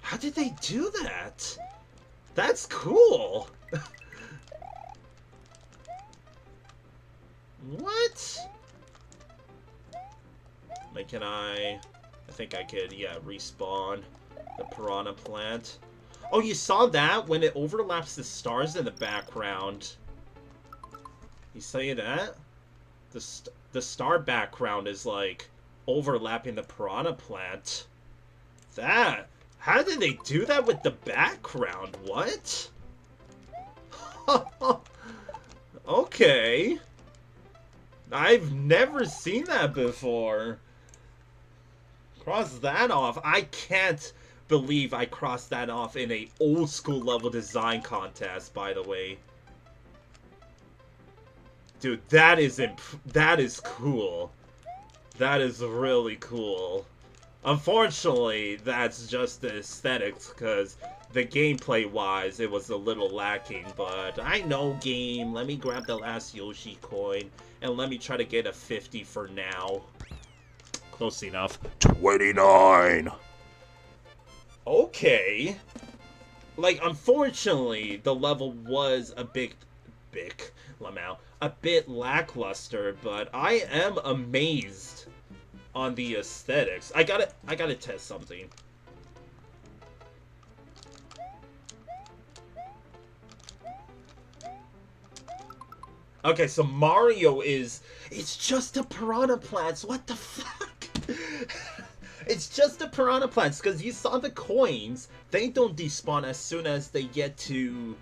How did they do that? That's cool. What? Like, can I think I could, yeah, respawn the piranha plant. Oh, you saw that? When it overlaps the stars in the background. You see that? The star background is, like, overlapping the piranha plant. That... How did they do that with the background? What? Okay. I've never seen that before. Cross that off. I can't believe I crossed that off in a old school level design contest, by the way. Dude, that is cool. That is really cool. Unfortunately, that's just the aesthetics, because the gameplay-wise, it was a little lacking, but I know, game. Let me grab the last Yoshi coin, and let me try to get a 50 for now. Close enough. 29. Okay. Like, unfortunately, the level was a bit lackluster, but I am amazed on the aesthetics. I gotta test something. Okay, so Mario is... It's just a Piranha Plants. What the fuck? It's just a Piranha Plants, because you saw the coins. They don't despawn as soon as they get to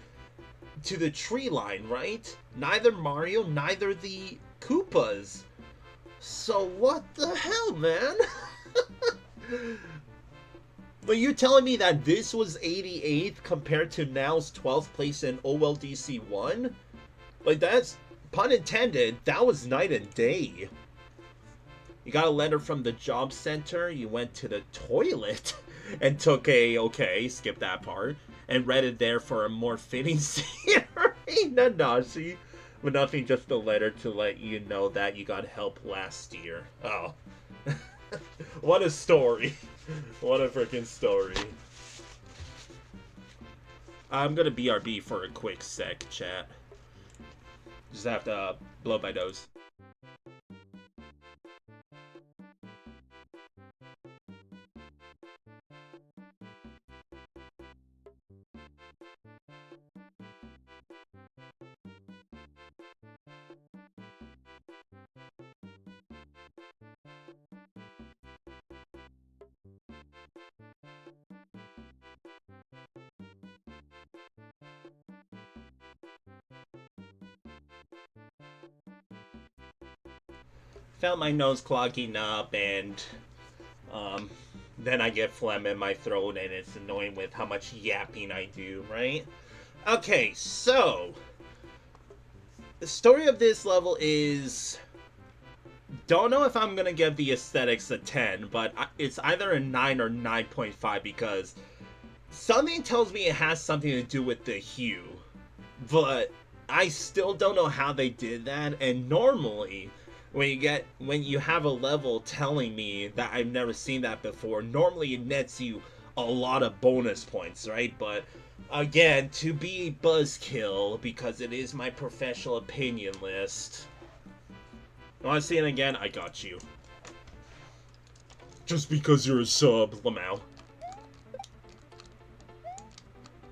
the tree line, right? Neither Mario, neither the Koopas. So what the hell, man? But you're telling me that this was 88th compared to now's 12th place in OLDC 1? Like, that's, pun intended, that was night and day. You got a letter from the job center, you went to the toilet, and took a, okay, skip that part, and read it there for a more fitting scenery. Nanashi. But nothing, just a letter to let you know that you got help last year. Oh. What a story. What a freaking story. I'm gonna BRB for a quick sec, chat. Just have to blow my nose. Felt my nose clogging up, and then I get phlegm in my throat, and it's annoying with how much yapping I do, right? Okay, so the story of this level is, don't know if I'm gonna give the aesthetics a 10, but it's either a 9 or 9.5, because something tells me it has something to do with the hue, but I still don't know how they did that. And normally when you have a level telling me that I've never seen that before, normally it nets you a lot of bonus points, right? But again, to be buzzkill, because it is my professional opinion list. You want to see it again? I got you. Just because you're a sub, Lamau.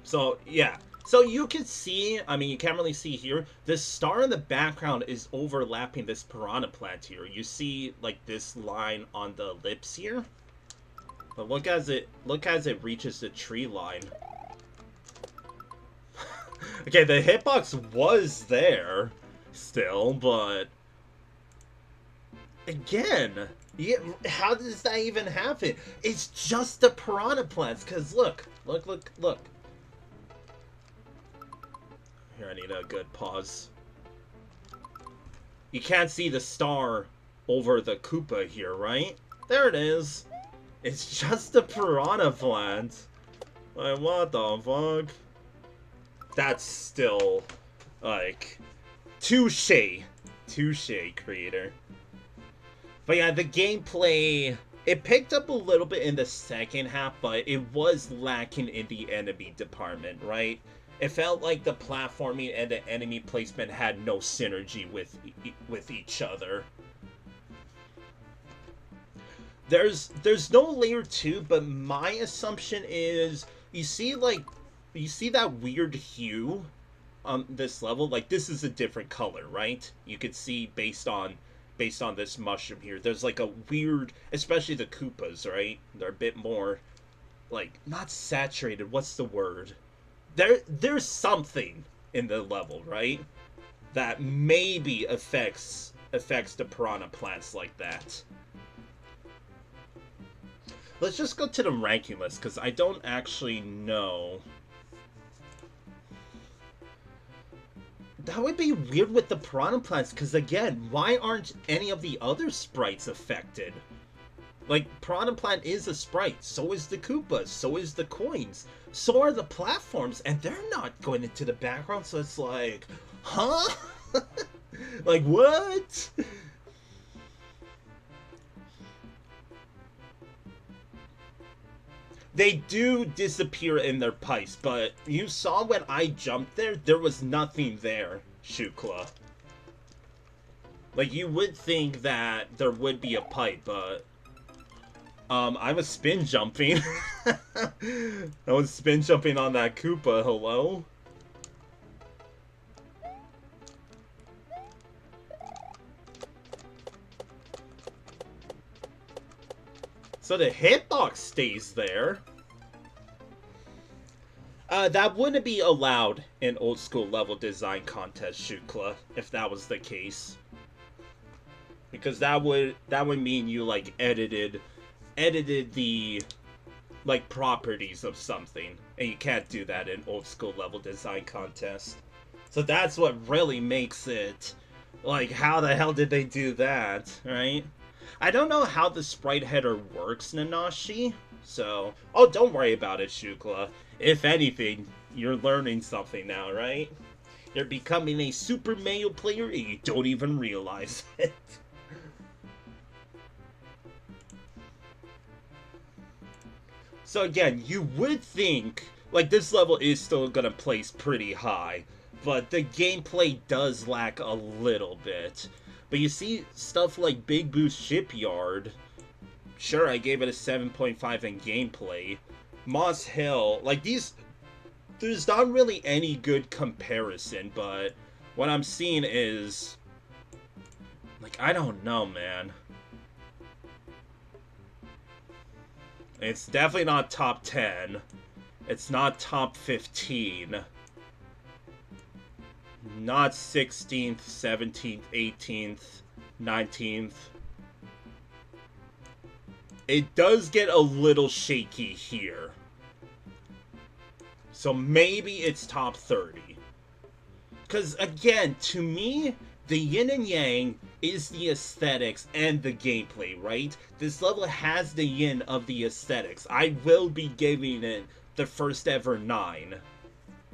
So, yeah. So you can see, I mean, you can't really see here, this star in the background is overlapping this Piranha Plant here. You see, like, this line on the lips here? But look as it reaches the tree line. Okay, the hitbox was there still, but again, how does that even happen? It's just the Piranha Plants, because look. Here, I need a good pause. You can't see the star over the Koopa here, right? There it is. It's just a Piranha Plant. Like, what the fuck? That's still, like, touche. Touche, creator. But yeah, the gameplay, it picked up a little bit in the second half, but it was lacking in the enemy department, right? It felt like the platforming and the enemy placement had no synergy with each other. There's no layer 2, but my assumption is you see that weird hue on this level? Like, this is a different color, right? You could see based on this mushroom here. There's like a weird, especially the Koopas, right? They're a bit more, like, not saturated. What's the word? There's something in the level, right, that maybe affects the Piranha Plants like that. Let's just go to the ranking list, because I don't actually know. That would be weird with the piranha plants, because again, why aren't any of the other sprites affected? Like, piranha plant is a sprite, so is the Koopas, so is the coins, so are the platforms, and they're not going into the background, so it's like, huh? Like, what? They do disappear in their pipes, but you saw when I jumped there was nothing there, Shukla. Like, you would think that there would be a pipe, but... I was spin jumping. I was spin jumping on that Koopa, hello? So the hitbox stays there. That wouldn't be allowed in old school level design contest, Shukla, if that was the case. Because that would mean you like edited the like properties of something, and you can't do that in old school level design contest. So that's what really makes it like, how the hell did they do that, right? I don't know how the sprite header works, Nanashi, so oh, don't worry about it, Shukla. If anything, you're learning something now, right? You're becoming a Super Mario player and you don't even realize it. So again, you would think, like, this level is still gonna place pretty high, but the gameplay does lack a little bit. But you see stuff like Big Boost Shipyard, sure, I gave it a 7.5 in gameplay. Moss Hill, like, there's not really any good comparison, but what I'm seeing is, like, I don't know, man. It's definitely not top 10. It's not top 15. Not 16th, 17th, 18th, 19th. It does get a little shaky here. So maybe it's top 30. Because again, to me, the yin and yang is the aesthetics and the gameplay, right? This level has the yin of the aesthetics. I will be giving it the first ever 9.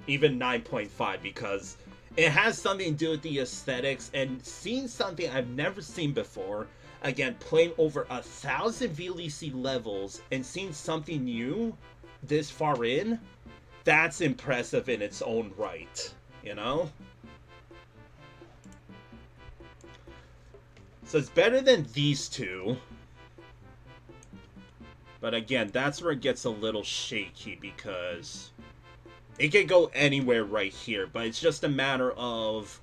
Even 9.5, because it has something to do with the aesthetics and seeing something I've never seen before. Again, playing over 1,000 VLC levels and seeing something new this far in, that's impressive in its own right, you know? So it's better than these two. But again, that's where it gets a little shaky because it can go anywhere right here, but it's just a matter of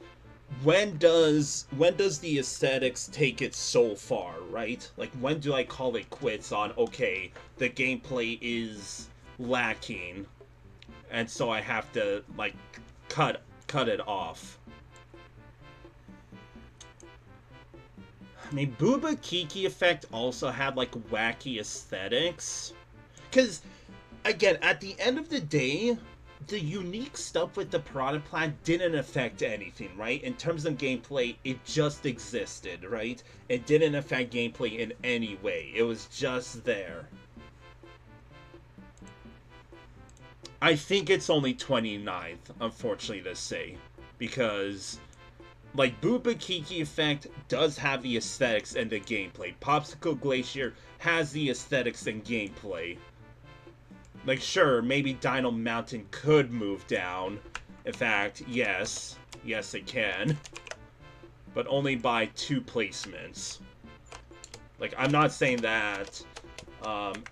when does the aesthetics take it so far, right? Like, when do I call it quits on, okay, the gameplay is lacking, and so I have to, like, cut it off. I mean, Booba Kiki Effect also had, like, wacky aesthetics. Because, again, at the end of the day, the unique stuff with the piranha plant didn't affect anything, right? In terms of gameplay, it just existed, right? It didn't affect gameplay in any way. It was just there. I think it's only 29th, unfortunately to say. Because, like, Booba Kiki Effect does have the aesthetics and the gameplay. Popsicle Glacier has the aesthetics and gameplay. Like, sure, maybe Dino Mountain could move down. In fact, yes. Yes, it can. But only by 2 placements. Like, I'm not saying that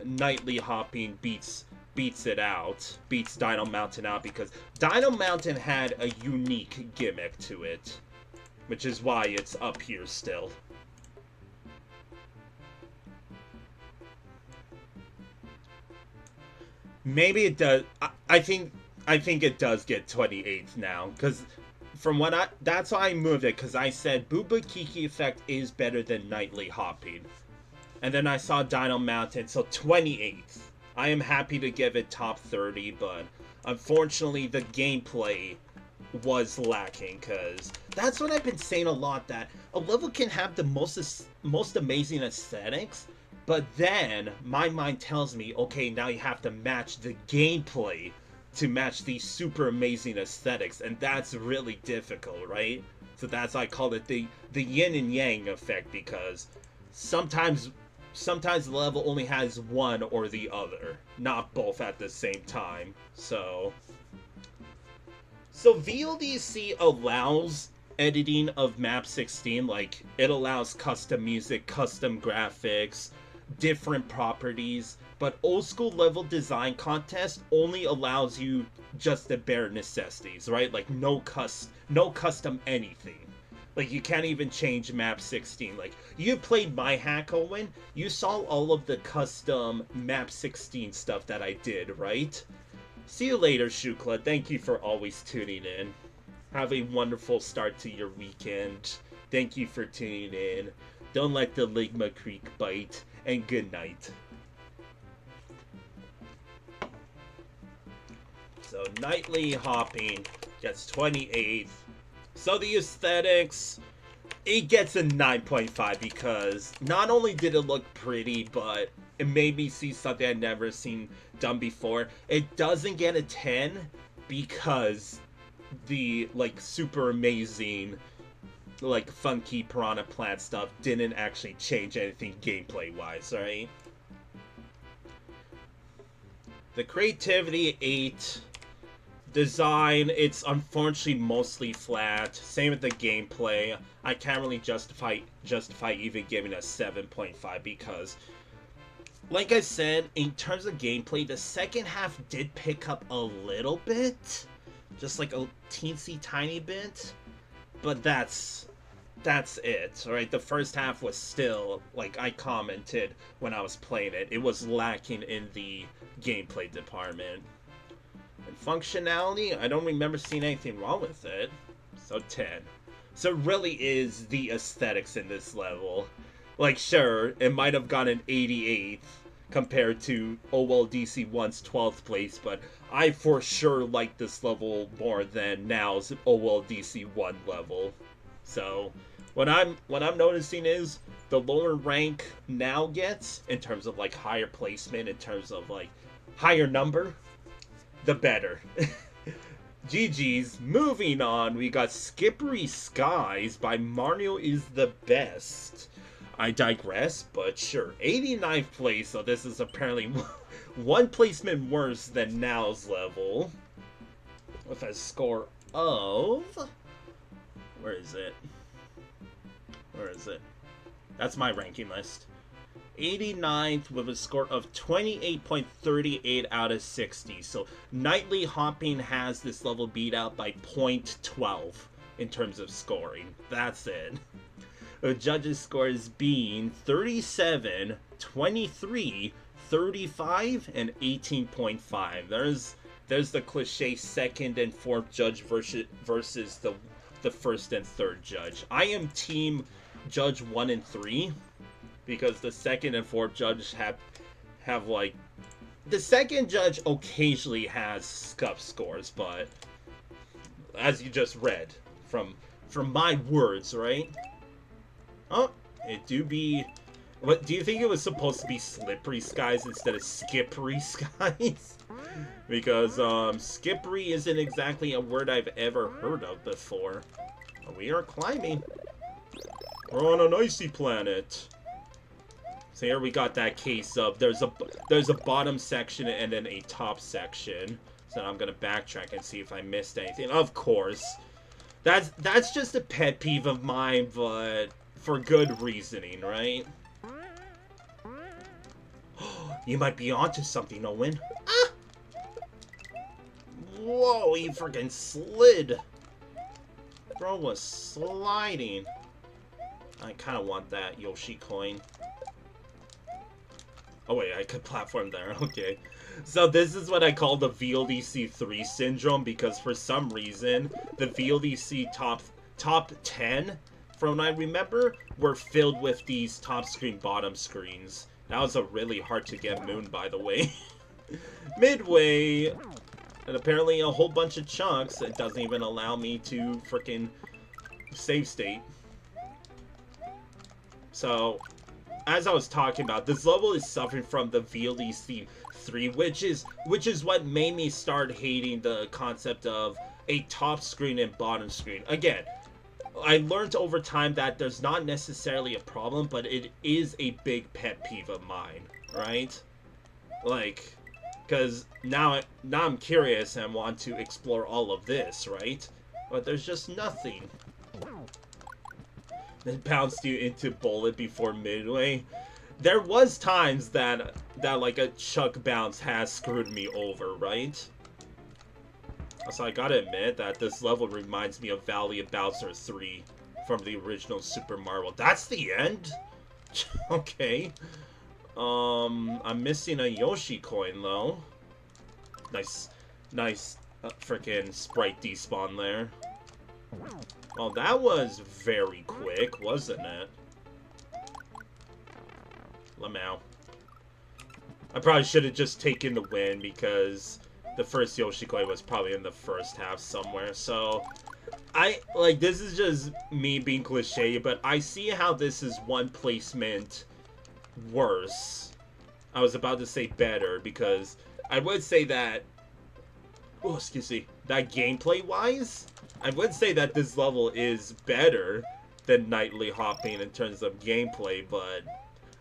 Nightly Hopping beats it out. Beats Dino Mountain out, because Dino Mountain had a unique gimmick to it. Which is why it's up here still. Maybe it does. I think it does get 28th now, because from what that's why I moved it, because I said Booba Kiki Effect is better than Nightly Hopping. And then I saw Dino Mountain, so 28th. I am happy to give it top 30, but unfortunately the gameplay was lacking, because that's what I've been saying a lot, that a level can have the most amazing aesthetics, but then my mind tells me, okay, now you have to match the gameplay to match these super amazing aesthetics, and that's really difficult, right? So that's why I call it the yin and yang effect, because sometimes the level only has one or the other, not both at the same time. So VLDC allows editing of map 16, like it allows custom music, custom graphics, different properties, but old school level design contest only allows you just the bare necessities, right? Like no custom anything. Like, you can't even change map 16. Like, you played my hack, Owen. You saw all of the custom map 16 stuff that I did, right? See you later, Shukla. Thank you for always tuning in. Have a wonderful start to your weekend. Thank you for tuning in. Don't let the Ligma Creek bite. And good night. So, nightly hopping gets 28th. So the aesthetics, it gets a 9.5 because not only did it look pretty, but it made me see something I'd never seen done before. It doesn't get a 10 because the, like, super amazing, like, funky piranha plant stuff didn't actually change anything gameplay-wise, right? The creativity, 8. Design, it's unfortunately mostly flat. Same with the gameplay. I can't really justify even giving a 7.5 because, like I said, in terms of gameplay, the second half did pick up a little bit, just like a teensy tiny bit, but that's it. Alright, the first half was still, like I commented when I was playing it, it was lacking in the gameplay department. And functionality, I don't remember seeing anything wrong with it. So 10. So it really is the aesthetics in this level. Like, sure, it might have got an 88th compared to OLDC 1's 12th place, but I for sure like this level more than now's OLDC 1 level. So what I'm noticing is the lower rank now gets, in terms of like higher placement, in terms of like higher number, the better. GG's. Moving on, we got Skippery Skies by Mario is the Best. I digress, but sure. 89th place, so this is apparently one placement worse than now's level. With a score of... Where is it? That's my ranking list. 89th with a score of 28.38 out of 60. So nightly hopping has this level beat out by 0.12 in terms of scoring. That's it. The judges' scores being 37, 23, 35, and 18.5. There's the cliche second and fourth judge versus the first and third judge. I am team judge 1 and 3. Because the second and fourth judge have like... The second judge occasionally has scuff scores, but... As you just read, from my words, right? Oh, it do be... What, do you think it was supposed to be Slippery Skies instead of Skippery Skies? Because, Skippery isn't exactly a word I've ever heard of before. We are climbing. We're on an icy planet. So here we got that case of there's a bottom section and then a top section. So I'm gonna backtrack and see if I missed anything. Of course, that's just a pet peeve of mine, but for good reasoning, right? You might be onto something, Owen. Ah! Whoa, he freaking slid. Bro was sliding. I kind of want that Yoshi coin. Oh wait, I could platform there, okay. So this is what I call the VLDC 3 syndrome, because for some reason, the VLDC top 10 from what I remember, were filled with these top screen, bottom screens. That was a really hard to get moon, by the way. Midway, and apparently a whole bunch of chunks. It doesn't even allow me to frickin' save state. So, as I was talking about, this level is suffering from the VLDC 3, which is what made me start hating the concept of a top screen and bottom screen. Again, I learned over time that there's not necessarily a problem, but it is a big pet peeve of mine, right? Like, because now I'm curious and want to explore all of this, right? But there's just nothing. It bounced you into bullet before midway. There was times that like a chuck bounce has screwed me over, right? So I gotta admit that this level reminds me of Valley of Bowser 3 from the original Super Mario. That's the end? Okay. I'm missing a Yoshi coin though. Nice frickin' sprite despawn there. Well, that was very quick, wasn't it? Lamau. I probably should have just taken the win because the first Yoshi coin was probably in the first half somewhere. So, this is just me being cliche, but I see how this is one placement worse. I was about to say better because I would say that, oh, excuse me, that gameplay-wise, I would say that this level is better than Nightly Hopping in terms of gameplay, but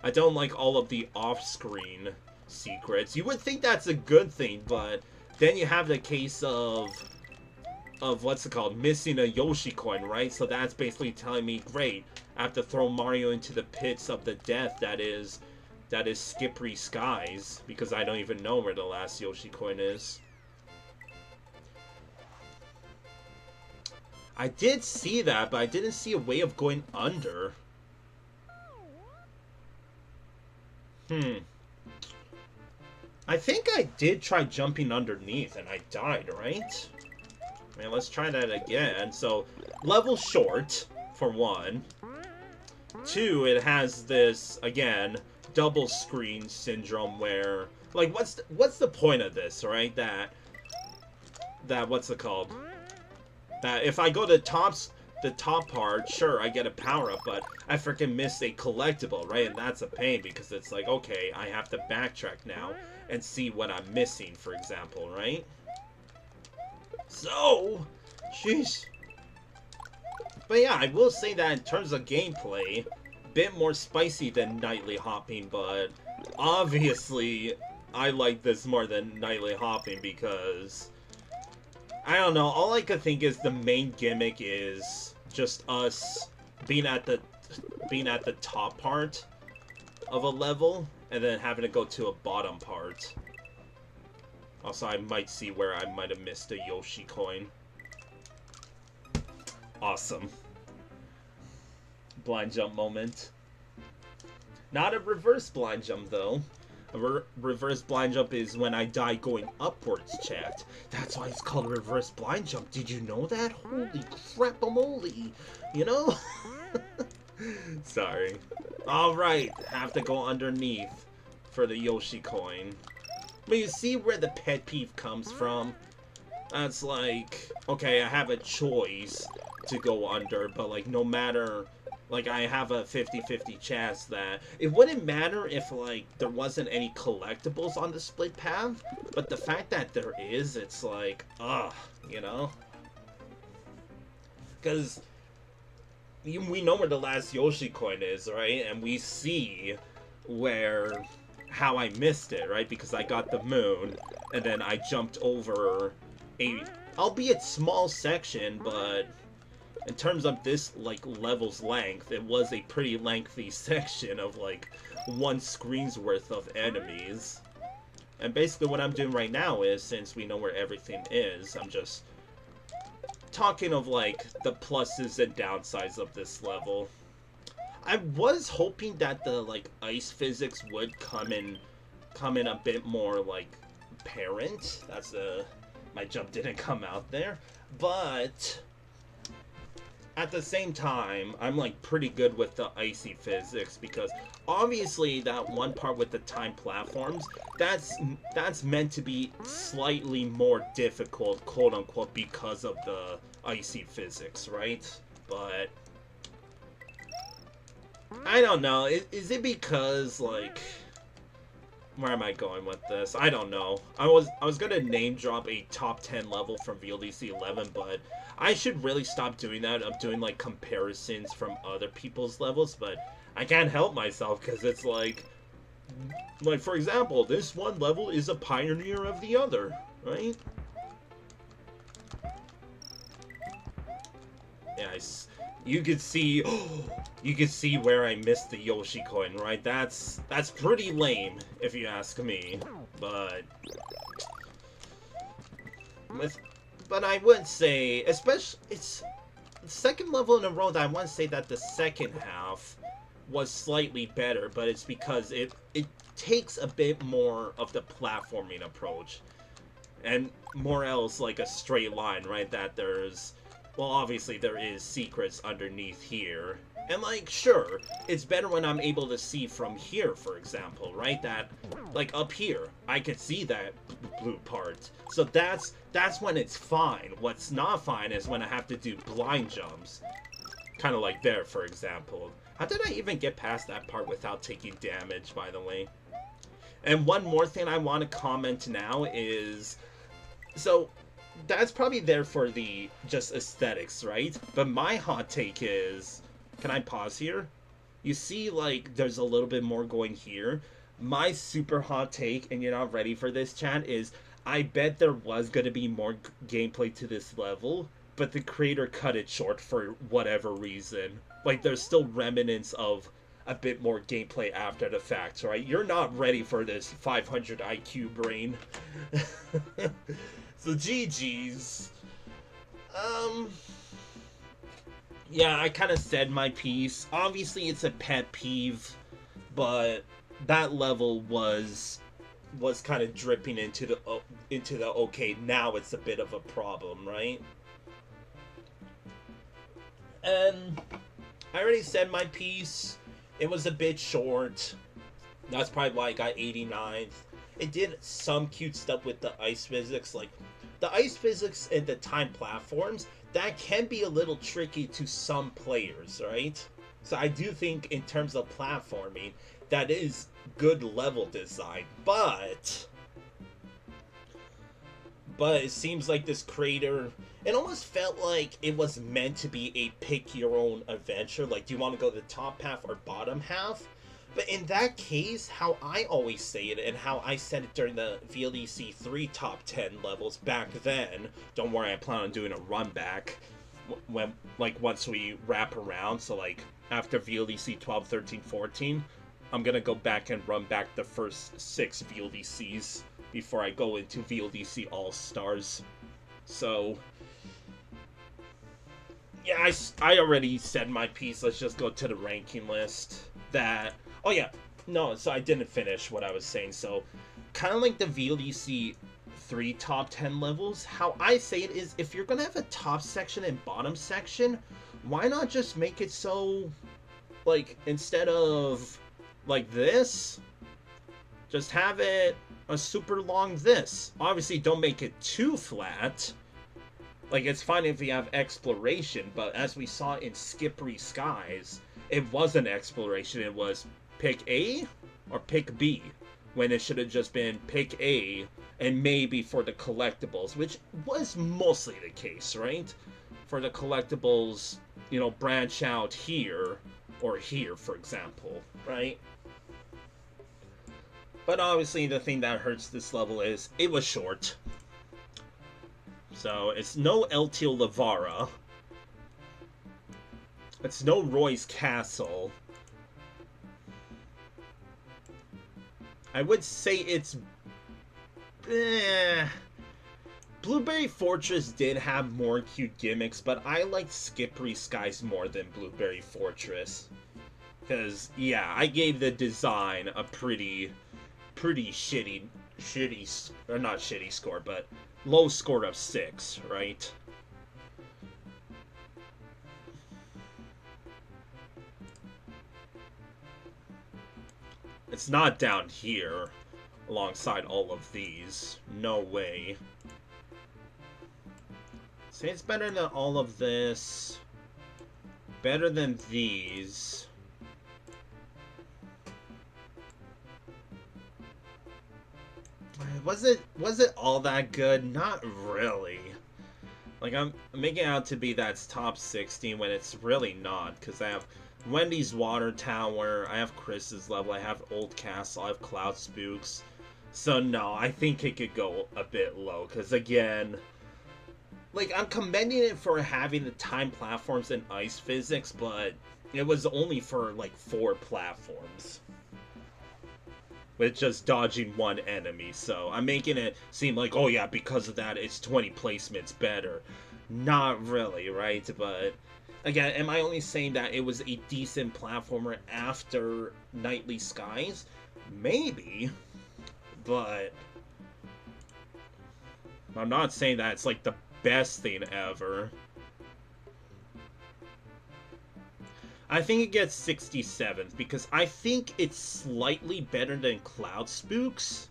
I don't like all of the off-screen secrets. You would think that's a good thing, but then you have the case of what's it called, missing a Yoshi coin, right? So that's basically telling me, great, I have to throw Mario into the pits of the death that is Skippery Skies, because I don't even know where the last Yoshi coin is. I did see that, but I didn't see a way of going under. I think I did try jumping underneath and I died, right? I mean, let's try that again. So, level short, for one. 2, it has this, again, double screen syndrome where, like, what's the point of this, right? That what's it called? That if I go to the top part, sure, I get a power-up, but I freaking miss a collectible, right? And that's a pain because it's like, okay, I have to backtrack now and see what I'm missing, for example, right? So, sheesh. But yeah, I will say that in terms of gameplay, a bit more spicy than Nightly Hopping, but obviously I like this more than Nightly Hopping because, I don't know, all I could think is the main gimmick is just us being at the top part of a level and then having to go to a bottom part. Also, I might see where I might have missed a Yoshi coin. Awesome. Blind jump moment. Not a reverse blind jump, though. A reverse blind jump is when I die going upwards, chat. That's why it's called a reverse blind jump. Did you know that? Holy crap-a-moly. You know? Sorry. Alright, have to go underneath for the Yoshi coin. But you see where the pet peeve comes from? That's like, okay, I have a choice to go under, but like no matter, like I have a 50-50 chance that it wouldn't matter if like there wasn't any collectibles on the split path, but the fact that there is, it's like, ugh, you know? Because we know where the last Yoshi coin is, right? And we see how I missed it, right? Because I got the moon, and then I jumped over a, albeit small section, but in terms of this, like, level's length, it was a pretty lengthy section of, like, one screen's worth of enemies. And basically what I'm doing right now is, since we know where everything is, I'm just talking of, like, the pluses and downsides of this level. I was hoping that the, like, ice physics would come in a bit more, like, apparent. That's my jump didn't come out there. But at the same time, I'm like pretty good with the icy physics because obviously that one part with the time platforms, that's meant to be slightly more difficult, quote unquote, because of the icy physics, right? But I don't know. Is it because like where am I going with this? I don't know. I was gonna name drop a top 10 level from VLDC 11, but I should really stop doing that. I'm doing like comparisons from other people's levels, but I can't help myself because it's like for example, this one level is a pioneer of the other, right? Yeah, you could see, you could see where I missed the Yoshi coin, right? That's pretty lame, if you ask me. But I would say, especially it's the second level in a row that I want to say that the second half was slightly better, but it's because it takes a bit more of the platforming approach, and more else like a straight line, right? That there's, well, obviously there is secrets underneath here. And like, sure, it's better when I'm able to see from here, for example, right? That, like up here, I could see that blue part. So that's when it's fine. What's not fine is when I have to do blind jumps. Kind of like there, for example. How did I even get past that part without taking damage, by the way? And one more thing I want to comment now is, so that's probably there for the just aesthetics, right? But my hot take is, can I pause here? You see, like, there's a little bit more going here. My super hot take, and you're not ready for this, chat, is I bet there was going to be more gameplay to this level, but the creator cut it short for whatever reason. Like, there's still remnants of a bit more gameplay after the fact, right? You're not ready for this 500 IQ brain. So GG's. Yeah, I kind of said my piece. Obviously, it's a pet peeve, but that level was kind of dripping into the okay, now it's a bit of a problem, right? And I already said my piece. It was a bit short. That's probably why I got 89th. It did some cute stuff with the ice physics, like the ice physics and the time platforms. That can be a little tricky to some players, right? So I do think in terms of platforming, that is good level design, but it seems like this creator, it almost felt like it was meant to be a pick your own adventure. Like, do you want to go the top half or bottom half? But in that case, how I always say it, and how I said it during the VLDC 3 top 10 levels back then, don't worry, I plan on doing a run back when, like, once we wrap around. So, like, after VLDC 12, 13, 14, I'm gonna go back and run back the first 6 VLDCs before I go into VLDC All-Stars. So, yeah, I already said my piece. Let's just go to the ranking list. Oh yeah, no, so I didn't finish what I was saying. So, kind of like the VLDC 3 top 10 levels, how I say it is, if you're gonna have a top section and bottom section, why not just make it so, like, instead of like this, just have it a super long this. Obviously, don't make it too flat. Like, it's fine if you have exploration, but as we saw in Skippery Skies, it wasn't exploration, it was pick A or pick B, when it should have just been pick A and maybe for the collectibles, which was mostly the case, right? For the collectibles, you know, branch out here or here, for example, right? But obviously the thing that hurts this level is it was short. So it's no El Tio Lavara. It's no Roy's Castle. I would say it's... Blueberry Fortress did have more cute gimmicks, but I liked Skippery Skies more than Blueberry Fortress. Because, yeah, I gave the design a pretty shitty, or not shitty score, but low score of 6, right? It's not down here alongside all of these. No way. Say it's better than all of this. Better than these. Was it all that good? Not really. Like, I'm making it out to be that's top 60 when it's really not, because I have Wendy's Water Tower, I have Chris's level, I have Old Castle, I have Cloud Spooks. So no, I think it could go a bit low, because again, like, I'm commending it for having the time platforms and ice physics, but it was only for, like, 4 platforms. With just dodging one enemy, so I'm making it seem like, oh yeah, because of that, it's 20 placements better. Not really, right? But, again, am I only saying that it was a decent platformer after Nightly Skies? Maybe. But I'm not saying that it's, like, the best thing ever. I think it gets 67th because I think it's slightly better than Cloud Spooks.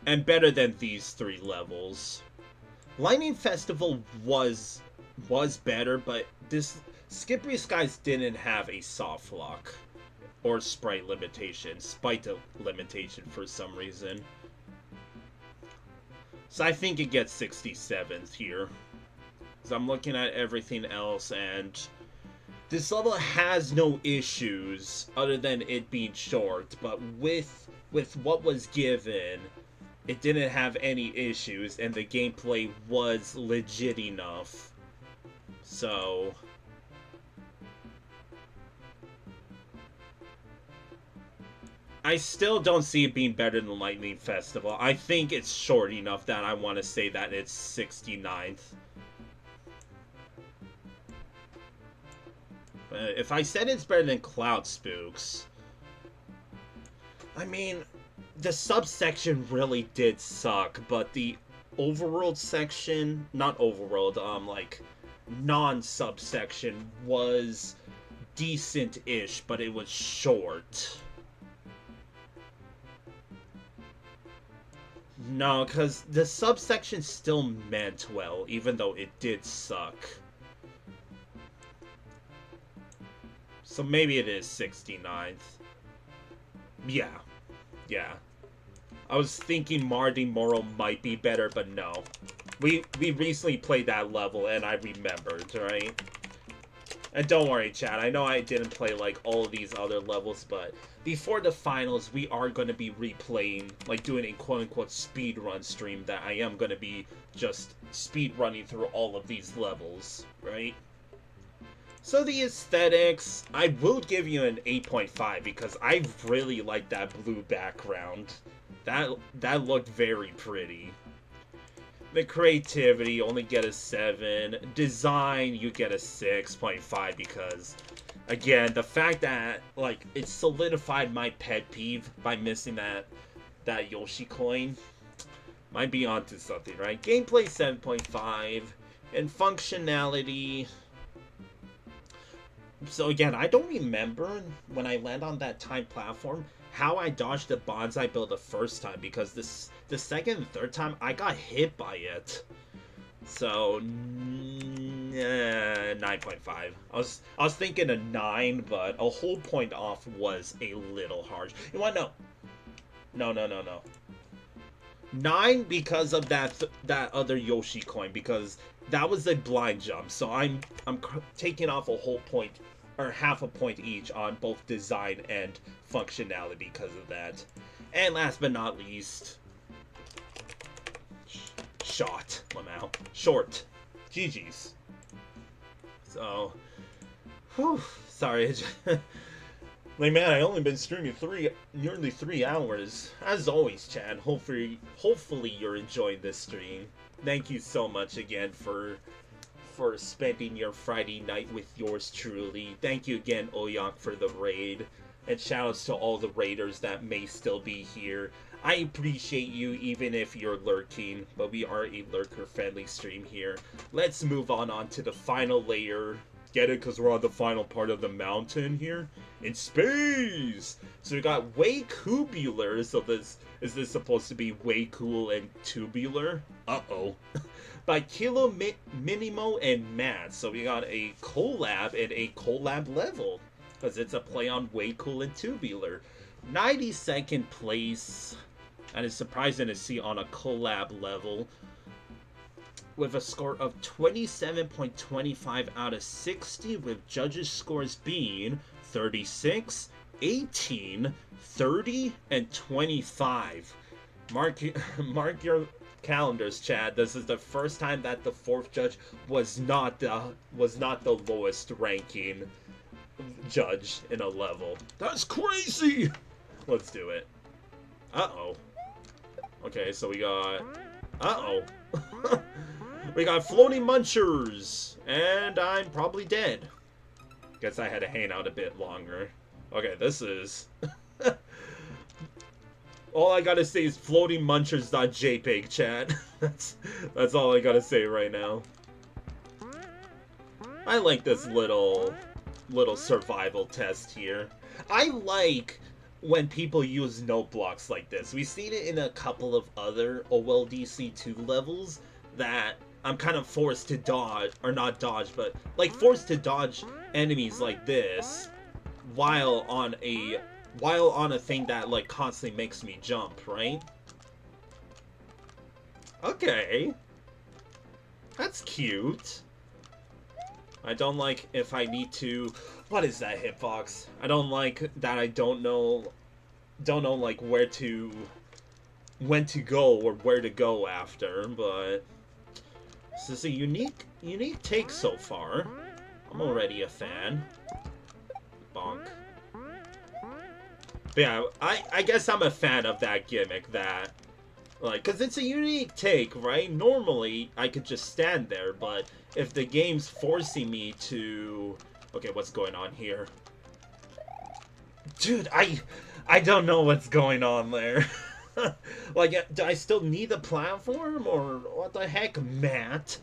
And better than these 3 levels. Lightning Festival was better, but this Skippery Skies didn't have a soft lock or sprite limitation, spite limitation for some reason. So I think it gets 67th here. So I'm looking at everything else, and this level has no issues other than it being short. But with what was given, it didn't have any issues, and the gameplay was legit enough. So I still don't see it being better than Lightning Festival. I think it's short enough that I want to say that it's 69th. But if I said it's better than Cloud Spooks, I mean, the subsection really did suck, but the overworld section, not overworld, like, non-subsection was decent-ish, but it was short. No, because the subsection still meant well, even though it did suck. So maybe it is 69th. Yeah. Yeah. I was thinking Mardi Moro might be better, but no. We recently played that level, and I remembered, right? And don't worry, chat, I know I didn't play, like, all of these other levels, but before the finals, we are going to be replaying, like, doing a quote-unquote speedrun stream that I am going to be just speedrunning through all of these levels, right? So the aesthetics, I will give you an 8.5 because I really like that blue background. That looked very pretty. The creativity, only get a 7. Design, you get a 6.5 because, again, the fact that, like, it solidified my pet peeve by missing that Yoshi coin might be onto something, right? Gameplay, 7.5. And functionality... So again, I don't remember when I land on that time platform how I dodged the bonsai build the first time, because the second and third time I got hit by it. So 9.5. I was thinking a 9, but a whole point off was a little harsh. You want no? 9 because of that other Yoshi coin, because that was a blind jump. So I'm taking off a whole point or half a point each on both design and functionality because of that. And last but not least, short. GG's. So, whew, sorry. Like, man, I only been streaming nearly 3 hours. As always, Chad, hopefully you're enjoying this stream. Thank you so much again for spending your Friday night with yours truly. Thank you again, Oyak, for the raid. And shoutouts to all the raiders that may still be here. I appreciate you even if you're lurking, but we are a lurker-friendly stream here. Let's move on to the final layer Get it? Because we're on the final part of the mountain here. In space! So we got way Coolbular. So is this supposed to be way cool and tubular? Uh-oh. By KiloMinimo and Matt. So we got a collab and a collab level. Because it's a play on way cool and tubular. 92nd place. And it's surprising to see on a collab level. With a score of 27.25 out of 60, with judges' scores being 36, 18, 30, and 25. Mark your calendars, Chad. This is the first time that the fourth judge was not the lowest ranking judge in a level. That's crazy. Let's do it. Uh-oh. Okay, so we got... Uh-oh. We got floating munchers, and I'm probably dead. Guess I had to hang out a bit longer. Okay, this is... all I gotta say is floating munchers.jpg, chat. That's all I gotta say right now. I like this little survival test here. I like when people use note blocks like this. We've seen it in a couple of other OLDC2 levels that I'm kind of forced to dodge, or not dodge, but like forced to dodge enemies like this while on a thing that like constantly makes me jump, right? Okay. That's cute. I don't like if I need to... What is that hitbox? I don't like that I don't know like when to go or where to go after, but this is a unique take so far. I'm already a fan. Bonk. But yeah, I guess I'm a fan of that gimmick that, like, because it's a unique take, right? Normally, I could just stand there, but if the game's forcing me to... Okay, what's going on here? Dude, I don't know what's going on there. Like, do I still need the platform, or what the heck, Matt?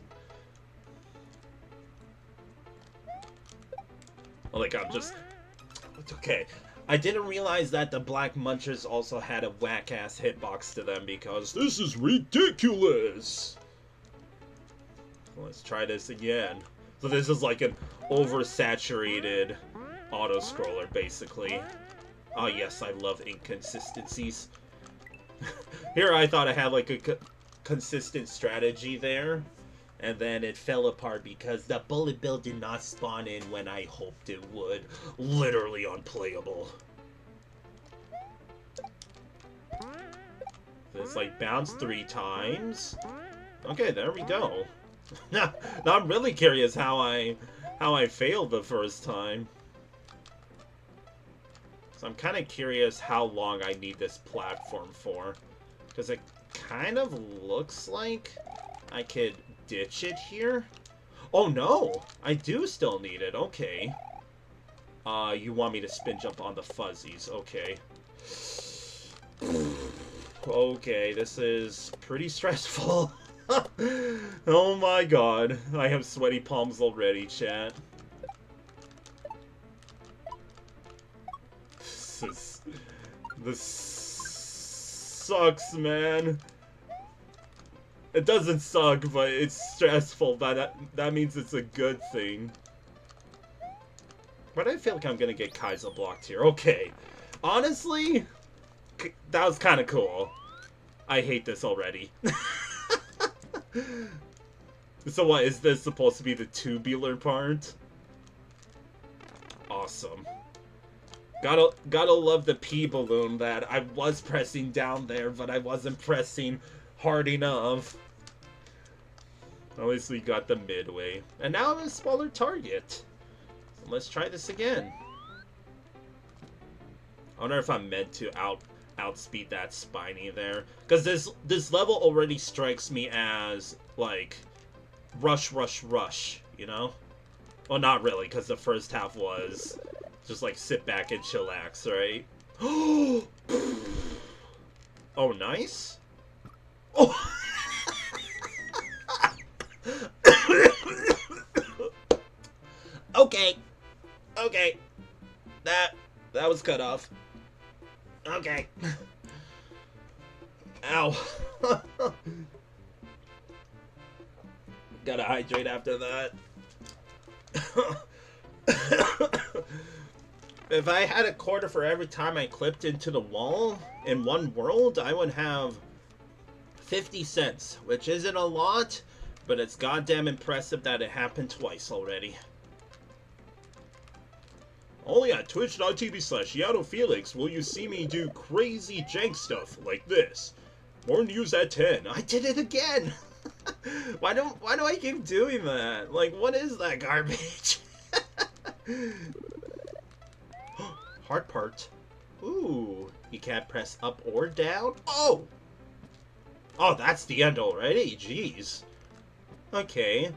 Like, I'm just... It's okay. I didn't realize that the Black Munchers also had a whack-ass hitbox to them, because this is ridiculous! Let's try this again. So this is like an oversaturated auto-scroller, basically. Oh yes, I love inconsistencies. Here I thought I had like a consistent strategy there, and then it fell apart because the bullet bill did not spawn in when I hoped it would. Literally unplayable. It's like bounce 3 times. Okay, there we go. Now I'm really curious how I failed the first time. So I'm kind of curious how long I need this platform for. Because it kind of looks like I could ditch it here. Oh no! I do still need it, okay. You want me to spin jump on the fuzzies, okay. Okay, this is pretty stressful. Oh my god. I have sweaty palms already, chat. This sucks, man. It doesn't suck, but it's stressful. That means it's a good thing. But I feel like I'm gonna get Kaiser blocked here. Okay. Honestly, that was kind of cool. I hate this already. So what, is this supposed to be the tubular part? Awesome. Gotta love the P balloon that I was pressing down there, but I wasn't pressing hard enough. At least we got the midway. And now I'm a smaller target. So let's try this again. I wonder if I'm meant to outspeed that Spiny there. Because this level already strikes me as, like, rush, rush, rush, you know? Well, not really, because the first half was just, like, sit back and chillax, right? Oh, nice? Oh! that was cut off. Okay. Ow. Gotta hydrate after that. If I had a quarter for every time I clipped into the wall in one world, I would have 50 cents, which isn't a lot, but it's goddamn impressive that it happened twice already. Only at twitch.tv/YadoFelix will you see me do crazy jank stuff like this. More news at 10. I did it again! Why do I keep doing that? Like, what is that garbage? Heart part. Ooh, you can't press up or down? Oh! Oh, that's the end already? Jeez. Okay.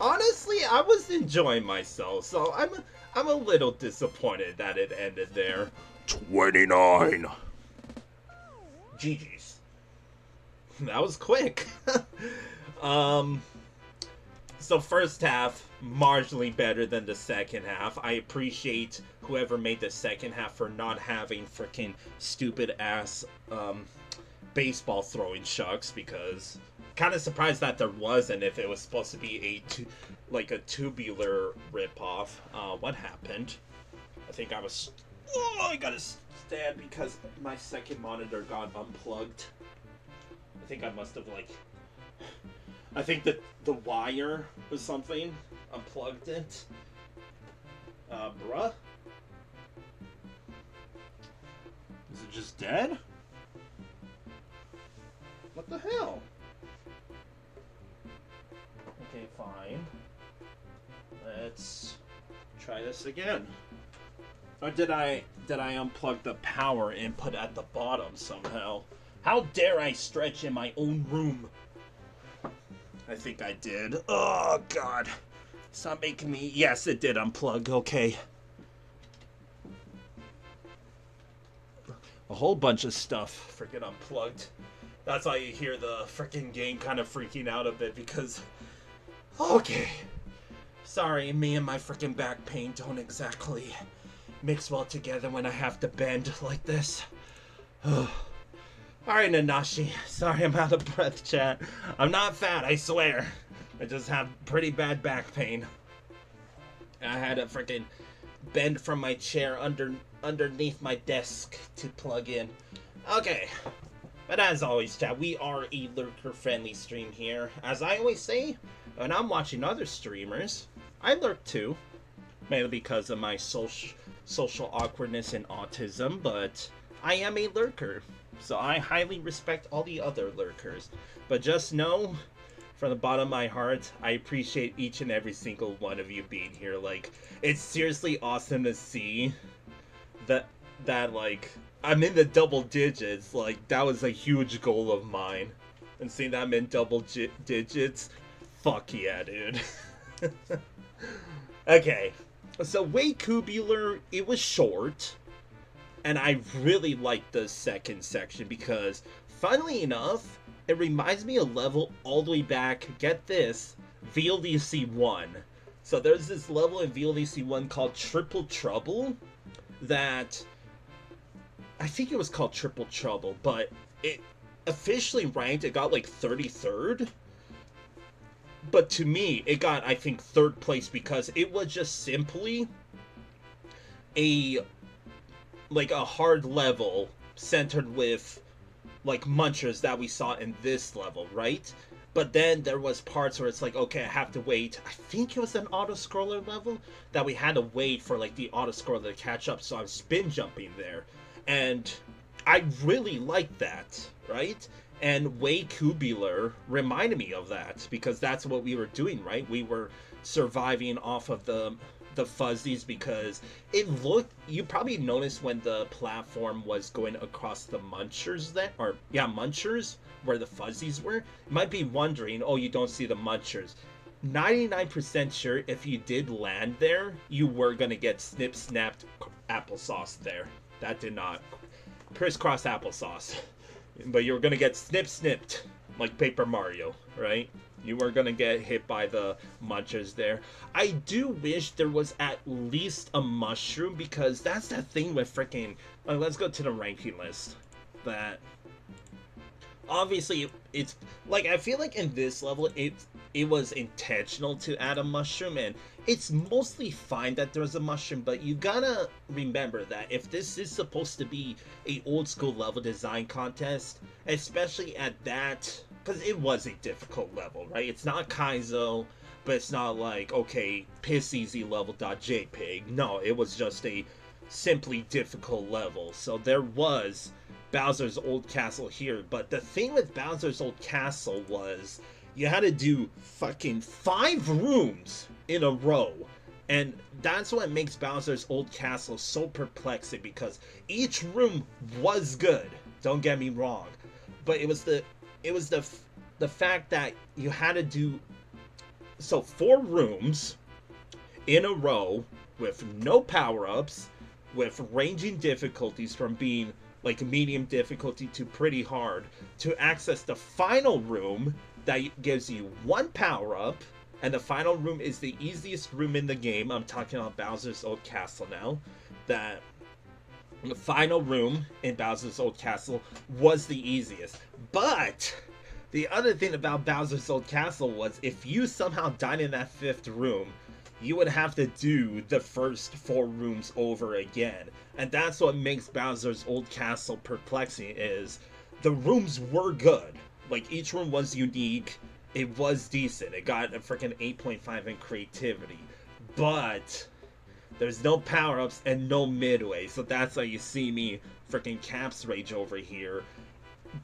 Honestly, I was enjoying myself, so I'm a little disappointed that it ended there. 29. GG's. That was quick. So first half, marginally better than the second half. I appreciate whoever made the second half for not having freaking stupid ass baseball throwing chucks, because kind of surprised that there wasn't if it was supposed to be a tubular ripoff. What happened? I think I was... Oh, I gotta stand because my second monitor got unplugged. I think I must have, like... I think that the wire or something unplugged it. Bruh? Is it just dead? What the hell? Okay, fine. Let's try this again. Or did I unplug the power input at the bottom somehow? How dare I stretch in my own room? I think I did. Oh, God. Stop making me... Yes, it did unplug. Okay. A whole bunch of stuff freaking unplugged. That's why you hear the freaking game kind of freaking out a bit, because... Okay. Sorry, me and my freaking back pain don't exactly mix well together when I have to bend like this. Alright, Nanashi. Sorry I'm out of breath, chat. I'm not fat, I swear. I just have pretty bad back pain. I had to freaking bend from my chair underneath my desk to plug in. Okay. But as always, chat, we are a lurker-friendly stream here. As I always say, when I'm watching other streamers, I lurk too. Mainly because of my social awkwardness and autism, but I am a lurker. So I highly respect all the other lurkers. But just know, from the bottom of my heart, I appreciate each and every single one of you being here. Like, it's seriously awesome to see that like, I'm in the double digits. Like, that was a huge goal of mine. And seeing that I'm in double digits, fuck yeah, dude. Okay, so way Coolbular, it was short. And I really liked the second section because, funnily enough, it reminds me of level all the way back, get this, VLDC 1. So there's this level in VLDC 1 called Triple Trouble that, I think it was called Triple Trouble, but it officially ranked, it got like 33rd. But to me, it got, I think, 3rd place because it was just simply a hard level centered with like munchers that we saw in this level, right? But then there was parts where it's like, okay, I have to wait. I think it was an auto-scroller level that we had to wait for like the auto-scroller to catch up, so I'm spin jumping there. And I really liked that, right? And Way Coolbular reminded me of that because that's what we were doing, right? We were surviving off of the fuzzies because it looked, you probably noticed when the platform was going across the munchers munchers where the fuzzies were. You might be wondering, oh, you don't see the munchers. 99% sure if you did land there, you were gonna get snip-snapped applesauce there. That did not. Crisscross applesauce. But you were gonna get snip-snipped like Paper Mario, right? You were gonna get hit by the munchers there. I do wish there was at least a mushroom, because that's the thing with freaking. Like, let's go to the ranking list. That obviously it's like, I feel like in this level it was intentional to add a mushroom, and it's mostly fine that there's a mushroom, but you gotta remember that if this is supposed to be a old school level design contest, especially at that, because it was a difficult level, right? It's not Kaizo, but it's not like, okay, piss easy level.jpg. No, it was just a simply difficult level. So there was Bowser's Old Castle here, but the thing with Bowser's Old Castle was you had to do fucking 5 rooms in a row, and that's what makes Bowser's Old Castle so perplexing, because each room was good, don't get me wrong, but it was the fact that you had to do 4 rooms in a row with no power-ups, with ranging difficulties from being like medium difficulty to pretty hard, to access the final room that gives you 1 power-up, and the final room is the easiest room in the game. I'm talking about Bowser's Old Castle now. That the final room in Bowser's Old Castle was the easiest. But the other thing about Bowser's Old Castle was, if you somehow died in that 5th room, you would have to do the first 4 rooms over again. And that's what makes Bowser's Old Castle perplexing, is the rooms were good. Like, each room was unique. It was decent. It got a freaking 8.5 in creativity. But there's no power-ups and no midway. So that's why you see me freaking caps rage over here.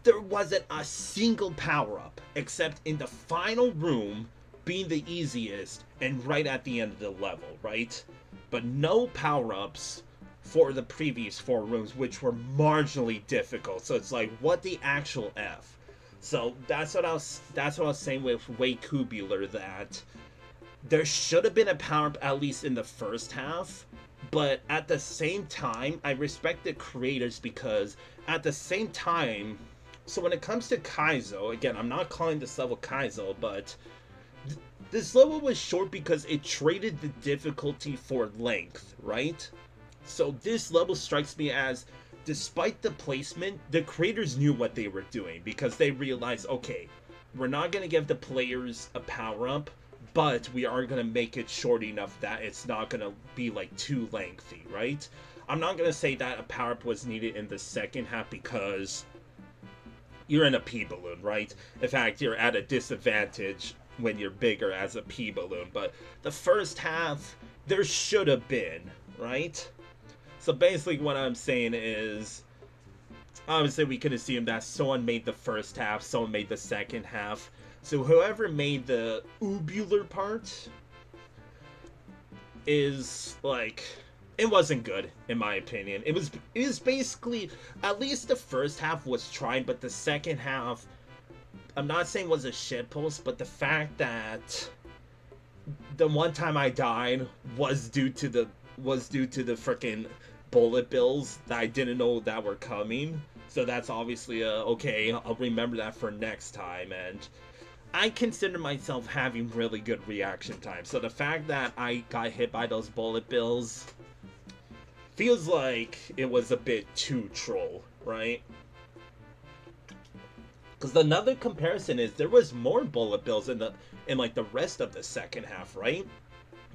There wasn't a single power-up, except in the final room being the easiest and right at the end of the level, right? But no power-ups for the previous 4 rooms, which were marginally difficult. So it's like, what the actual F? So that's what I was saying with Way Coolbular, that there should have been a power-up at least in the first half, but at the same time, I respect the creators, because at the same time, so when it comes to Kaizo, again, I'm not calling this level Kaizo, but this level was short because it traded the difficulty for length, right? So this level strikes me as, despite the placement, the creators knew what they were doing, because they realized, okay, we're not going to give the players a power-up, but we are going to make it short enough that it's not going to be like too lengthy, right? I'm not going to say that a power-up was needed in the second half, because you're in a P-balloon, right? In fact, you're at a disadvantage when you're bigger as a P-balloon, but the first half, there should have been, right? So basically what I'm saying is, obviously we could assume that someone made the first half, someone made the second half. So whoever made the Coolbular part is, like, it wasn't good, in my opinion. It was basically, at least the first half was trying, but the second half, I'm not saying was a shitpost, but the fact that the one time I died was due to the freaking bullet bills that I didn't know that were coming. So that's obviously okay, I'll remember that for next time. And I consider myself having really good reaction time. So the fact that I got hit by those bullet bills feels like it was a bit too troll, right? Because another comparison is, there was more bullet bills in like the rest of the second half, right?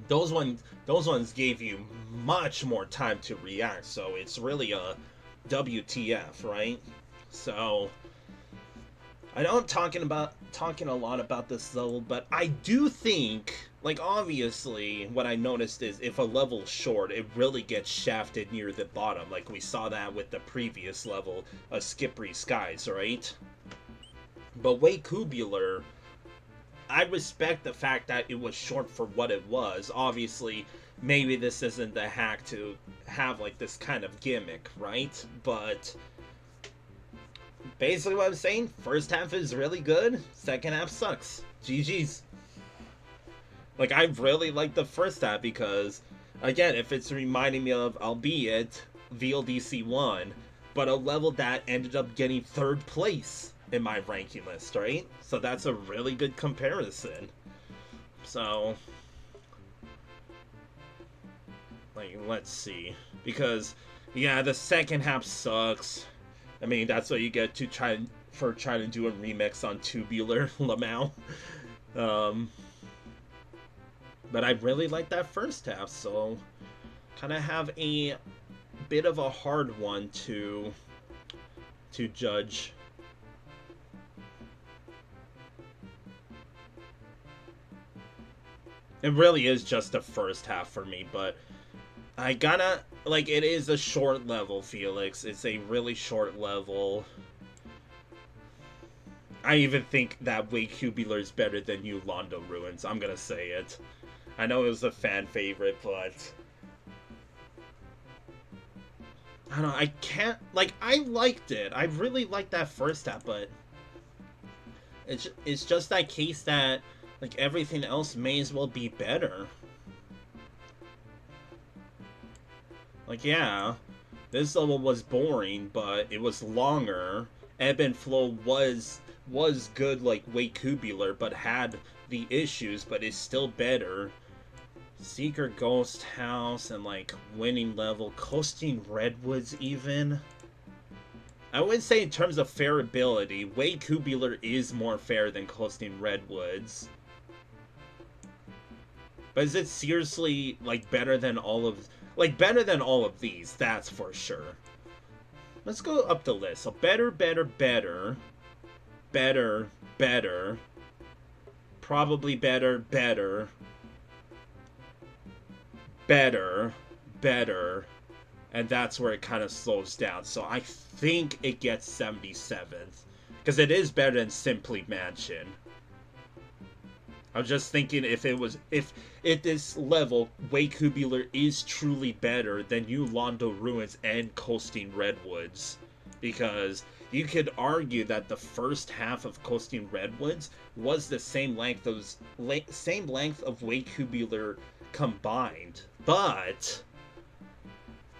Those ones gave you much more time to react, so it's really a WTF, right? So I know I'm talking a lot about this level, but I do think, like, obviously what I noticed is, if a level's short, it really gets shafted near the bottom, like we saw that with the previous level, Skippery Skies, right? But Way Coolbular, I respect the fact that it was short for what it was. Obviously, maybe this isn't the hack to have, like, this kind of gimmick, right? But basically what I'm saying, first half is really good, second half sucks. GG's. Like, I really like the first half because, again, if it's reminding me of, albeit, VLDC 1, but a level that ended up getting 3rd place. in my ranking list, right? So that's a really good comparison. So, like, let's see. Because, yeah, the second half sucks. I mean, that's what you get to trying to do a remix on Tubular Lamau. But I really like that first half, so kind of have a bit of a hard one to judge. It really is just the first half for me, but I gotta, like, it is a short level, Felix. It's a really short level. I even think that Way Cubular is better than you, Londo Ruins. I'm gonna say it. I know it was a fan favorite, but I don't know, I can't, like, I liked it. I really liked that first half, but it's just that case that, like, everything else may as well be better. Like, yeah, this level was boring, but it was longer. Ebb and Flow was good, like Way Cubular, but had the issues, but is still better. Secret Ghost House and, like, winning level. Coasting Redwoods, even. I would say in terms of fairability, Way Cubular is more fair than Coasting Redwoods. But is it seriously, like, better than all of... Like, better than all of these, that's for sure. Let's go up the list. So, better, better, better. Better, better. Probably better, better. Better, better. And that's where it kind of slows down. So, I think it gets 77th. Because it is better than Simply Mansion. I was just thinking if at this level, Way Cubular is truly better than you, Londo Ruins and Coasting Redwoods. Because you could argue that the first half of Coasting Redwoods was the same length of Way Cubular combined. But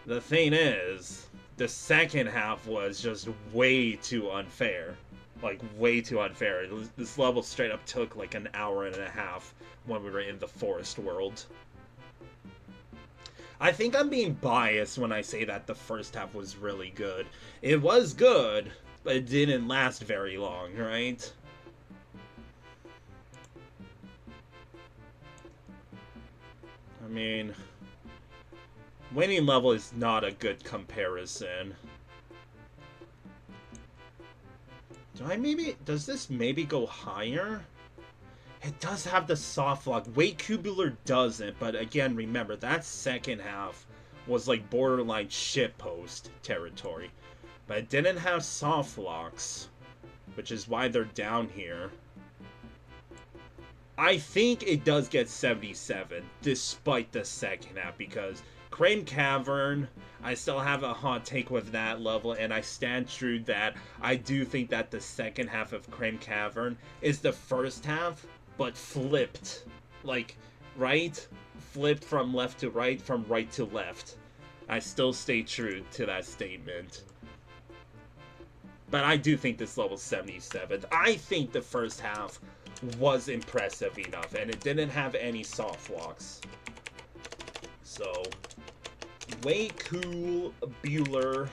the thing is, the second half was just way too unfair. Like, way too unfair. This level straight up took like an hour and a half when we were in the forest world. I think I'm being biased when I say that the first half was really good. It was good, but it didn't last very long, right? I mean, winning level is not a good comparison. Does this maybe go higher? It does have the soft lock. Way Cubular doesn't, but again, remember, that second half was like borderline shitpost territory. But it didn't have soft locks, which is why they're down here. I think it does get 77, despite the second half, because Crane Cavern, I still have a hot take with that level, and I stand true that I do think that the second half of Crane Cavern is the first half, but flipped. Like, right? Flipped from left to right, from right to left. I still stay true to that statement. But I do think this level's 77. I think the first half was impressive enough, and it didn't have any soft locks. So, Way Coolbular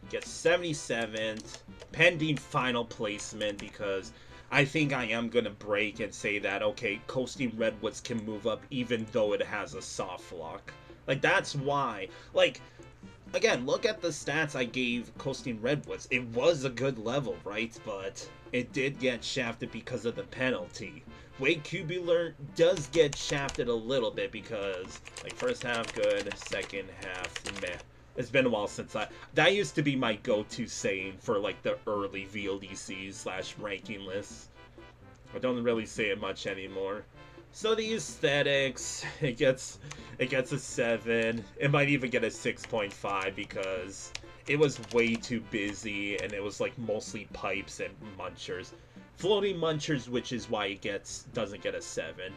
gets 77th, pending final placement, because I think I am going to break and say that, okay, Coasting Redwoods can move up even though it has a soft lock. Like, that's why. Like, again, look at the stats I gave Coasting Redwoods. It was a good level, right? But it did get shafted because of the penalty. Way Cubular does get shafted a little bit because, like, first half good, second half meh. It's been a while since that used to be my go-to saying for, like, the early VLDCs / ranking lists. I don't really say it much anymore. So the aesthetics, it gets a 7. It might even get a 6.5 because it was way too busy and it was like mostly pipes and munchers. Floating munchers, which is why it doesn't get a 7.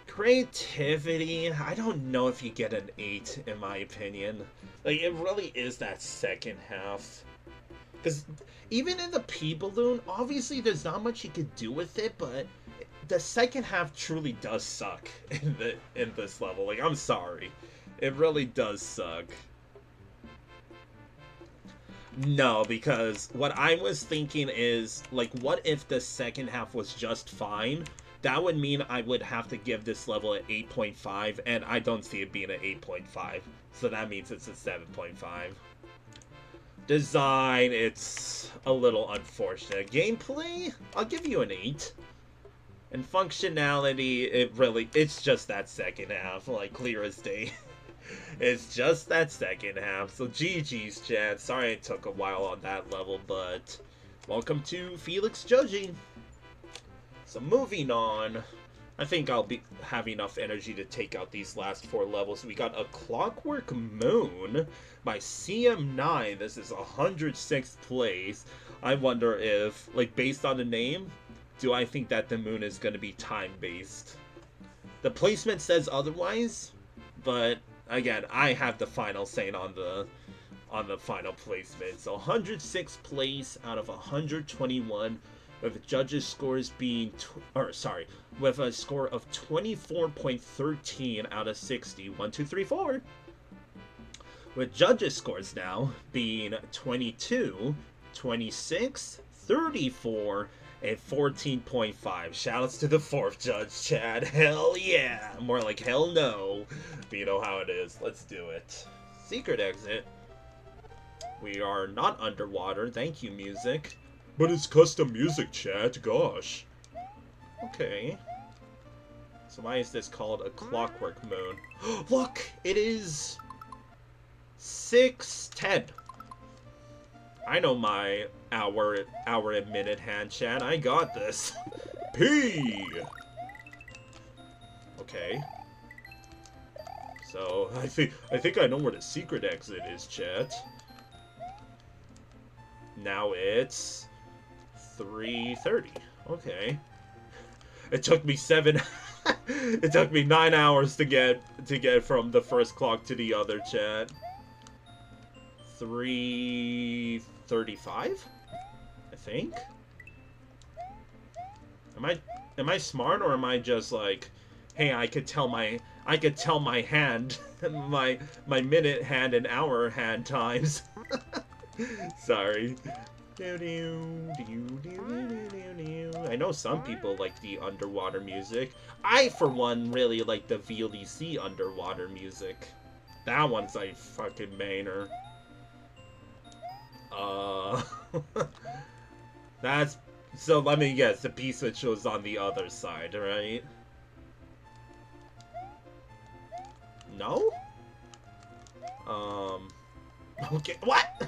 Creativity, I don't know if you get an 8 in my opinion. Like, it really is that second half. Because even in the pea balloon, obviously there's not much you could do with it, but the second half truly does suck in this level. Like, I'm sorry. It really does suck. No, because what I was thinking is, like, what if the second half was just fine? That would mean I would have to give this level an 8.5, and I don't see it being an 8.5. So that means it's a 7.5. Design, it's a little unfortunate. Gameplay, I'll give you an 8. And functionality, it's just that second half, like, clear as day. It's just that second half. So GG's, chat. Sorry it took a while on that level, but welcome to Felix judging. So moving on, I think I'll have enough energy to take out these last 4 levels. We got a Clockwork Moon by CM9. This is 106th place. I wonder if, like, based on the name, do I think that the moon is going to be time-based? The placement says otherwise, but again, I have the final say on the final placement. So 106th place out of 121, with judges' scores being, with a score of 24.13 out of 60. 1, 2, 3, 4. With judges' scores now being 22, 26, 34, and 14.5. Shoutouts to the 4th judge, Chad. Hell yeah. More like hell no. But you know how it is. Let's do it. Secret exit. We are not underwater. Thank you, music. But it's custom music, Chad. Gosh. Okay. So why is this called a Clockwork Moon? Look! It is 6:10. I know my hour and minute hand, chat. I got this. P. Okay. So I think I know where the secret exit is, chat. Now it's 3:30. Okay. It took me it took me 9 hours to get from the first clock to the other, chat. 3:35, I think. Am I smart, or am I just like, hey, I could tell my hand, my minute hand and hour hand times. Sorry. I know some people like the underwater music. I, for one, really like the VLDC underwater music. That one's like fucking mainer. That's... So let me guess, the P-switch was on the other side, right? No? Okay, what?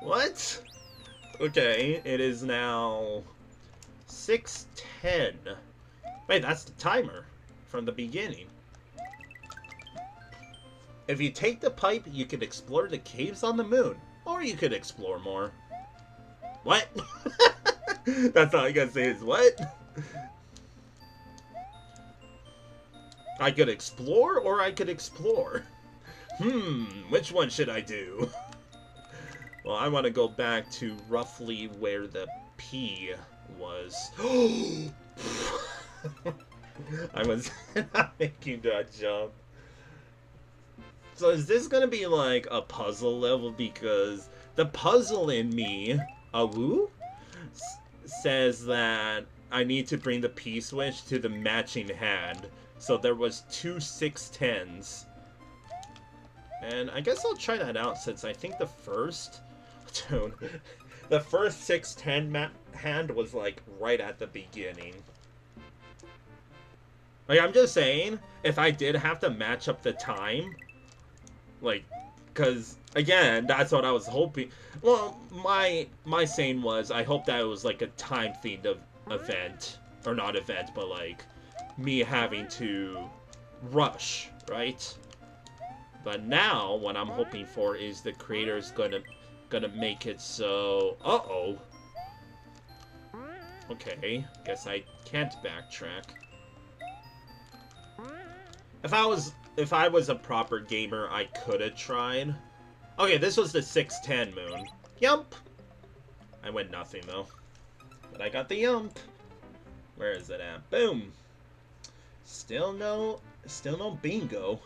What? Okay, it is now 6:10. Wait, that's the timer from the beginning. If you take the pipe, you can explore the caves on the moon. Or you could explore more. What? That's all I gotta say is what? I could explore, or I could explore. Which one should I do? Well, I want to go back to roughly where the P was. I was not making that jump. So is this gonna be like a puzzle level? Because the puzzle in me, says that I need to bring the P switch to the matching hand. So there was 2 610s. And I guess I'll try that out, since I think the first... Dude, the first 610 hand was like right at the beginning. Like, I'm just saying, if I did have to match up the time, like, because again, that's what I was hoping. Well, my saying was, I hope that it was like a time themed event, or not event, but like me having to rush, right? But now what I'm hoping for is the creator's gonna make it so... Uh-oh. Okay, guess I can't backtrack. If I was a proper gamer, I could have tried. Okay, this was the 610 moon. Yump! I went nothing, though. But I got the yump. Where is it at? Boom! Still no bingo.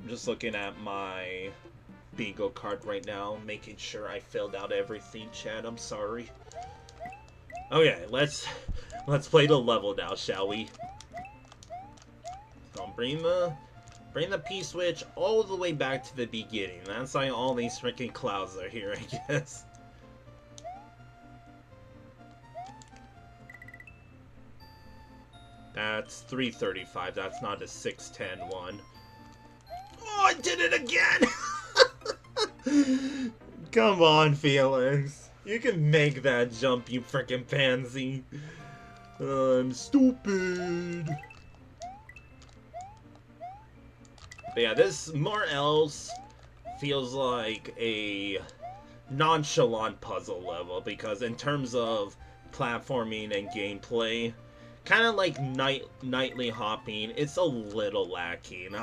I'm just looking at my bingo card right now, making sure I filled out everything, Chad. I'm sorry. Okay, let's play the level now, shall we? So bring the P-switch all the way back to the beginning. That's why all these freaking clouds are here, I guess. That's 335. That's not a 610 one. Oh, I did it again! Come on, Felix. You can make that jump, you frickin' pansy. I'm stupid. But yeah, this more else feels like a nonchalant puzzle level, because in terms of platforming and gameplay, kind of like nightly hopping, it's a little lacking.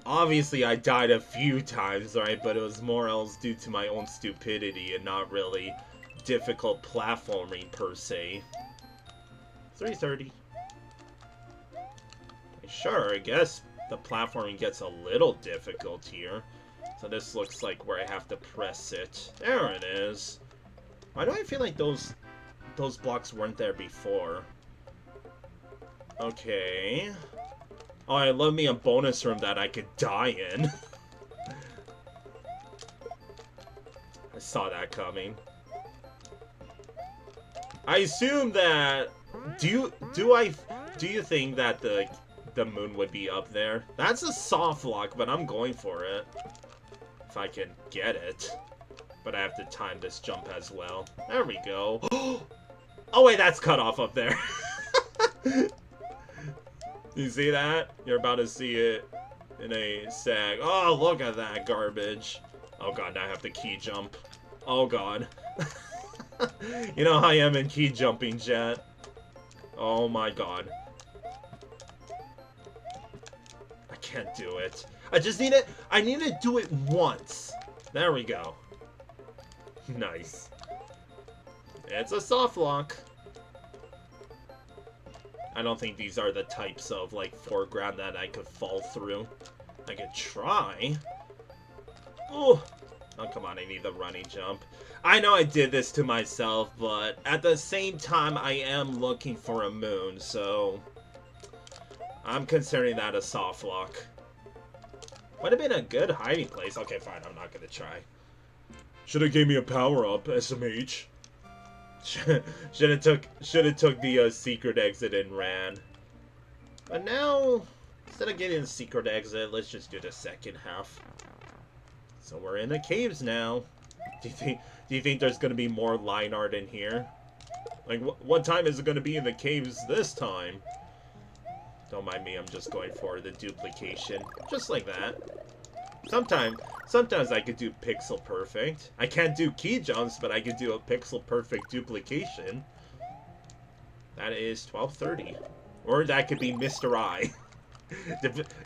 Obviously, I died a few times, right? But it was more else due to my own stupidity and not really difficult platforming per se. 330. Sure, I guess the platforming gets a little difficult here. So this looks like where I have to press it. There it is. Why do I feel like those blocks weren't there before? Okay. Oh, I love me a bonus room that I could die in. I saw that coming. I assume that... Do you think that the moon would be up there? That's a soft lock, but I'm going for it. If I can get it. But I have to time this jump as well. There we go. Oh wait, that's cut off up there. You see that? You're about to see it in a sec. Oh, look at that garbage. Oh god, now I have to key jump. Oh god. You know how I am in key jumping, chat. Oh my god. I can't do it. I need to do it once. There we go. Nice. It's a soft lock. I don't think these are the types of, like, foreground that I could fall through. I could try. Oh, come on, I need the running jump. I know I did this to myself, but at the same time, I am looking for a moon, so... I'm considering that a soft lock. Would have been a good hiding place. Okay, fine, I'm not gonna try. Should've gave me a power-up, SMH. Should have took the secret exit and ran. But now, instead of getting the secret exit, let's just do the second half. So we're in the caves now. Do you think there's gonna be more line art in here? Like, what time is it gonna be in the caves this time? Don't mind me, I'm just going for the duplication, just like that. Sometimes I could do pixel perfect. I can't do key jumps, but I could do a pixel perfect duplication. That is 1230. Or that could be Mr. I.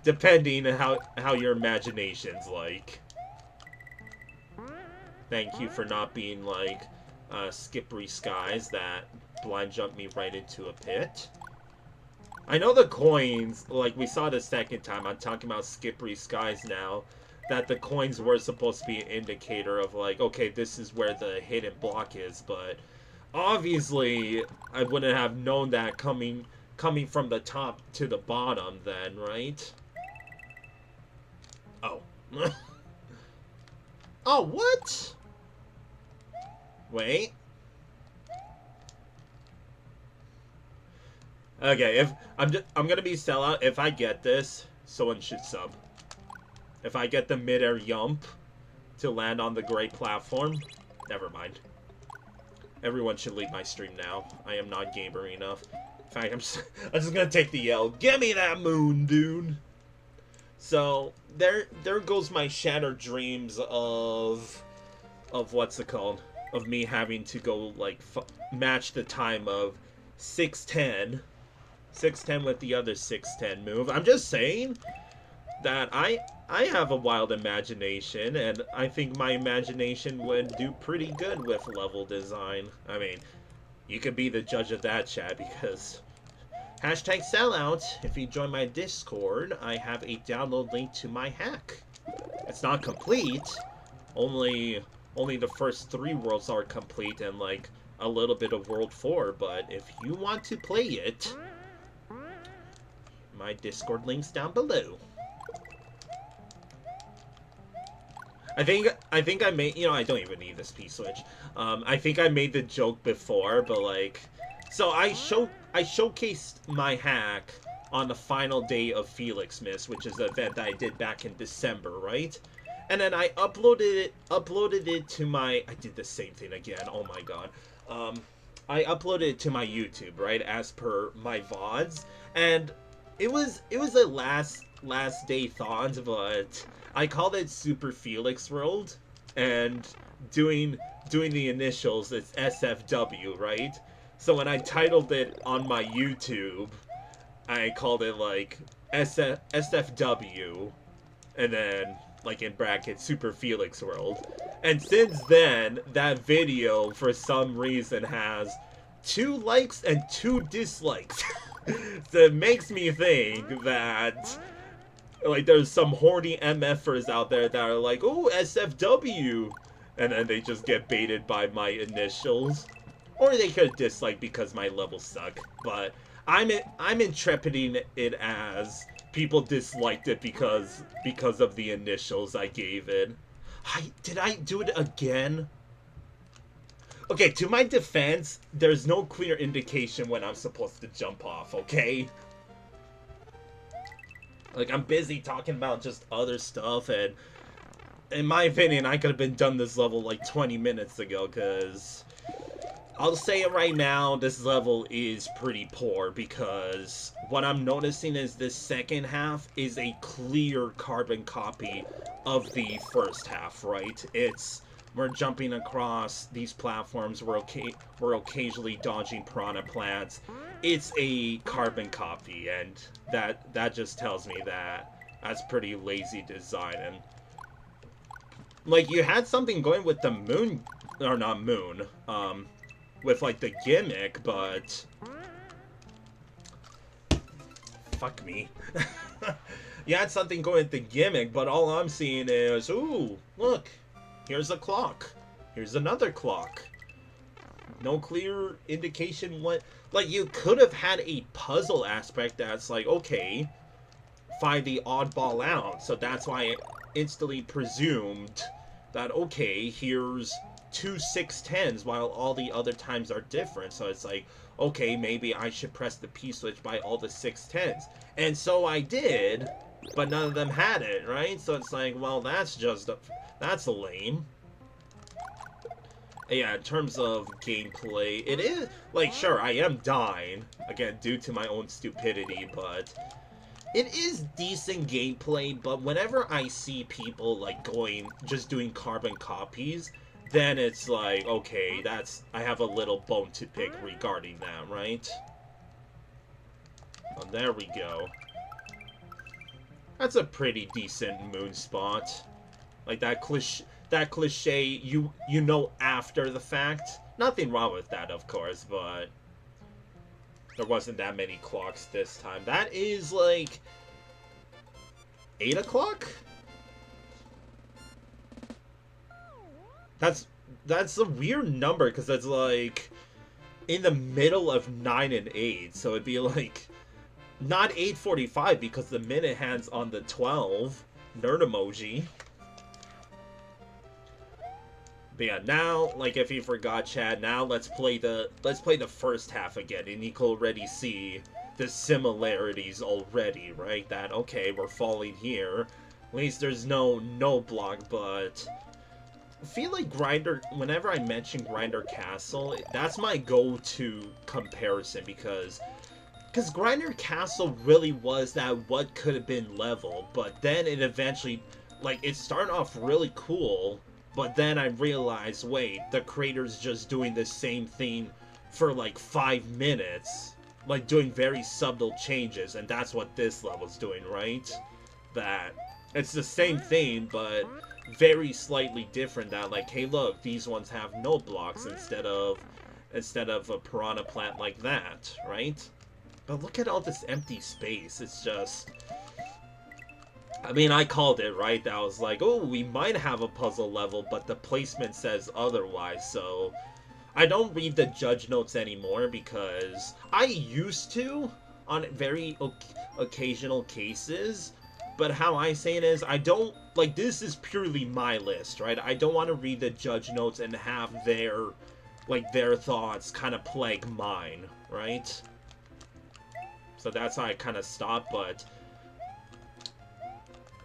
Depending on how your imagination's like. Thank you for not being like Skippery Skies that blind jumped me right into a pit. I know the coins, like we saw the second time, I'm talking about Skippery Skies now, that the coins were supposed to be an indicator of like, okay, this is where the hidden block is, but obviously I wouldn't have known that coming from the top to the bottom then, right? Oh. Oh, what? Wait. Okay, if I'm gonna be sellout. If I get this, someone should sub. If I get the mid-air yump to land on the gray platform, never mind. Everyone should leave my stream now. I am not gamer enough. In fact, I'm just gonna take the L. Give me that moon, dude. So there goes my shattered dreams of what's it called? Of me having to go like match the time of 610 with the other 610 move. I'm just saying, that I have a wild imagination, and I think my imagination would do pretty good with level design. I mean, you could be the judge of that, chat, because hashtag sellout. If you join my Discord, I have a download link to my hack. It's not complete. Only the first 3 worlds are complete, and like a little bit of World 4. But if you want to play it, my Discord link's down below. I think I made, you know, I don't even need this P-switch. I think I made the joke before, but like, so I showcased my hack on the final day of Felix Miss, which is an event that I did back in December, right? And then I uploaded it to my, I did the same thing again, oh my god. I uploaded it to my YouTube, right, as per my VODs, and it was a last day thought, but I called it Super Felix World, and doing the initials, it's SFW, right? So when I titled it on my YouTube, I called it like SFW, and then like in brackets Super Felix World. And since then, that video for some reason has 2 likes and 2 dislikes. So it makes me think that like there's some horny MFers out there that are like, oh, SFW, and then they just get baited by my initials, or they could dislike because my levels suck. But I'm interpreting it as people disliked it because of the initials I gave it. Did I do it again? Okay, to my defense, there's no clear indication when I'm supposed to jump off, okay? Like, I'm busy talking about just other stuff, and in my opinion, I could have been done this level like 20 minutes ago, because I'll say it right now, this level is pretty poor, because what I'm noticing is this second half is a clear carbon copy of the first half, right? We're jumping across these platforms, we're occasionally dodging piranha plants. It's a carbon copy, and that just tells me that that's pretty lazy design. And like, you had something going with the moon, or not moon, with like the gimmick, but fuck me. You had something going with the gimmick, but all I'm seeing is, ooh, look, here's a clock. Here's another clock. No clear indication what... Like, you could have had a puzzle aspect that's like, okay, find the oddball out. So that's why I instantly presumed that, okay, here's 2 610s while all the other times are different. So it's like, okay, maybe I should press the P-switch by all the 610s. And so I did, but none of them had it, right? So it's like, well, that's lame. Yeah, in terms of gameplay, it is, like, sure, I am dying, again, due to my own stupidity, but it is decent gameplay. But whenever I see people, like, just doing carbon copies, then it's like, okay, I have a little bone to pick regarding that, right? Oh, there we go. That's a pretty decent moon spot. Like, that cliche, you know, after the fact. Nothing wrong with that, of course, but there wasn't that many clocks this time. That is, like, 8 o'clock? That's a weird number, because it's, like, in the middle of 9 and 8, so it'd be, like, not 8:45, because the minute hand's on the 12. Nerd emoji. But yeah, now, like, if you forgot, Chad, now let's play the first half again, and you can already see the similarities already, right? That, okay, we're falling here. At least there's no block, but I feel like Grinder, whenever I mention Grinder Castle, that's my go-to comparison, because Grinder Castle really was that what could have been level, but then it eventually, like, it started off really cool. But then I realized, wait, the creator's just doing the same thing for like 5 minutes. Like, doing very subtle changes, and that's what this level's doing, right? that it's the same thing, but very slightly different. That like, hey, look, these ones have no blocks instead of a piranha plant like that, right? But look at all this empty space. It's just, I mean, I called it, right? I was like, oh, we might have a puzzle level, but the placement says otherwise. So I don't read the judge notes anymore because I used to on very occasional cases. But how I say it is, I don't, like, this is purely my list, right? I don't want to read the judge notes and have their, like, their thoughts kind of plague mine, right? So that's how I kind of stopped, but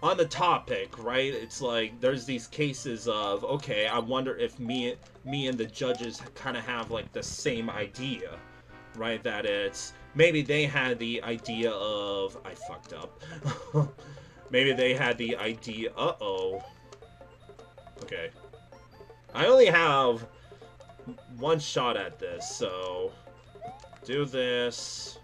on the topic, right, it's like, there's these cases of, okay, I wonder if me and the judges kind of have, like, the same idea, right? That it's, maybe they had the idea of, I fucked up. Maybe they had the idea, uh-oh. Okay. I only have one shot at this, so do this.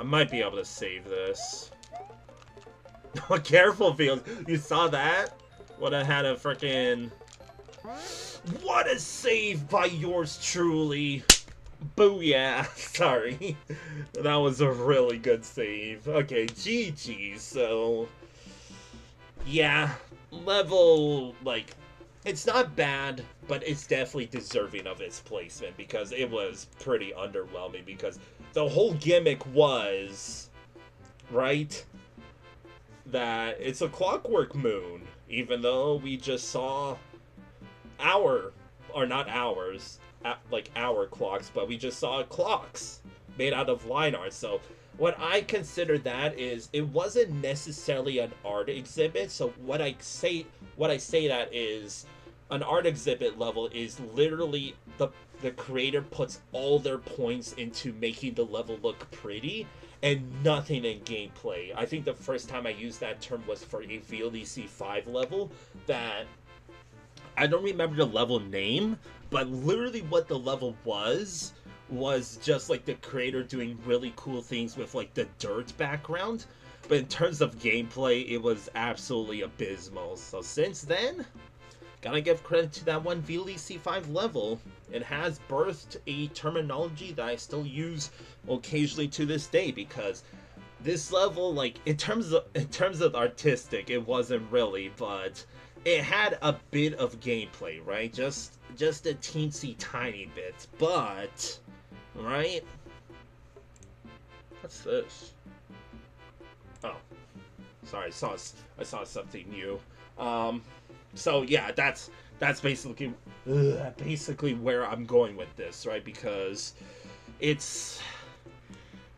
I might be able to save this. Careful, Field. You saw that? Would have had a freaking... What a save by yours truly. Booyah. Sorry. That was a really good save. Okay, GG. So, yeah. Level, like, it's not bad, but it's definitely deserving of its placement because it was pretty underwhelming because the whole gimmick was, right, that it's a Clockwork Moon, even though we just saw our clocks, but we just saw clocks made out of line art. So what I consider that is, it wasn't necessarily an art exhibit. So what I say that is, an art exhibit level is literally the creator puts all their points into making the level look pretty and nothing in gameplay. I think the first time I used that term was for a VLDC 5 level that I don't remember the level name, but literally what the level was just like the creator doing really cool things with like the dirt background. But in terms of gameplay, it was absolutely abysmal. So since then, gotta give credit to that one VLDC 5 level. It has birthed a terminology that I still use occasionally to this day, because this level, like, in terms of artistic, it wasn't really, but it had a bit of gameplay, right? Just a teensy tiny bit, but, right? What's this? Oh, sorry, I saw something new. So yeah, that's basically where I'm going with this, right? Because it's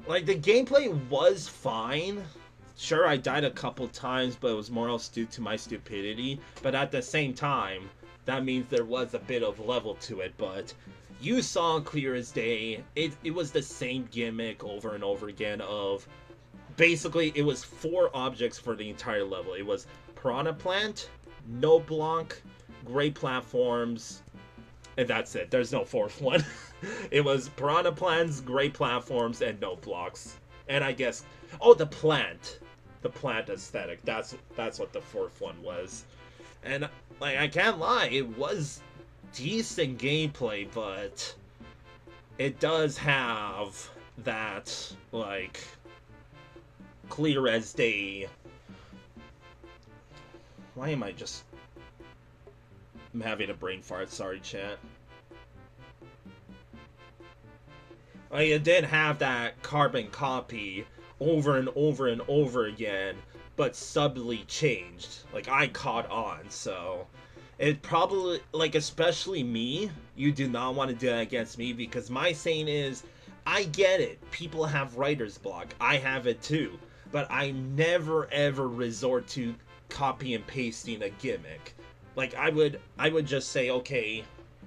like the gameplay was fine. Sure, I died a couple times, but it was more else due to my stupidity. But at the same time, that means there was a bit of level to it. But you saw clear as day, it was the same gimmick over and over again of, basically, it was 4 objects for the entire level. It was Piranha Plant, no block, gray platforms, and that's it. There's no 4th one. It was Piranha Plants, gray platforms, and no blocks. And I guess, oh, the plant aesthetic. That's what the 4th one was. And like, I can't lie, it was decent gameplay, but it does have that, like, clear as day. Why am I just... I'm having a brain fart, sorry chat. Like, it did have that carbon copy over and over and over again, but subtly changed. Like, I caught on, so it probably, like, especially me, you do not want to do that against me, because my saying is, I get it, people have writer's block, I have it too, but I never ever resort to copy and pasting a gimmick. Like, I would just say, okay,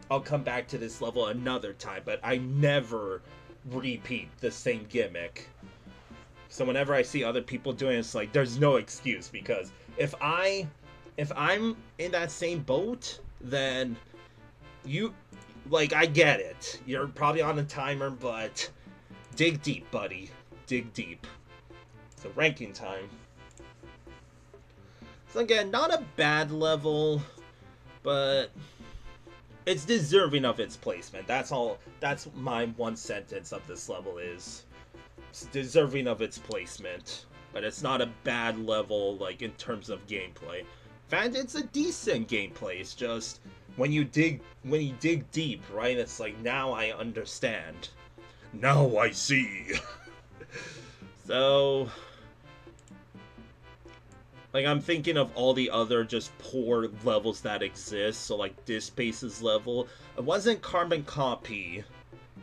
I'll come back to this level another time, but I never repeat the same gimmick. So whenever I see other people doing it, it's like, there's no excuse, because if I'm in that same boat, then you, like, I get it. You're probably on a timer, but dig deep, buddy. dig deep. So ranking time. So again, not a bad level, but it's deserving of its placement. That's all. That's my one sentence of this level is. It's deserving of its placement. But it's not a bad level, like, in terms of gameplay. In fact, it's a decent gameplay. It's just, when you dig deep, right, it's like, now I understand. Now I see. So, like, I'm thinking of all the other just poor levels that exist. So, like, Dispace's level. It wasn't carbon copy,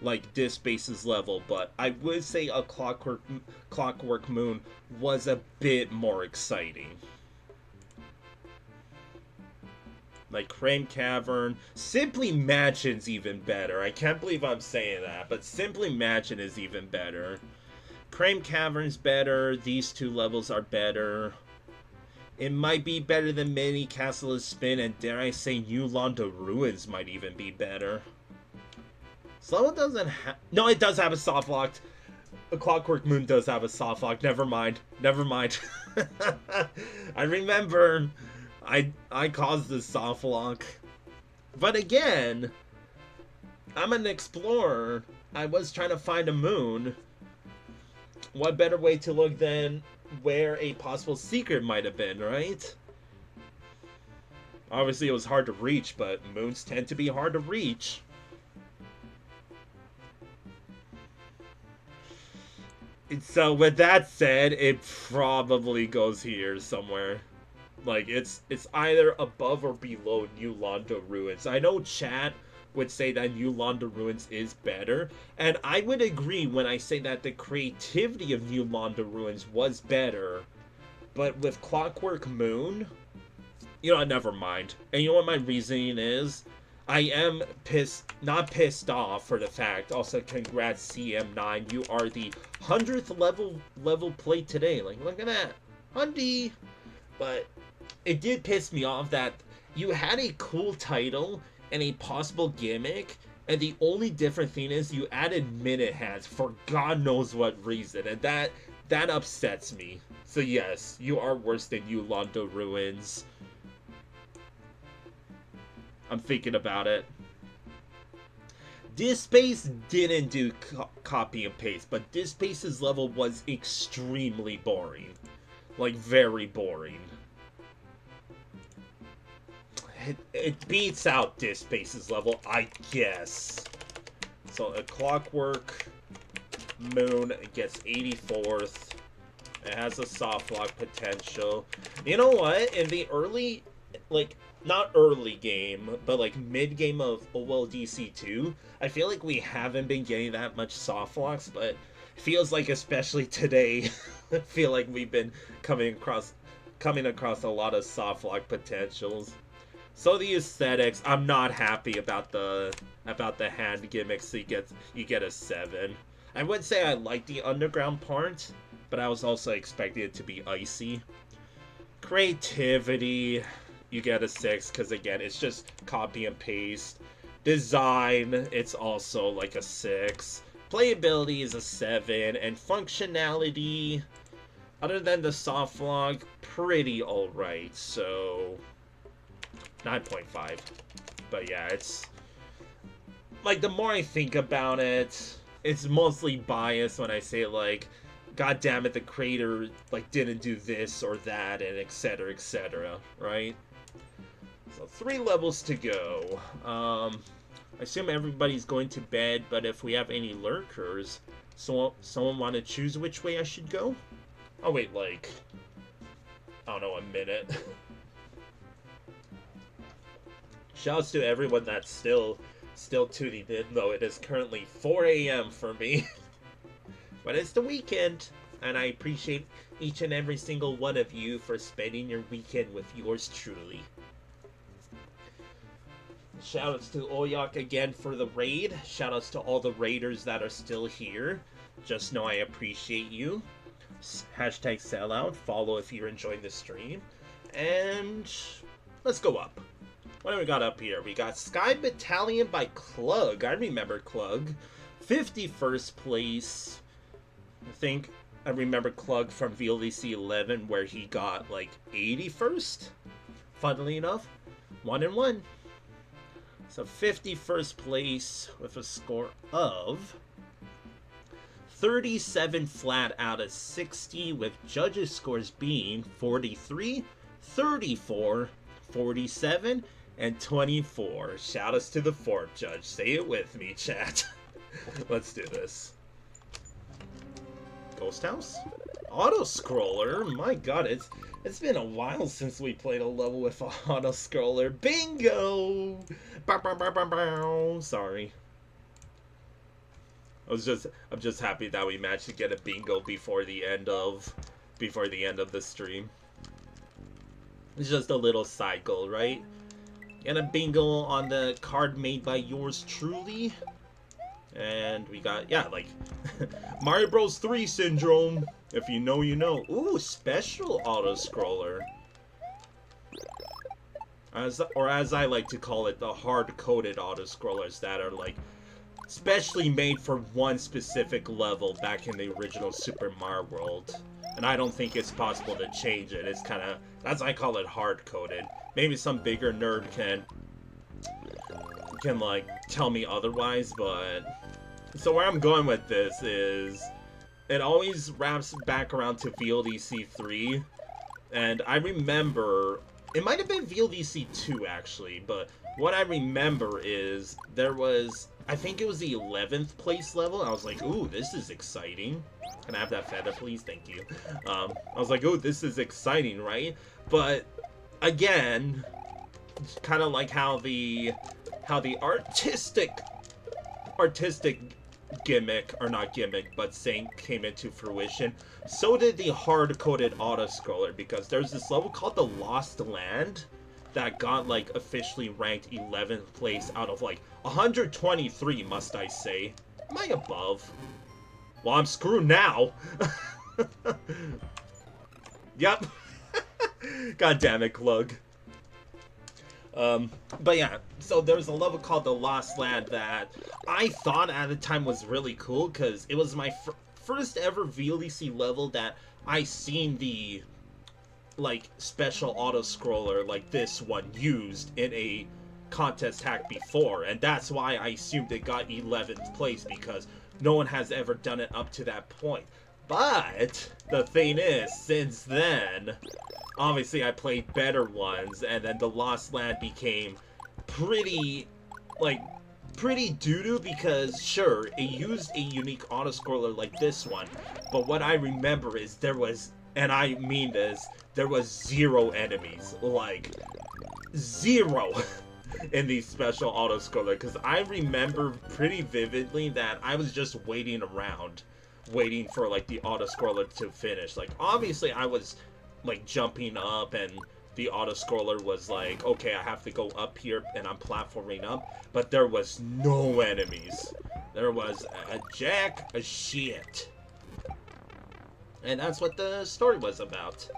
like Dispace's level, but I would say a Clockwork Moon was a bit more exciting. Like Crane Cavern, Simply Mansion's even better. I can't believe I'm saying that, but Simply Mansion is even better. Crane Cavern's better, these two levels are better. It might be better than Mini Castle of Spin, and dare I say New Londo Ruins might even be better. This level doesn't have... No, it does have a soft lock. The Clockwork Moon does have a soft lock. Never mind. Never mind. I remember I caused the soft lock. But again, I'm an explorer. I was trying to find a moon. What better way to look than where a possible secret might have been, right? Obviously, it was hard to reach, but moons tend to be hard to reach. So with that said, it probably goes here somewhere. Like, it's either above or below New Londo Ruins. I know chat would say that New Londo Ruins is better, and I would agree when I say that the creativity of New Londo Ruins was better, but with Clockwork Moon, you know, never mind. And you know what my reasoning is? I am not pissed off for the fact. Also, congrats CM9, you are the 100th level played today. Like, look at that, Hundy. But it did piss me off that you had a cool title and a possible gimmick, and the only different thing is you added minute hands for God knows what reason, and that upsets me. So yes, you are worse than New Londo Ruins. I'm thinking about it. Dispace didn't do copy and paste, but Dispace's level was extremely boring. Like, very boring. It beats out Dispace's level, I guess. So a Clockwork Moon gets 84th. It has a soft lock potential. You know what? In the early, like, not early game, but like mid game of OLDC 2, I feel like we haven't been getting that much soft locks, but it feels like especially today, I feel like we've been coming across a lot of soft lock potentials. So the aesthetics, I'm not happy about the hand gimmicks. So you get a 7. I would say I like the underground part, but I was also expecting it to be icy. Creativity, you get a 6 because again it's just copy and paste. Design, it's also like a 6. Playability is a 7, and functionality, other than the soft lock, pretty alright. So 9.5. But yeah, it's like the more I think about it, it's mostly biased when I say like, God damn it, the creator like didn't do this or that, and etc., right? So 3 levels to go. I assume everybody's going to bed, but if we have any lurkers, someone want to choose which way I should go? I'll wait like, I don't know, a minute. Shouts to everyone that's still tuning in, though it is currently 4 a.m. for me. But it's the weekend, and I appreciate each and every single one of you for spending your weekend with yours truly. Shoutouts to Oyak again for the raid. Shoutouts to all the raiders that are still here. Just know I appreciate you. Hashtag sellout. Follow if you're enjoying the stream. And let's go up. What do we got up here? We got Sky Battalion by Klug. I remember Klug. 51st place. I think I remember Klug from VLDC 11 where he got like 81st. Funnily enough, 1-1. So 51st place with a score of 37 flat out of 60, with judges' scores being 43, 34, 47, and 24. Shout outs to the fourth judge. Say it with me, chat. Let's do this. Ghost House? Auto-scroller? My god, it's been a while since we played a level with an auto-scroller. Bingo! Bow, bow, bow, bow, bow. Sorry. I'm just happy that we managed to get a bingo before the end of the stream. It's just a little side goal, right? And a bingo on the card made by yours truly. And we got, yeah, like Mario Bros 3 syndrome. If you know, you know. Ooh, special auto-scroller. As I like to call it, the hard-coded auto-scrollers that are like specially made for one specific level back in the original Super Mario World. And I don't think it's possible to change it. It's kind of, as I call it, hard-coded. Maybe some bigger nerd can like tell me otherwise, but so where I'm going with this is it always wraps back around to VLDC 3, and I remember it might have been VLDC 2 actually, but what I remember is there was, I think it was the 11th place level. I was like, ooh, this is exciting. Can I have that feather, please? Thank you. I was like, ooh, this is exciting, right? But again, kind of like how the artistic gimmick, or not gimmick, but saying came into fruition, so did the hard-coded auto-scroller, because there's this level called the Lost Land that got like officially ranked 11th place out of like 123, must I say. Am I above? Well, I'm screwed now. Yep. God damn it, Klug. But yeah, so there's a level called the Lost Land that I thought at the time was really cool, because it was my first ever VLDC level that I seen the like special auto-scroller like this one used in a contest hack before, and that's why I assumed it got 11th place, because no one has ever done it up to that point. But the thing is, since then, obviously I played better ones, and then the Lost Land became pretty doo-doo, because sure, it used a unique auto-scroller like this one, but what I remember is there was, and I mean this, there was 0 enemies, like 0 in the special auto-scroller, because I remember pretty vividly that I was just waiting around, waiting for like the auto-scroller to finish. Like obviously I was like jumping up, and the auto-scroller was like, okay, I have to go up here, and I'm platforming up, but there was no enemies. There was a jack of shit. And that's what the story was about.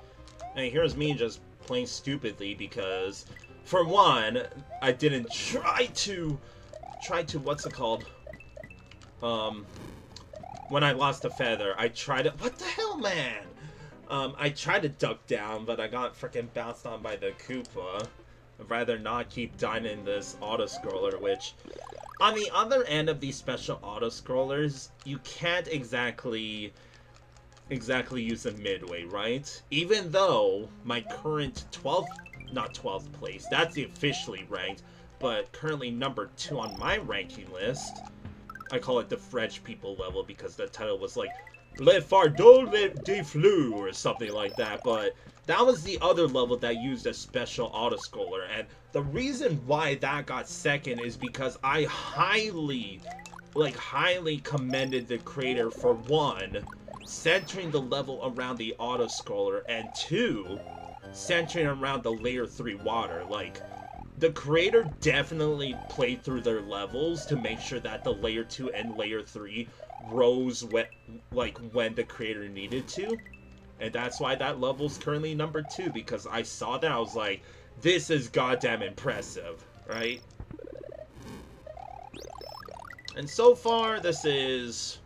And here's me just playing stupidly, because for one, I didn't try to what's it called? When I lost a feather, I tried to, what the hell, man? I tried to duck down, but I got freaking bounced on by the Koopa. I'd rather not keep dying in this auto-scroller, which, on the other end of these special auto-scrollers, you can't exactly use a midway, right? Even though my current 12th, not 12th place, that's the officially ranked, but currently number 2 on my ranking list, I call it the French people level, because the title was like, Le Fardeau de Flou, or something like that, but that was the other level that used a special auto-scroller, and the reason why that got second is because I highly commended the creator for one, centering the level around the auto-scroller, and 2, centering around the layer 3 water. Like, the creator definitely played through their levels to make sure that the layer 2 and layer 3 rose when the creator needed to. And that's why that level's currently number 2, because I saw that, I was like, this is goddamn impressive, right? And so far, this is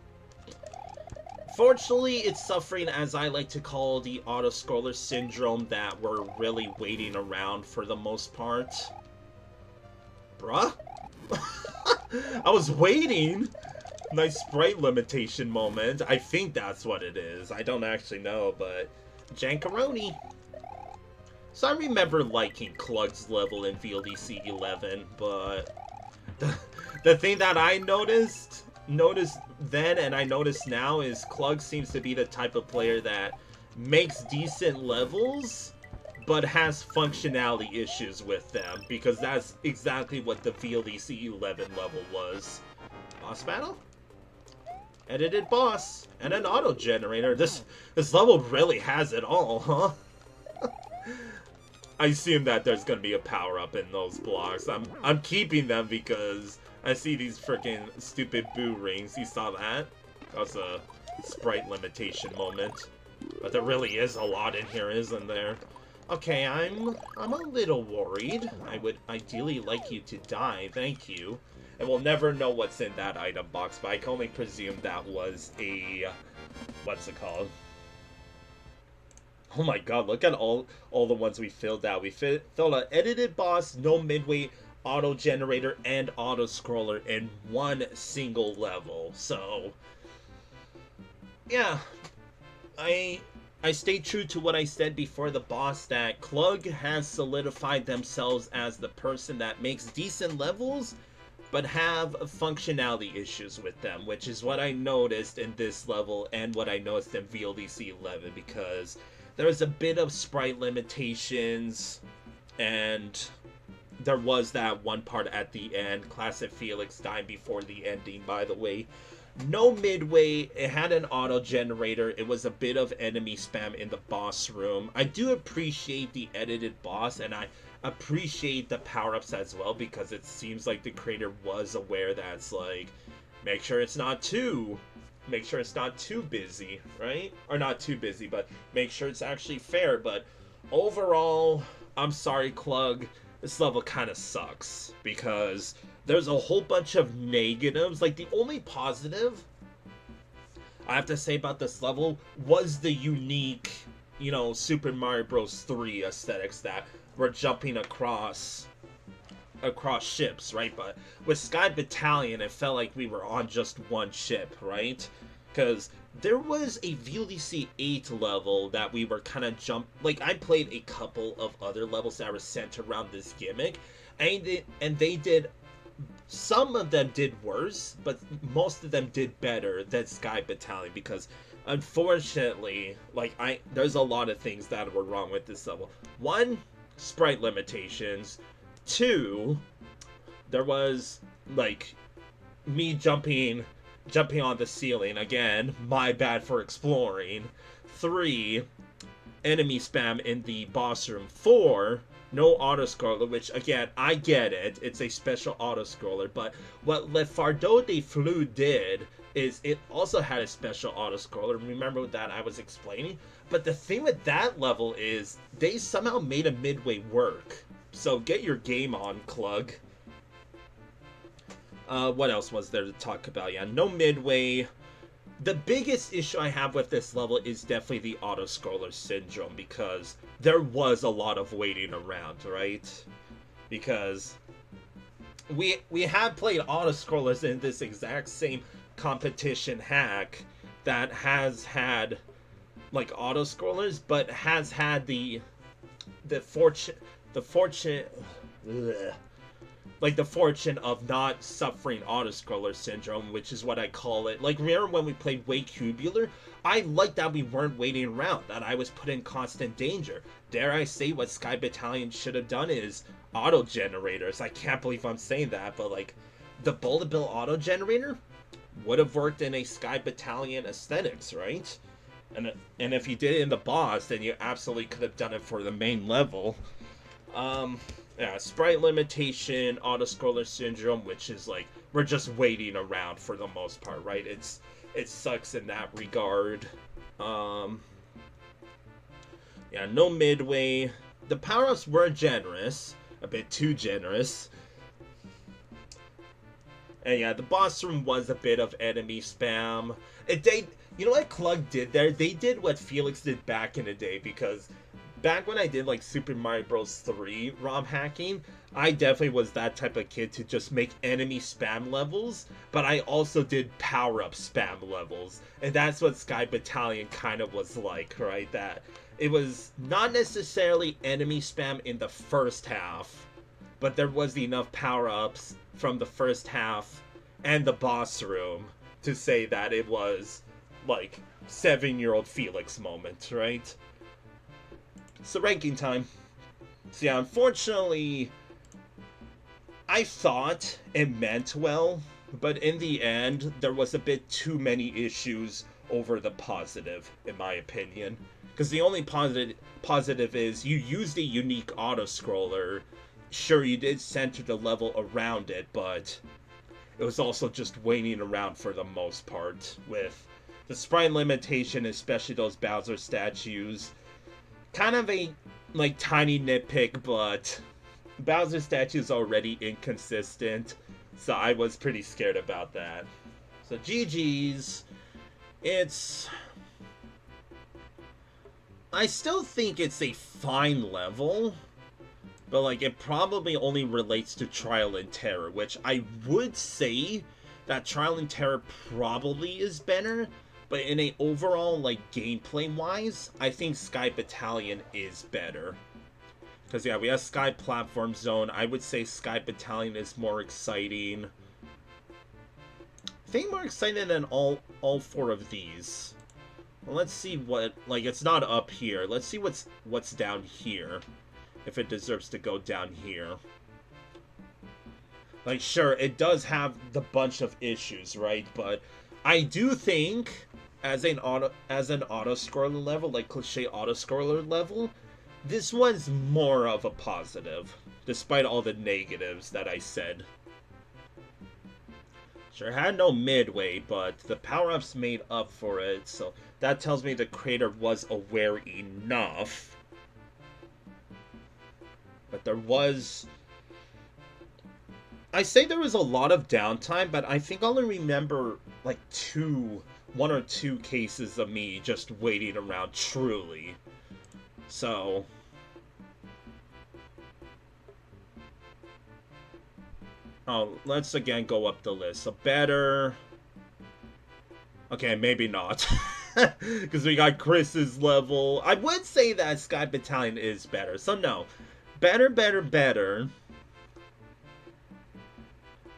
Fortunately, it's suffering, as I like to call, the auto-scroller syndrome that we're really waiting around for the most part. Bruh? I was waiting! Nice sprite limitation moment. I think that's what it is. I don't actually know, but... Jankaroni. So I remember liking Klug's level in VLDC 11, but... The thing that I noticed then and I notice now is Klug seems to be the type of player that makes decent levels but has functionality issues with them, because that's exactly what the VLDC 11 level was. Boss battle? Edited boss and an auto generator. This level really has it all, huh? I assume that there's gonna be a power-up in those blocks. I'm keeping them because I see these freaking stupid boo rings. You saw that? That was a sprite limitation moment. But there really is a lot in here, isn't there? Okay, I'm a little worried. I would ideally like you to die, thank you. And we'll never know what's in that item box, but I can only presume that was a... what's it called? Oh my god, look at all the ones we filled out. We filled out edited boss, no midway, auto generator, and auto scroller in one single level. So yeah, I stayed true to what I said before the boss, that Klug has solidified themselves as the person that makes decent levels but have functionality issues with them, which is what I noticed in this level and what I noticed in VLDC 11, because there was a bit of sprite limitations, and there was that one part at the end. Classic Felix died before the ending, by the way. No midway, it had an auto generator, it was a bit of enemy spam in the boss room. I do appreciate the edited boss, and I appreciate the power-ups as well, because it seems like the creator was aware that it's like, make sure it's not too busy, right? Or not too busy, but make sure it's actually fair. But overall, I'm sorry, Klug, this level kind of sucks, because there's a whole bunch of negatives. Like, the only positive I have to say about this level was the unique, you know, Super Mario Bros. 3 aesthetics that were jumping across ships, right? But with Sky Battalion, it felt like we were on just one ship, right? Because there was a VLDC 8 level that we were kind of like, I played a couple of other levels that were centered around this gimmick, and they did, some of them did worse, but most of them did better than Sky Battalion, because unfortunately, like, there's a lot of things that were wrong with this level. One, sprite limitations. Two, there was, like, me jumping on the ceiling. Again, my bad for exploring. 3, enemy spam in the boss room. 4, no auto-scroller, which, again, I get it. It's a special auto-scroller, but what Le Fardeau de Flou did is it also had a special auto-scroller. Remember that I was explaining? But the thing with that level is they somehow made a midway work. So get your game on, Klug. What else was there to talk about? Yeah, no midway. The biggest issue I have with this level is definitely the auto-scroller syndrome, because there was a lot of waiting around, right? Because we had played auto-scrollers in this exact same competition hack that has had, like, auto-scrollers, but has had the fortune of not suffering auto-scroller syndrome, which is what I call it. Like, remember when we played way Coolbular? I liked that we weren't waiting around, that I was put in constant danger. Dare I say, what Sky Battalion should have done is auto-generators. I can't believe I'm saying that, but, like, the bullet bill auto-generator would have worked in a Sky Battalion aesthetics, right? And if you did it in the boss, then you absolutely could have done it for the main level. Yeah, sprite limitation, auto-scroller syndrome, which is like, we're just waiting around for the most part, right? It sucks in that regard. Yeah, no midway. The power-ups were generous, a bit too generous. And yeah, the boss room was a bit of enemy spam. You know what Klug did there? They did what Felix did back in the day, because back when I did like Super Mario Bros. 3 ROM hacking, I definitely was that type of kid to just make enemy spam levels, but I also did power-up spam levels. And that's what Sky Battalion kind of was like, right? That it was not necessarily enemy spam in the first half, but there was enough power-ups from the first half and the boss room to say that it was like 7-year-old Felix moment, right? So ranking time. So yeah, unfortunately, I thought it meant well, but in the end, there was a bit too many issues over the positive, in my opinion. Because the only positive is you used a unique auto-scroller. Sure, you did center the level around it, but it was also just waiting around for the most part, with the sprite limitation, especially those Bowser statues. Kind of a, like, tiny nitpick, but Bowser statue is already inconsistent, so I was pretty scared about that. So GG's. It's... I still think it's a fine level, but like it probably only relates to Trial and Terror, which I would say that Trial and Terror probably is better, but in a overall like gameplay wise, I think Sky Battalion is better. Because yeah, we have Sky Platform Zone. I would say Sky Battalion is more exciting. I think more exciting than all 4 of these. Well, let's see what, like, it's not up here. Let's see what's down here. If it deserves to go down here. Like, sure, it does have the bunch of issues, right? But I do think, as an auto-scroller level, like cliche auto-scroller level, this one's more of a positive, despite all the negatives that I said. Sure, had no midway, but the power-ups made up for it, so that tells me the creator was aware enough. But there was... I say there was a lot of downtime, but I think I only remember, like, 1 or 2 cases of me just waiting around, truly. So... oh, let's again go up the list. So better... okay, maybe not. Because we got Chris's level. I would say that Sky Battalion is better. So no. Better, better, better.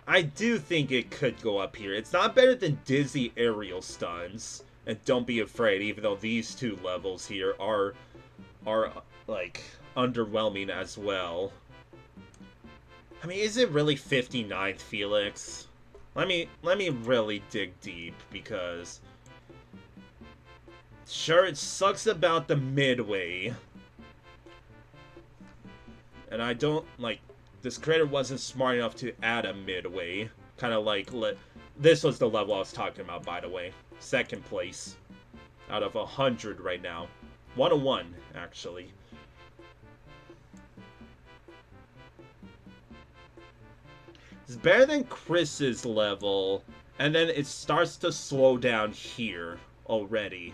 I do think it could go up here. It's not better than Dizzy Aerial Stuns. And don't be afraid, even though these 2 levels here are like, underwhelming as well. I mean, is it really 59th, Felix? Let me really dig deep, because... sure, it sucks about the midway. And I don't, like... this creator wasn't smart enough to add a midway. Kind of like... this was the level I was talking about, by the way. 2nd place. Out of 100 right now. 101, actually. It's better than Chris's level, and then it starts to slow down here already.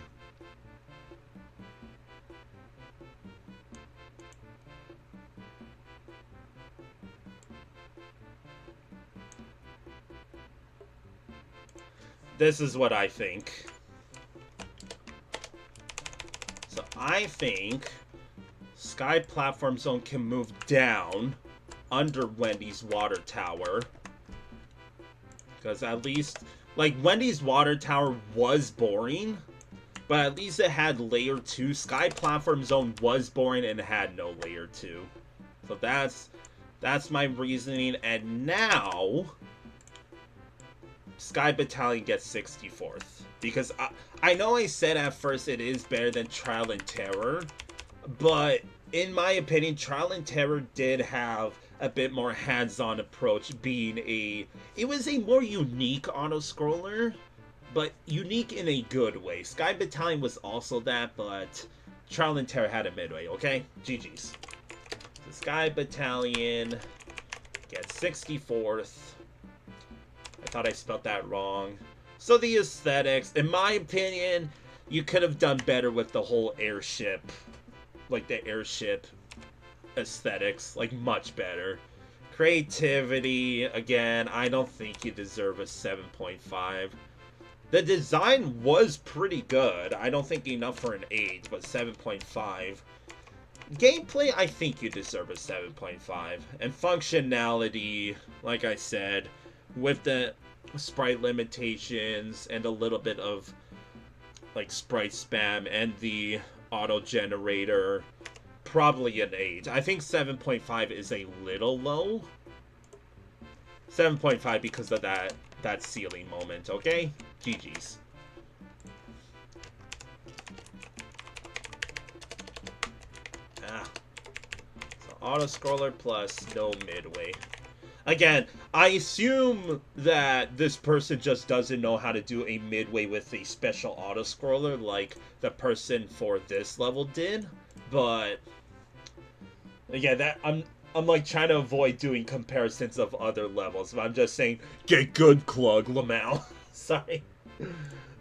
This is what I think. So I think Sky Platform Zone can move down under Wendy's water tower, because at least, like, Wendy's water tower was boring, but at least it had layer 2. Sky Platform Zone was boring and had no layer 2. So that's my reasoning. And now Sky Battalion gets 64th, because I know I said at first it is better than Trial and Terror, but in my opinion, Trial and Terror did have a bit more hands-on approach, being it was a more unique auto-scroller, but unique in a good way. Sky Battalion was also that, but Trial and Terror had a midway, okay? GG's. The Sky Battalion gets 64th. I thought I spelled that wrong. So the aesthetics, in my opinion, you could have done better with the whole airship. Like the airship aesthetics. Like much better. Creativity, again, I don't think you deserve a 7.5. The design was pretty good. I don't think enough for an 8, but 7.5. Gameplay, I think you deserve a 7.5. And functionality, like I said, with the sprite limitations and a little bit of like sprite spam and the auto generator, probably an 8. I think 7.5 is a little low. 7.5 because of that ceiling moment, okay? GG's. So auto-scroller plus no midway. Again, I assume that this person just doesn't know how to do a midway with a special auto-scroller like the person for this level did, but yeah, that I'm like trying to avoid doing comparisons of other levels, but I'm just saying, get good, Klug, Lamau. Sorry.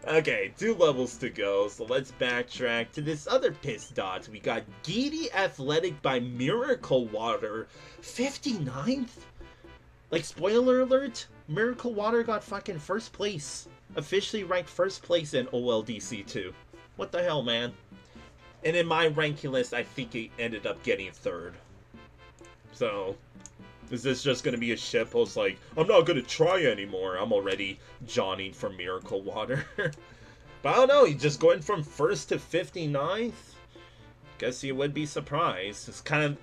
Okay, 2 levels to go, so let's backtrack to this other piss dot. We got EEDY Athletic by MiracleWater, 59th? Like, spoiler alert, MiracleWater got fucking first place. Officially ranked first place in OLDC 2. What the hell, man? And in my ranking list, I think he ended up getting 3rd. So, is this just going to be a shitpost like, I'm not going to try anymore, I'm already johnning for MiracleWater? But I don't know, he's just going from 1st to 59th? Guess you would be surprised. It's kind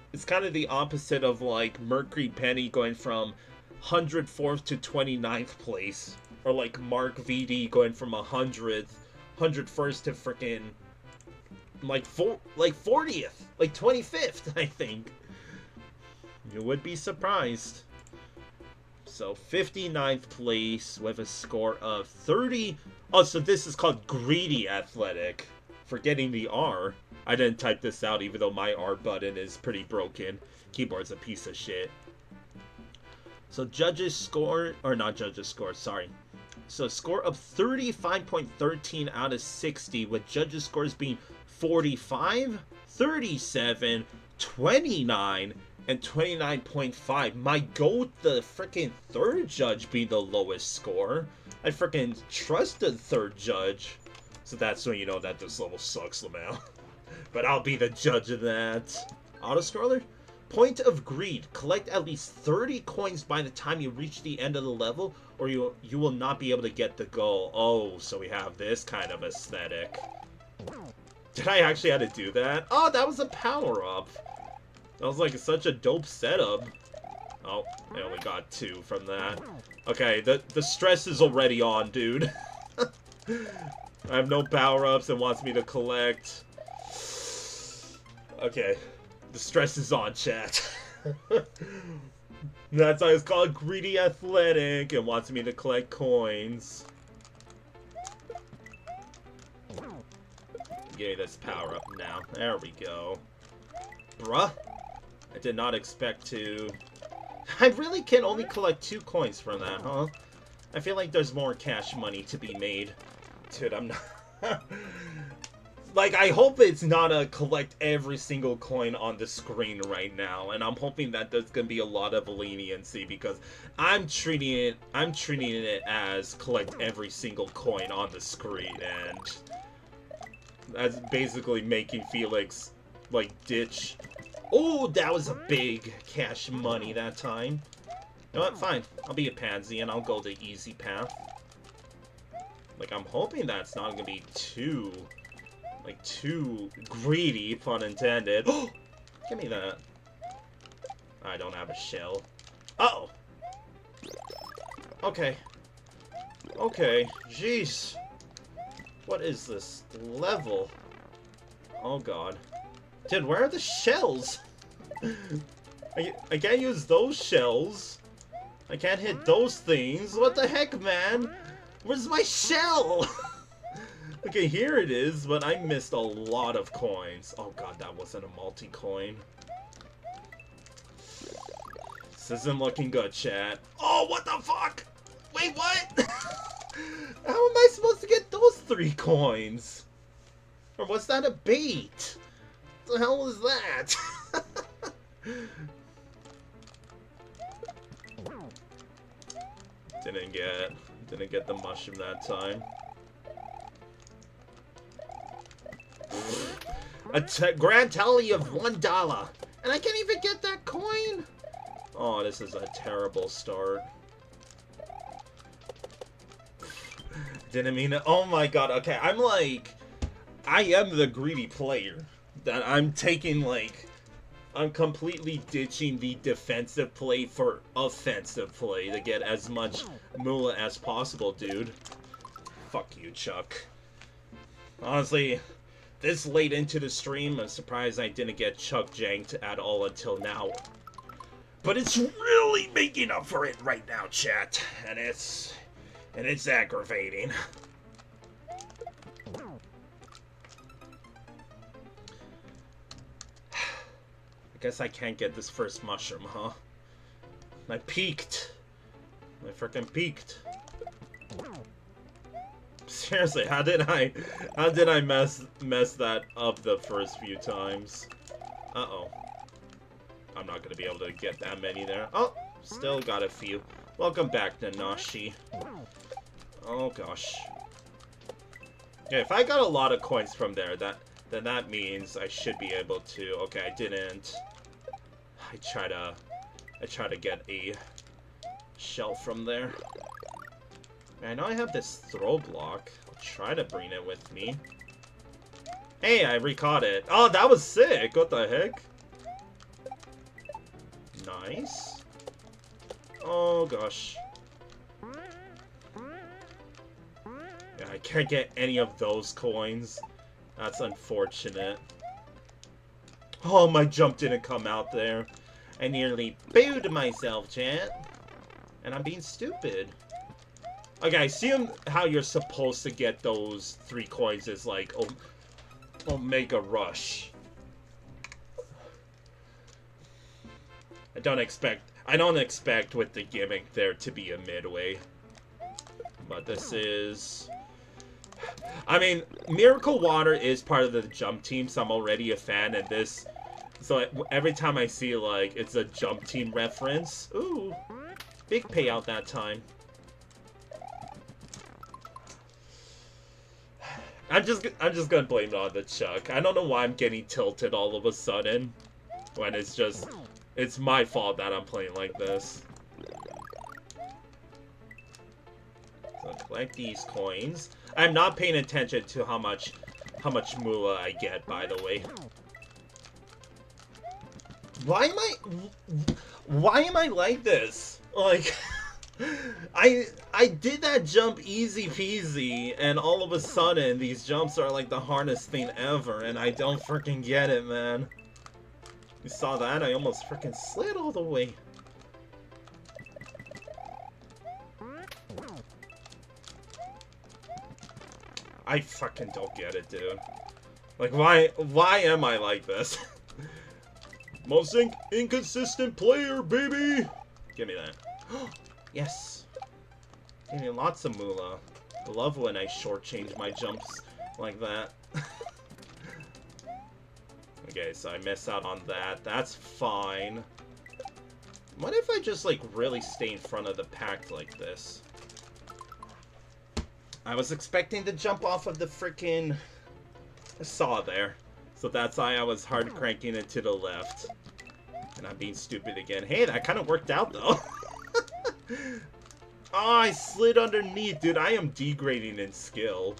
of the opposite of like Mercury Penny going from 104th to 29th place. Or like Mark VD going from 101st to freaking like 40th, like 25th, I think. You would be surprised. So 59th place with a score of 30. Oh, so this is called Greedy Athletic. Forgetting the R. I didn't type this out even though my R button is pretty broken. Keyboard's a piece of shit. So judges score, or not judges score, sorry. So score of 35.13 out of 60 with judges scores being 45, 37, 29, and 29.5. My goat, the freaking 3rd judge being the lowest score. I freaking trust the 3rd judge. So that's when you know that this level sucks, Lamau. But I'll be the judge of that. Auto-scroller? Point of Greed. Collect at least 30 coins by the time you reach the end of the level, or you will not be able to get the goal. Oh, so we have this kind of aesthetic. Did I actually have to do that? Oh, that was a power-up. That was like such a dope setup. Oh, I only got 2 from that. Okay, the stress is already on, dude. I have no power-ups and wants me to collect. Okay, the stress is on, chat. That's why it's called Greedy Athletic and wants me to collect coins. Give me this power-up now. There we go. Bruh. I did not expect to... I really can only collect 2 coins from that, huh? I feel like there's more cash money to be made. Dude, I'm not... Like, I hope it's not a collect every single coin on the screen right now, and I'm hoping that there's gonna be a lot of leniency, because I'm treating it as collect every single coin on the screen, and that's basically making Felix, like, ditch... Oh, that was a big cash money that time. You know what? Fine. I'll be a pansy and I'll go the easy path. Like, I'm hoping that's not gonna be too greedy, pun intended. Oh! Give me that. I don't have a shell. Uh-oh! Okay. Okay. Jeez. What is this level? Oh, God. Dude, where are the shells? I can't use those shells. I can't hit those things. What the heck, man? Where's my shell? Okay, here it is, but I missed a lot of coins. Oh god, that wasn't a multi-coin. This isn't looking good, chat. Oh, what the fuck? Wait, what? How am I supposed to get those 3 coins? Or was that a bait? What the hell was that? Didn't get the mushroom that time. A grand tally of $1, and I can't even get that coin. Oh, this is a terrible start. Didn't mean it. Oh my god. Okay, I'm like, I am the greedy player. That I'm taking like, I'm completely ditching the defensive play for offensive play to get as much moolah as possible, dude. Fuck you, Chuck. Honestly, this late into the stream, I'm surprised I didn't get Chuck janked at all until now. But it's really making up for it right now, chat. And it's aggravating. I guess I can't get this first mushroom, huh? I peaked. I frickin' peaked. Seriously, how did I mess that up the first few times? Uh-oh. I'm not gonna be able to get that many there. Oh, still got a few. Welcome back, Nanashi. Oh gosh. Yeah, if I got a lot of coins from there, then that means I should be able to. Okay, I didn't. I try to get a shell from there. I know I have this throw block. I'll try to bring it with me. Hey, I recaught it. Oh, that was sick. What the heck? Nice. Oh gosh. Yeah, I can't get any of those coins. That's unfortunate. Oh, my jump didn't come out there. I nearly booed myself, chat. And I'm being stupid. Okay, I see how you're supposed to get those 3 coins is like Omega Rush. I don't expect with the gimmick there to be a midway. But this is... I mean, MiracleWater is part of the jump team, so I'm already a fan, and this... So every time I see, like, it's a jump team reference... Ooh, big payout that time. I'm just gonna blame it on the Chuck. I don't know why I'm getting tilted all of a sudden. When it's just... It's my fault that I'm playing like this. So collect these coins. I'm not paying attention to how much moolah I get, by the way. Why am I like this? Like, I did that jump easy peasy, and all of a sudden these jumps are like the hardest thing ever, and I don't freaking get it, man. You saw that? I almost freaking slid all the way. I fucking don't get it, dude. Like, why am I like this? Most inconsistent player, baby! Give me that. Yes. Give me lots of moolah. I love when I shortchange my jumps like that. Okay, so I miss out on that. That's fine. What if I just, like, really stay in front of the pack like this? I was expecting to jump off of the freaking saw there. So that's why I was hard cranking it to the left. And I'm being stupid again. Hey, that kind of worked out, though. Oh, I slid underneath. Dude, I am degrading in skill.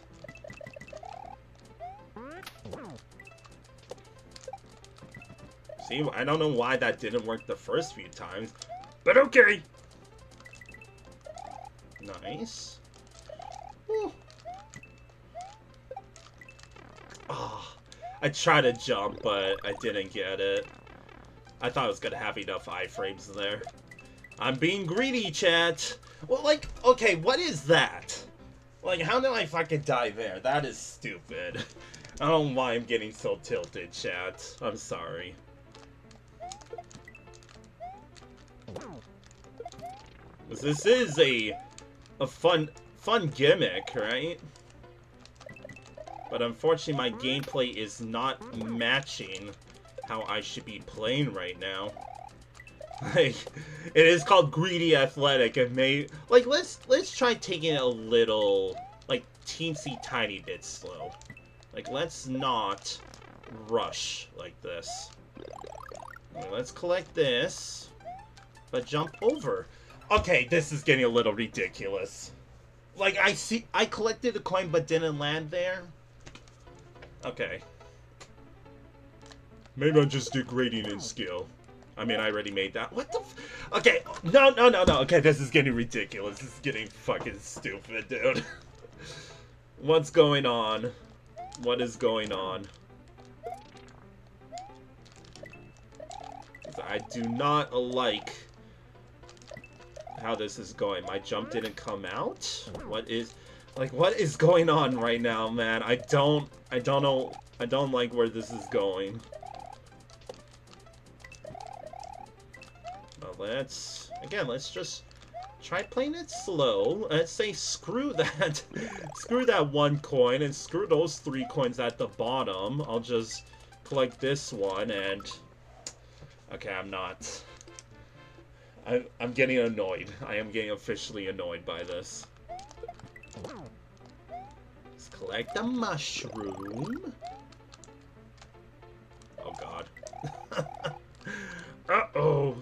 See, I don't know why that didn't work the first few times. But okay! Nice. Oh, I tried to jump, but I didn't get it. I thought I was gonna have enough iframes there. I'm being greedy, chat. Well, like, okay, what is that? Like, how did I fucking die there? That is stupid. I don't know why I'm getting so tilted, chat. I'm sorry. This is a fun fun gimmick, right? But unfortunately, my gameplay is not matching how I should be playing right now. Like, it is called Greedy Athletic. It may... Like, let's try taking it a little, like, teensy tiny bit slow. Like, let's not rush like this. Okay, let's collect this. But jump over. Okay, this is getting a little ridiculous. Like, I collected the coin but didn't land there. Okay. Maybe I'm just degrading in skill. I mean, I already made that. What the f— Okay, no. Okay, this is getting ridiculous. This is getting fucking stupid, dude. What's going on? What is going on? I do not like how this is going. My jump didn't come out? What is going on right now, man? I don't know. I don't like where this is going. Let's just try playing it slow. Let's say screw that. Screw that one coin and screw those 3 coins at the bottom. I'll just collect this one and... Okay, I'm getting annoyed. I am getting officially annoyed by this. Let's collect a mushroom. Oh god. Uh-oh.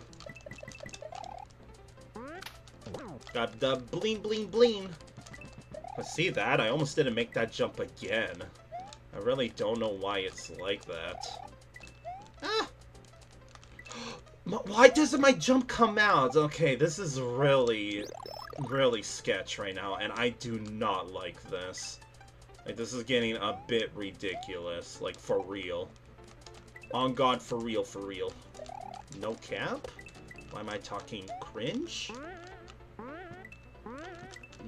Got the bling bling bling. I see that. I almost didn't make that jump again. I really don't know why it's like that. Ah! Why doesn't my jump come out? Okay, this is really, really sketch right now, and I do not like this. Like, this is getting a bit ridiculous. Like, for real. On God, for real, for real. No cap? Why am I talking cringe?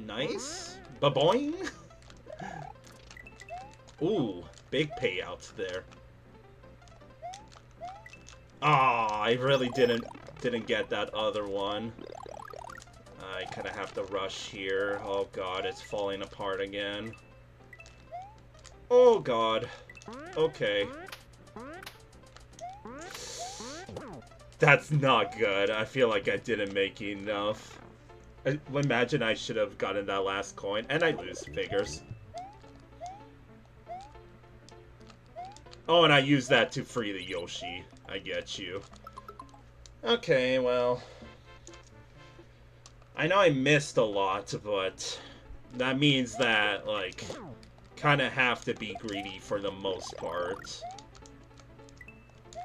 Nice. Ba-boing. Ooh, big payout there. Ah, I really didn't get that other one. I kind of have to rush here. Oh god, it's falling apart again. Oh god. Okay. That's not good. I feel like I didn't make enough. Imagine I should have gotten that last coin, and I lose figures. Oh, and I use that to free the Yoshi. I get you. Okay, well... I know I missed a lot, but... that means that, like... kinda have to be greedy for the most part.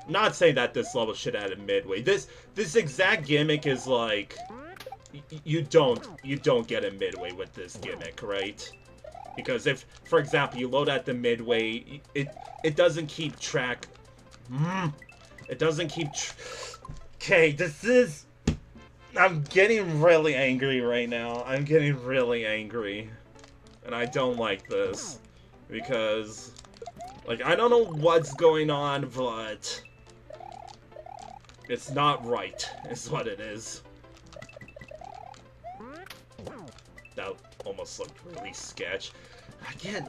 Not saying that this level should add a midway. This exact gimmick is like... You don't get a midway with this gimmick, right? Because if, for example, you load at the midway, it doesn't keep track. It doesn't keep. Okay, this is. I'm getting really angry right now. I'm getting really angry, and I don't like this because, like, I don't know what's going on, but it's not right. Is what it is. That almost looked really sketch. Again,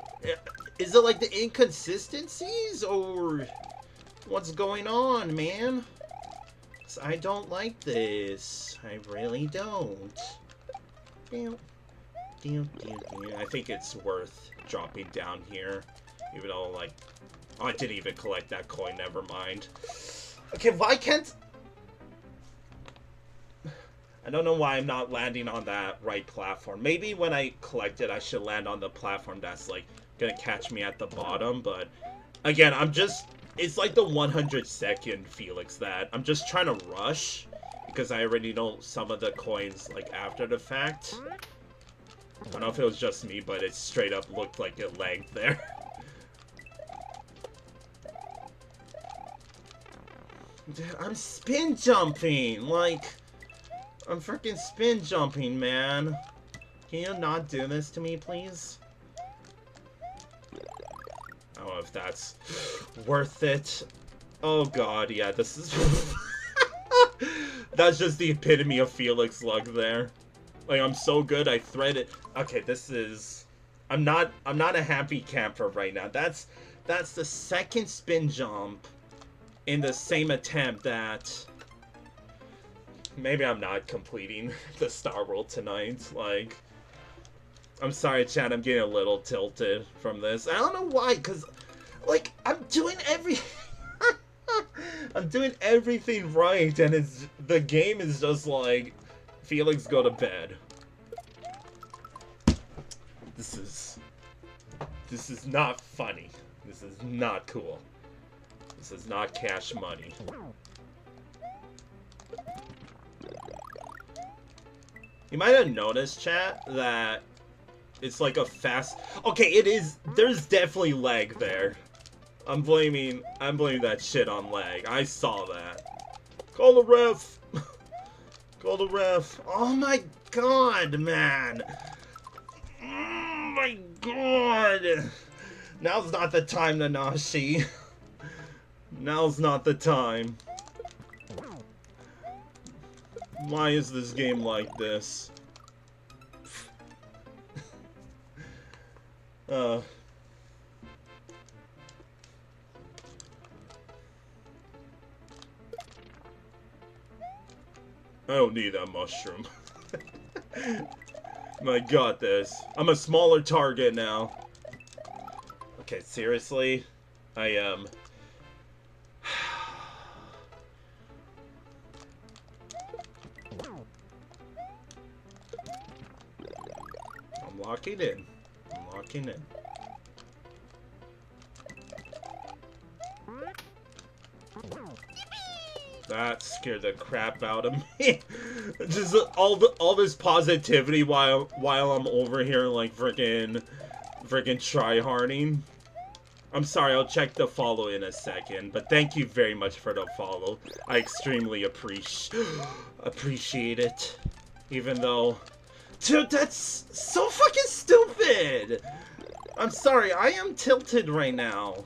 is it like the inconsistencies or what's going on, man? I don't like this. I really don't. I think it's worth dropping down here. Even though, like... Oh, I didn't even collect that coin. Never mind. Okay, why can't... I don't know why I'm not landing on that right platform. Maybe when I collect it, I should land on the platform that's, like, gonna catch me at the bottom, but... Again, I'm just... It's like the 100-second Felix that I'm just trying to rush, because I already know some of the coins, like, after the fact. I don't know if it was just me, but it straight up looked like it lagged there. Dude, I'm spin jumping! Like... I'm freaking spin jumping, man. Can you not do this to me, please? I don't know if that's worth it. Oh god, yeah, this is... That's just the epitome of Felix luck there. Like, I'm so good, I thread it. Okay, this is... I'm not a happy camper right now. That's the second spin jump in the same attempt that... Maybe I'm not completing the Star World tonight. Like, I'm sorry, chat, I'm getting a little tilted from this. I don't know why, because, like, I'm doing I'm doing everything right, and the game is just like, Felix, go to bed. This is not funny. This is not cool. This is not cash money. You might have noticed, chat, that it's like a fast... Okay, it is... There's definitely lag there. I'm blaming that shit on lag. I saw that. Call the ref! Call the ref. Oh my god, man! Oh my god! Now's not the time, Nanashi. Now's not the time. Why is this game like this? I don't need that mushroom. I got this. I'm a smaller target now. Okay, seriously? I'm locking in. I'm locking in. That scared the crap out of me. Just all this positivity while I'm over here like freaking tryharding. I'm sorry, I'll check the follow in a second, but thank you very much for the follow. I extremely appreciate it. Even though, dude, that's so fucking stupid. I'm sorry, I am tilted right now.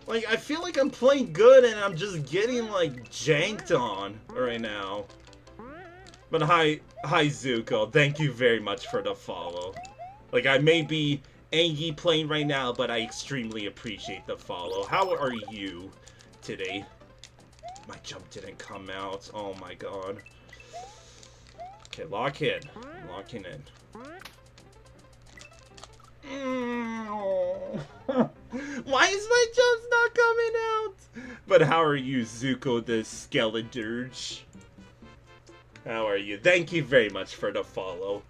Like, I feel like I'm playing good and I'm just getting, like, janked on right now. But hi Zuko, thank you very much for the follow. Like, I may be angry playing right now, but I extremely appreciate the follow. How are you today? My jump didn't come out. Oh my god. Okay, lock in. Locking in. Why is my jumps not coming out? But how are you, Zuko the Skeledirge? How are you? Thank you very much for the follow.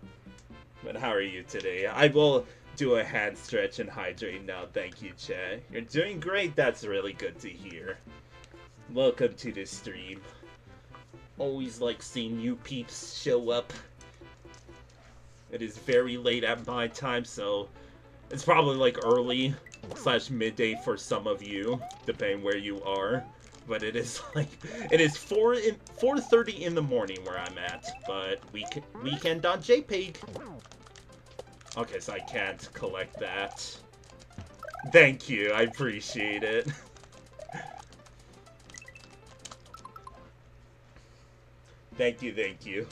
But how are you today? I will do a hand stretch and hydrate now. Thank you, chat. You're doing great. That's really good to hear. Welcome to the stream. Always like seeing you peeps show up. It is very late at my time, so it's probably like early / midday for some of you, depending where you are. But it is like, it is 4:30 in the morning where I'm at. But weekend.jpg. Okay, so I can't collect that. Thank you, I appreciate it. Thank you, thank you.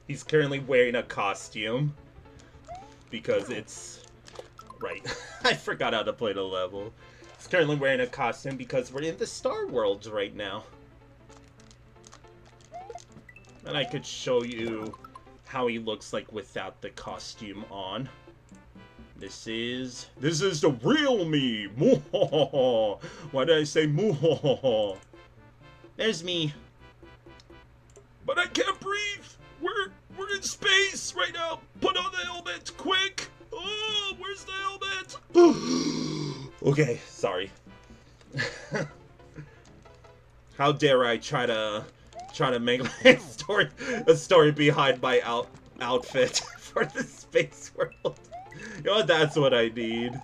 He's currently wearing a costume. Because it's... Right. I forgot how to play the level. He's currently wearing a costume because we're in the Star World right now. And I could show you how he looks like without the costume on. This is the real me. Why did I say moo? There's me. But I can't breathe. We're in space right now. Put on the helmet, quick. Oh, where's the helmet? Okay, sorry. How dare I try to make a story behind my outfit for the space world. You know what? That's what I need.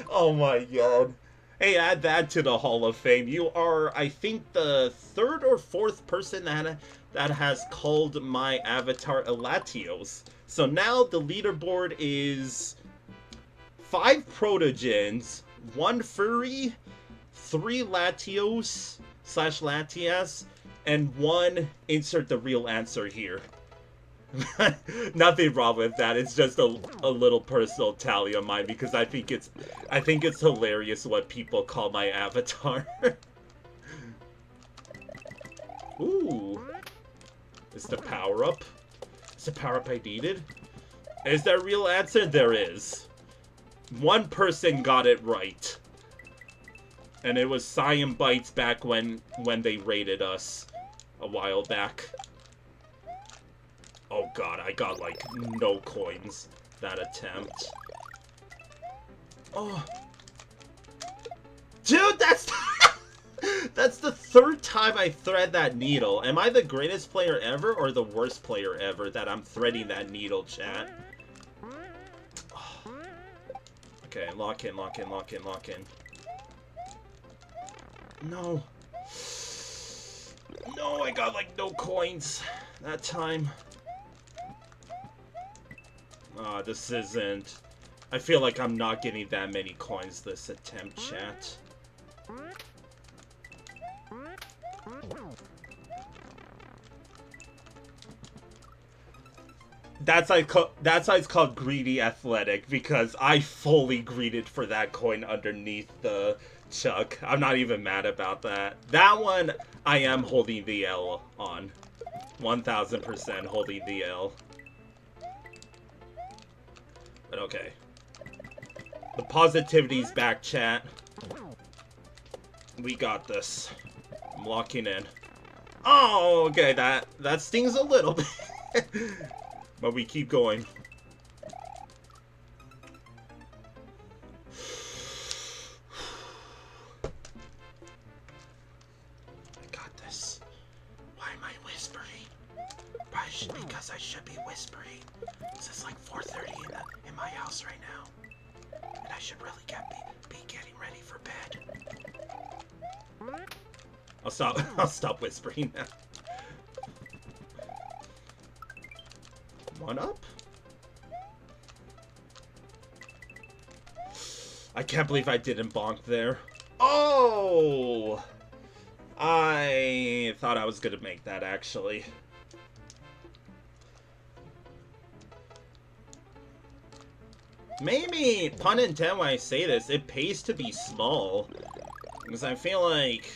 Oh my god. Hey, add that to the Hall of Fame. You are, I think, the 3rd or 4th person that has called my avatar Elatios. So now the leaderboard is 5 Protogens, 1 Furry, 3 Latios / Latias, and 1 insert the real answer here. Nothing wrong with that. It's just a little personal tally of mine because I think it's hilarious what people call my avatar. Ooh. Is the power up? Is the power up I needed? Is there a real answer? There is. 1 person got it right. And it was Cyan Bites back when they raided us a while back. Oh god, I got like no coins that attempt. Oh. Dude, that's that's the 3rd time I thread that needle. Am I the greatest player ever or the worst player ever that I'm threading that needle, chat? Oh. Okay, lock in, lock in, lock in, lock in. No. No, I got like no coins that time. This isn't... I feel like I'm not getting that many coins this attempt, chat. That's why it's called Greedy Athletic, because I fully greeted for that coin underneath the chuck. I'm not even mad about that. That one, I am holding the L on. 1000% holding the L. But okay. The positivity's back, chat. We got this. I'm locking in. Oh, okay, that stings a little bit. But we keep going. I got this. Why am I whispering? Probably because I should be whispering. It's like 4:30 in my house right now. And I should really be getting ready for bed. I'll stop whispering now. 1 up? I can't believe I didn't bonk there. Oh! I thought I was gonna make that, actually. Maybe, pun intended when I say this, it pays to be small. Because I feel like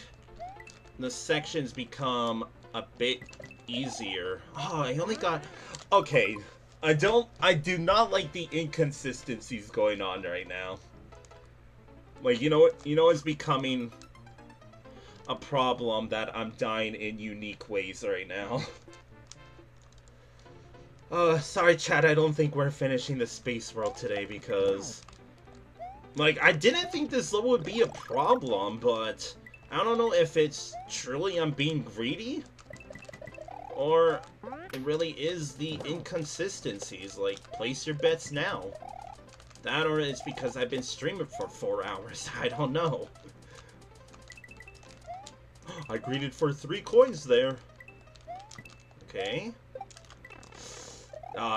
the sections become a bit easier. Oh, I only got... Okay, I do not like the inconsistencies going on right now. Like, you know it's becoming a problem that I'm dying in unique ways right now. Sorry chat, I don't think we're finishing the space world today because... Like, I didn't think this level would be a problem, but... I don't know if it's truly I'm being greedy, or it really is the inconsistencies, like, place your bets now. That or it's because I've been streaming for 4 hours, I don't know. I greeted for 3 coins there. Okay.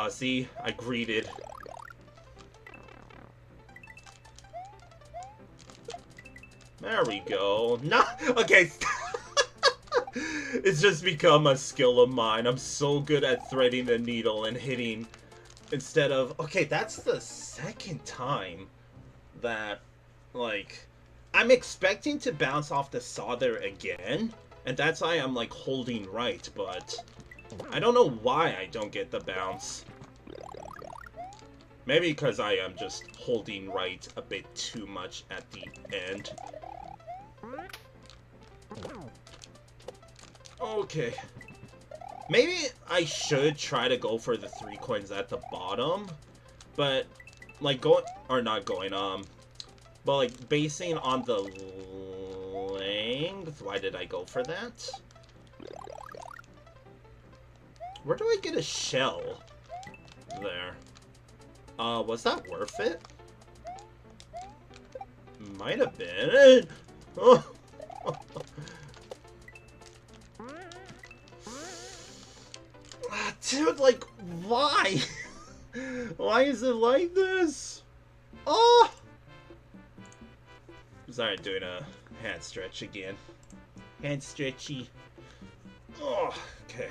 See, I greeted. There we go. No, okay. It's just become a skill of mine. I'm so good at threading the needle and hitting instead of... Okay, that's the 2nd time that, like... I'm expecting to bounce off the saw there again, and that's why I'm, like, holding right, but... I don't know why I don't get the bounce. Maybe because I am just holding right a bit too much at the end. Okay. Maybe I should try to go for the 3 coins at the bottom, but, like, but, like, basing on the length, why did I go for that? Where do I get a shell? There. Was that worth it? Might have been. Oh. Dude, like, why? Why is it like this? Oh! Sorry, doing a hand stretch again. Hand stretchy. Okay.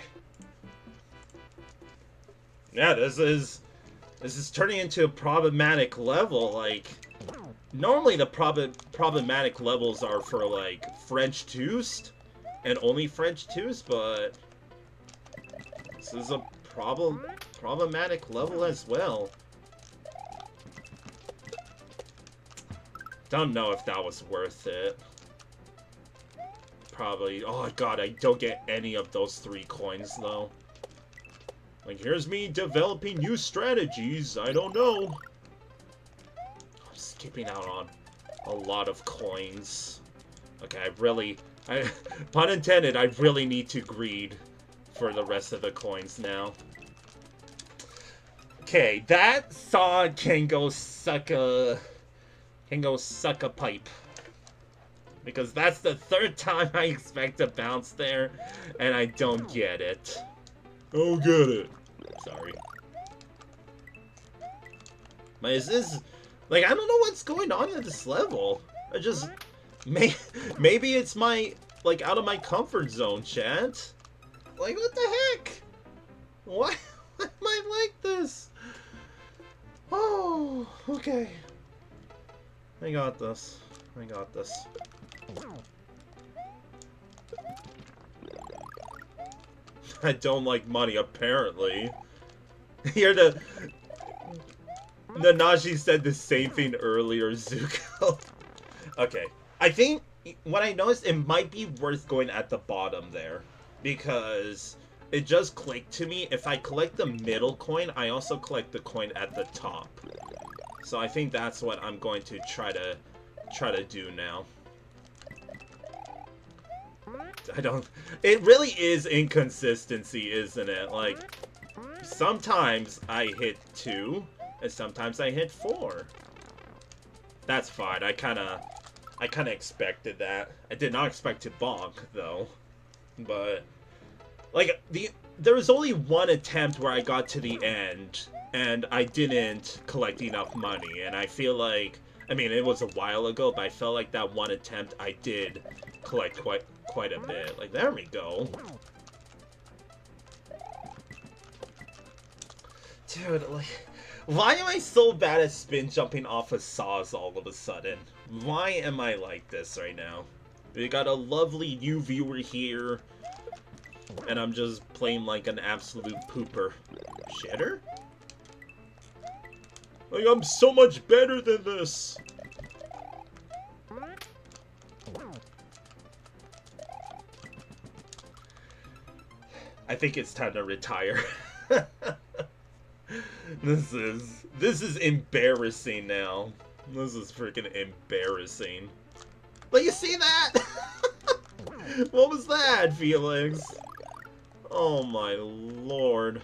Yeah, this is turning into a problematic level. Like, normally the problematic levels are for, like, French Toast, and only French Toast, but this is a problematic level as well. Don't know if that was worth it. Probably. Oh god, I don't get any of those 3 coins though. Like, here's me developing new strategies. I don't know. I'm skipping out on a lot of coins. Okay, pun intended, I really need to greed for the rest of the coins now. Okay, that saw can go suck a pipe. Because that's the 3rd time I expect to bounce there, and I don't get it. Oh, get it. Sorry. But is this... Like, I don't know what's going on at this level. I just... Maybe it's my... Like, out of my comfort zone, chat. Like, what the heck? Why am I like this? Oh, okay. I got this. I got this. I don't like money, apparently. Here, the Naji said the same thing earlier, Zuko. Okay. I think what I noticed, it might be worth going at the bottom there. Because it just clicked to me. If I collect the middle coin, I also collect the coin at the top. So I think that's what I'm going to try to do now. It really is inconsistency, isn't it? Like, sometimes I hit 2, and sometimes I hit 4. That's fine. I kinda expected that. I did not expect to bonk, though. But, like, there was only one attempt where I got to the end, and I didn't collect enough money, and I feel like, I mean, it was a while ago, but I felt like that one attempt I did collect quite a bit. Like, there we go. Dude, like, why am I so bad at spin jumping off of saws all of a sudden? Why am I like this right now? We got a lovely new viewer here, and I'm just playing like an absolute pooper. Shitter? Like, I'm so much better than this! I think it's time to retire. This is embarrassing now. This is freaking embarrassing. But you see that? What was that, Felix? Oh my lord.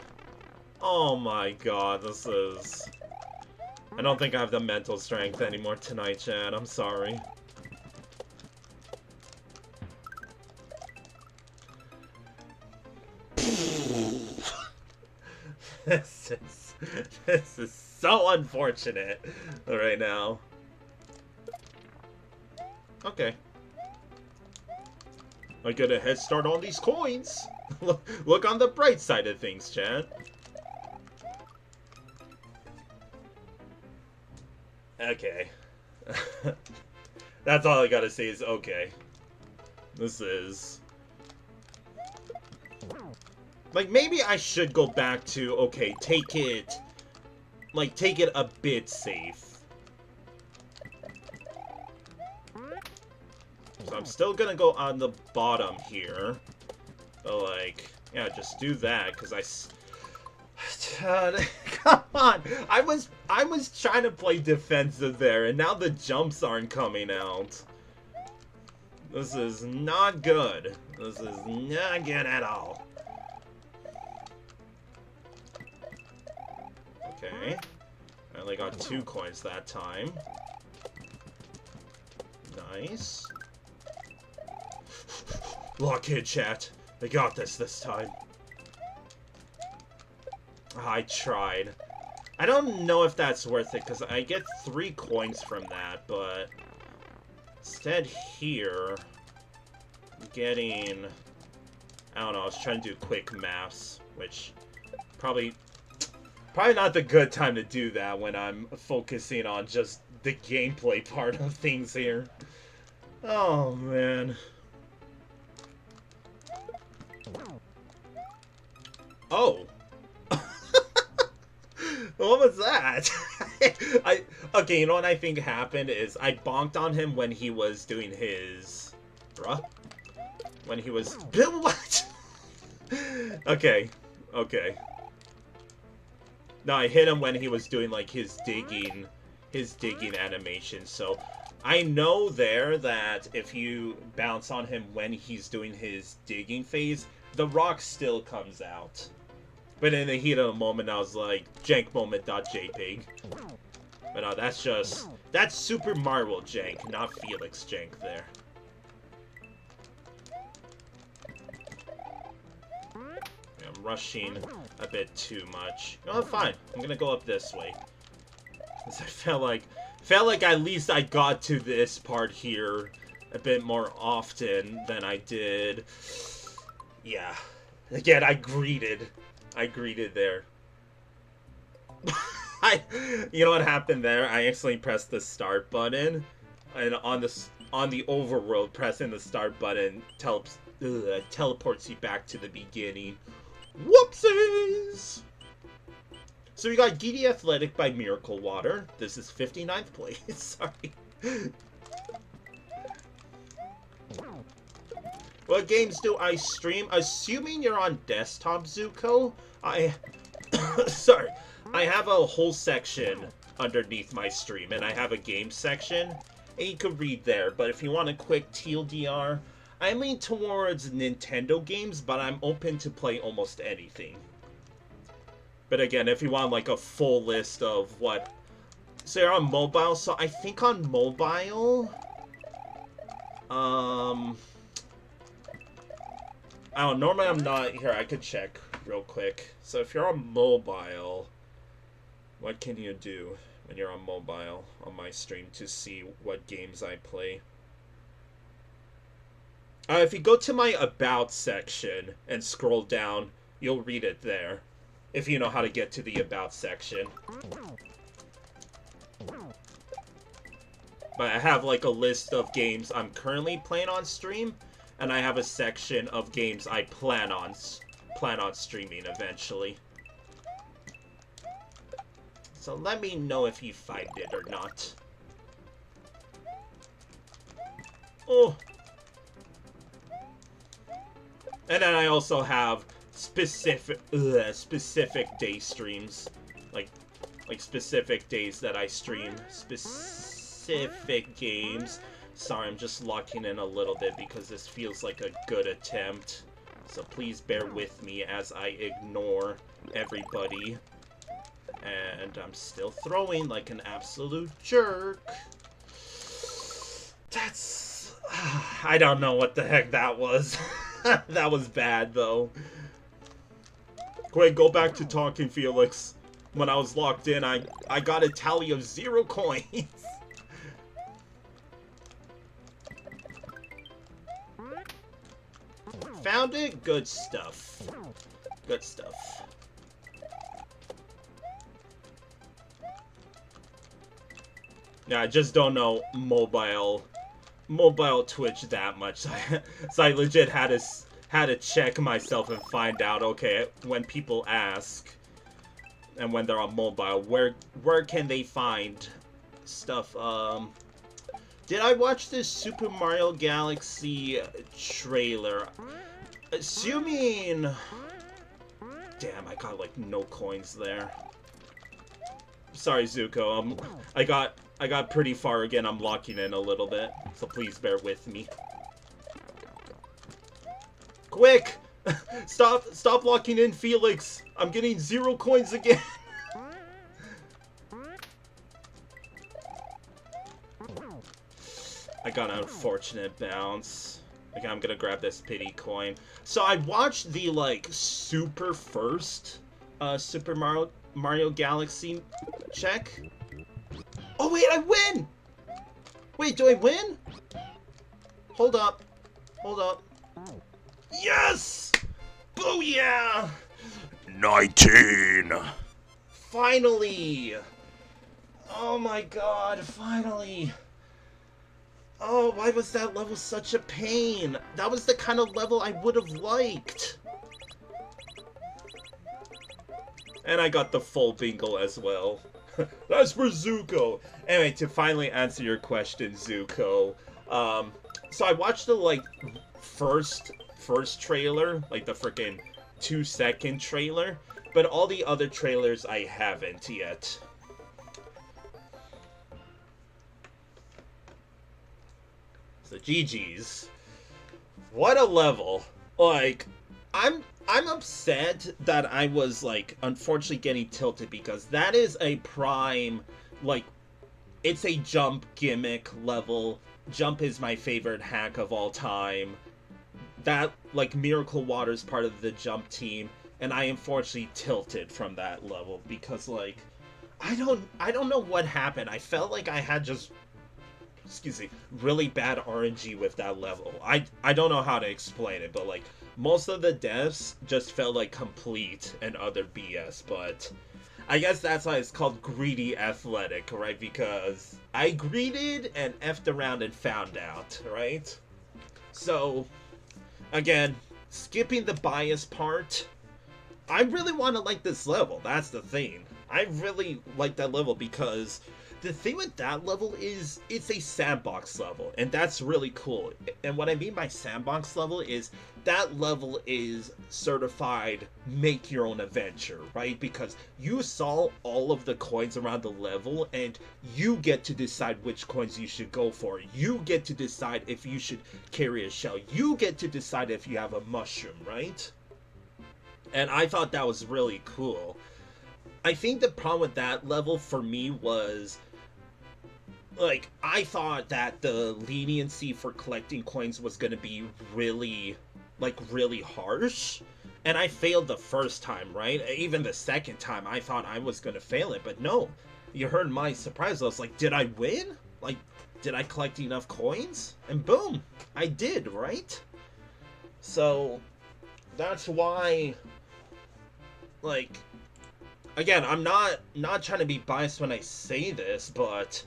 Oh my god, this is... I don't think I have the mental strength anymore tonight, Chad. I'm sorry. This is so unfortunate right now. Okay. I get a head start on these coins. Look on the bright side of things, Chad. Okay. That's all I gotta say is okay. This is... Like, maybe I should go back to, okay, take it a bit safe. So I'm still gonna go on the bottom here. But, like, yeah, just do that, because come on! I was trying to play defensive there, and now the jumps aren't coming out. This is not good. This is not good at all. Okay. I only got 2 coins that time. Nice. Lock in, chat. I got this time. I tried. I don't know if that's worth it, because I get 3 coins from that, but... Instead here... I'm getting... don't know, I was trying to do quick maths, which probably not the good time to do that when I'm focusing on just the gameplay part of things here. Oh, man. Oh. What was that? Okay, you know what I think happened is I bonked on him when he was doing his... Bruh? When he was... What? Okay. Okay. No, I hit him when he was doing, like, his digging animation, so... I know there that if you bounce on him when he's doing his digging phase, the rock still comes out. But in the heat of the moment, I was like, jankmoment.jpg. But no, that's Super Mario jank, not Felix jank there. I'm rushing a bit too much. No, fine. I'm gonna go up this way. Because I felt like at least I got to this part here a bit more often than I did. Yeah. Again, I greeted there. You know what happened there? I accidentally pressed the start button, and on the overworld, pressing the start button teleports you back to the beginning. Whoopsies! So we got Giddy Athletic by MiracleWater. This is 59th place. Sorry. What games do I stream? Assuming you're on desktop, Zuko, sorry. I have a whole section underneath my stream, and I have a game section, and you can read there. But if you want a quick TLDR, I lean towards Nintendo games, but I'm open to play almost anything. But again, if you want like a full list of what... So you're on mobile, so I think on mobile... I don't know, normally I'm not... Here, I could check real quick. So if you're on mobile, what can you do when you're on mobile on my stream to see what games I play? If you go to my About section and scroll down, you'll read it there. If you know how to get to the About section. But I have like a list of games I'm currently playing on stream, and I have a section of games I plan on streaming eventually. So let me know if you find it or not. Oh. And then I also have specific day streams, like specific days that I stream specific games. Sorry, I'm just locking in a little bit because this feels like a good attempt. So please bear with me as I ignore everybody. And I'm still throwing like an absolute jerk. That's... I don't know what the heck that was. That was bad, though. Quick, go back to talking, Felix. When I was locked in, I got a tally of 0 coins. Found it? Good stuff. Good stuff. Yeah, I just don't know mobile Twitch that much. So I legit had to check myself and find out, okay, when people ask and when they're on mobile, where can they find stuff? Did I watch this Super Mario Galaxy trailer? Assuming... Damn, I got like no coins there. Sorry, Zuko. I got pretty far again. I'm locking in a little bit, so please bear with me. Quick! Stop locking in, Felix! I'm getting 0 coins again! I got an unfortunate bounce. Okay, I'm gonna grab this pity coin. So I watched the, like, super first Super Mario Galaxy check. Oh, wait, I win! Wait, do I win? Hold up. Hold up. Yes! Booyah! 19. Finally! Oh my god, finally! Oh, why was that level such a pain? That was the kind of level I would have liked. And I got the full bingo as well. That's for Zuko! Anyway, to finally answer your question, Zuko, so I watched the, like, first trailer, like the freaking 2-second trailer, but all the other trailers I haven't yet. So GG's. What a level. Like, I'm upset that I was, like, unfortunately getting tilted because that is a prime, like, it's a jump gimmick level. Jump is my favorite hack of all time. That, like, MiracleWater is part of the jump team, and I unfortunately tilted from that level because, like, I don't know what happened. I felt like I had just, excuse me, really bad RNG with that level. I don't know how to explain it, but, like, most of the deaths just felt like complete and other BS, but I guess that's why it's called Greedy Athletic, right? Because I greeted and effed around and found out, right? So, again, skipping the bias part, I really want to like this level. That's the thing. I really like that level because the thing with that level is it's a sandbox level, and that's really cool. And what I mean by sandbox level is that level is certified make your own adventure, right? Because you saw all of the coins around the level, and you get to decide which coins you should go for. You get to decide if you should carry a shell. You get to decide if you have a mushroom, right? And I thought that was really cool. I think the problem with that level for me was, like, I thought that the leniency for collecting coins was going to be really, like, really harsh. And I failed the first time, right? Even the second time, I thought I was going to fail it. But no, you heard my surprise. I was like, did I win? Like, did I collect enough coins? And boom, I did, right? So, that's why, like, again, I'm not trying to be biased when I say this, but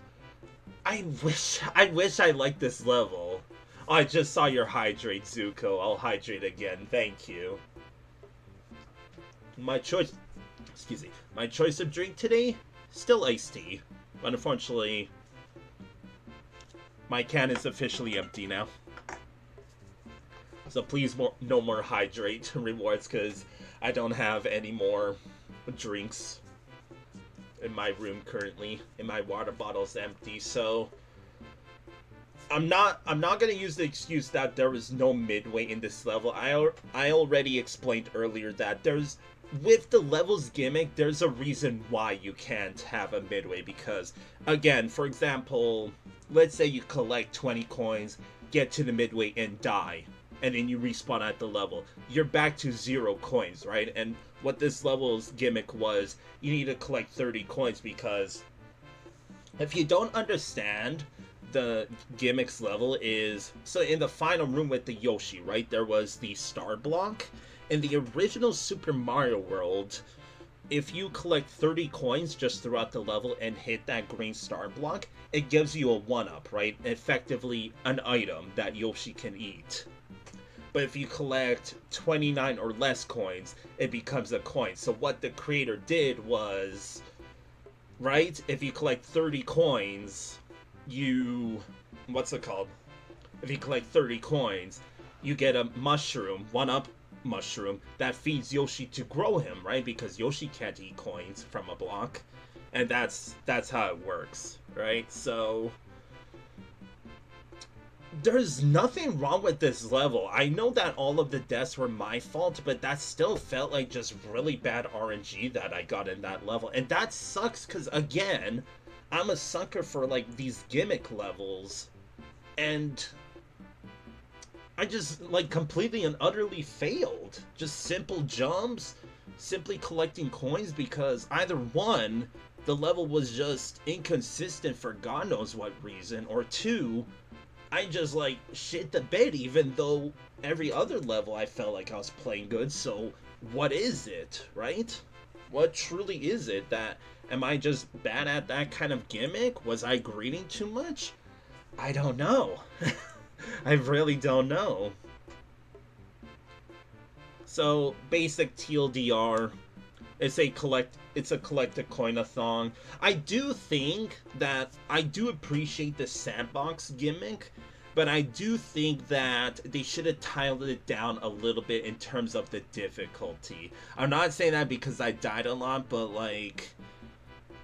I wish I liked this level. Oh, I just saw your hydrate, Zuko. I'll hydrate again. Thank you. My choice of drink today, still iced tea. But unfortunately, my can is officially empty now. So please, no more hydrate rewards, because I don't have any more drinks in my room currently, and my water bottle's empty. So I'm not gonna use the excuse that there was no midway in this level. I already explained earlier that with the levels gimmick, there's a reason why you can't have a midway, because again, for example, let's say you collect 20 coins, get to the midway and die, and then you respawn at the level. You're back to 0 coins, right? And what this level's gimmick was, you need to collect 30 coins, because if you don't understand the gimmicks level is, so in the final room with the Yoshi, right, there was the star block. In the original Super Mario World, if you collect 30 coins just throughout the level and hit that green star block, it gives you a 1-up, right? Effectively an item that Yoshi can eat. But if you collect 29 or less coins, it becomes a coin. So what the creator did was, right, if you collect 30 coins, what's it called? If you collect 30 coins, you get a mushroom, 1-up mushroom, that feeds Yoshi to grow him, right? Because Yoshi can't eat coins from a block. And that's how it works, right? So there's nothing wrong with this level. I know that all of the deaths were my fault, but that still felt like just really bad RNG that I got in that level. And that sucks, because again, I'm a sucker for, like, these gimmick levels, and I just, like, completely and utterly failed. Just simple jumps, simply collecting coins, because either one, the level was just inconsistent for God knows what reason, or two, I just like shit the bed, even though every other level I felt like I was playing good. So what is it, right? What truly is it? That am I just bad at that kind of gimmick? Was I greeting too much? I don't know. I really don't know. So basic TLDR. It's a collect a coin-a-thon. I do think that I do appreciate the sandbox gimmick, but I do think that they should have tiled it down a little bit in terms of the difficulty. I'm not saying that because I died a lot, but like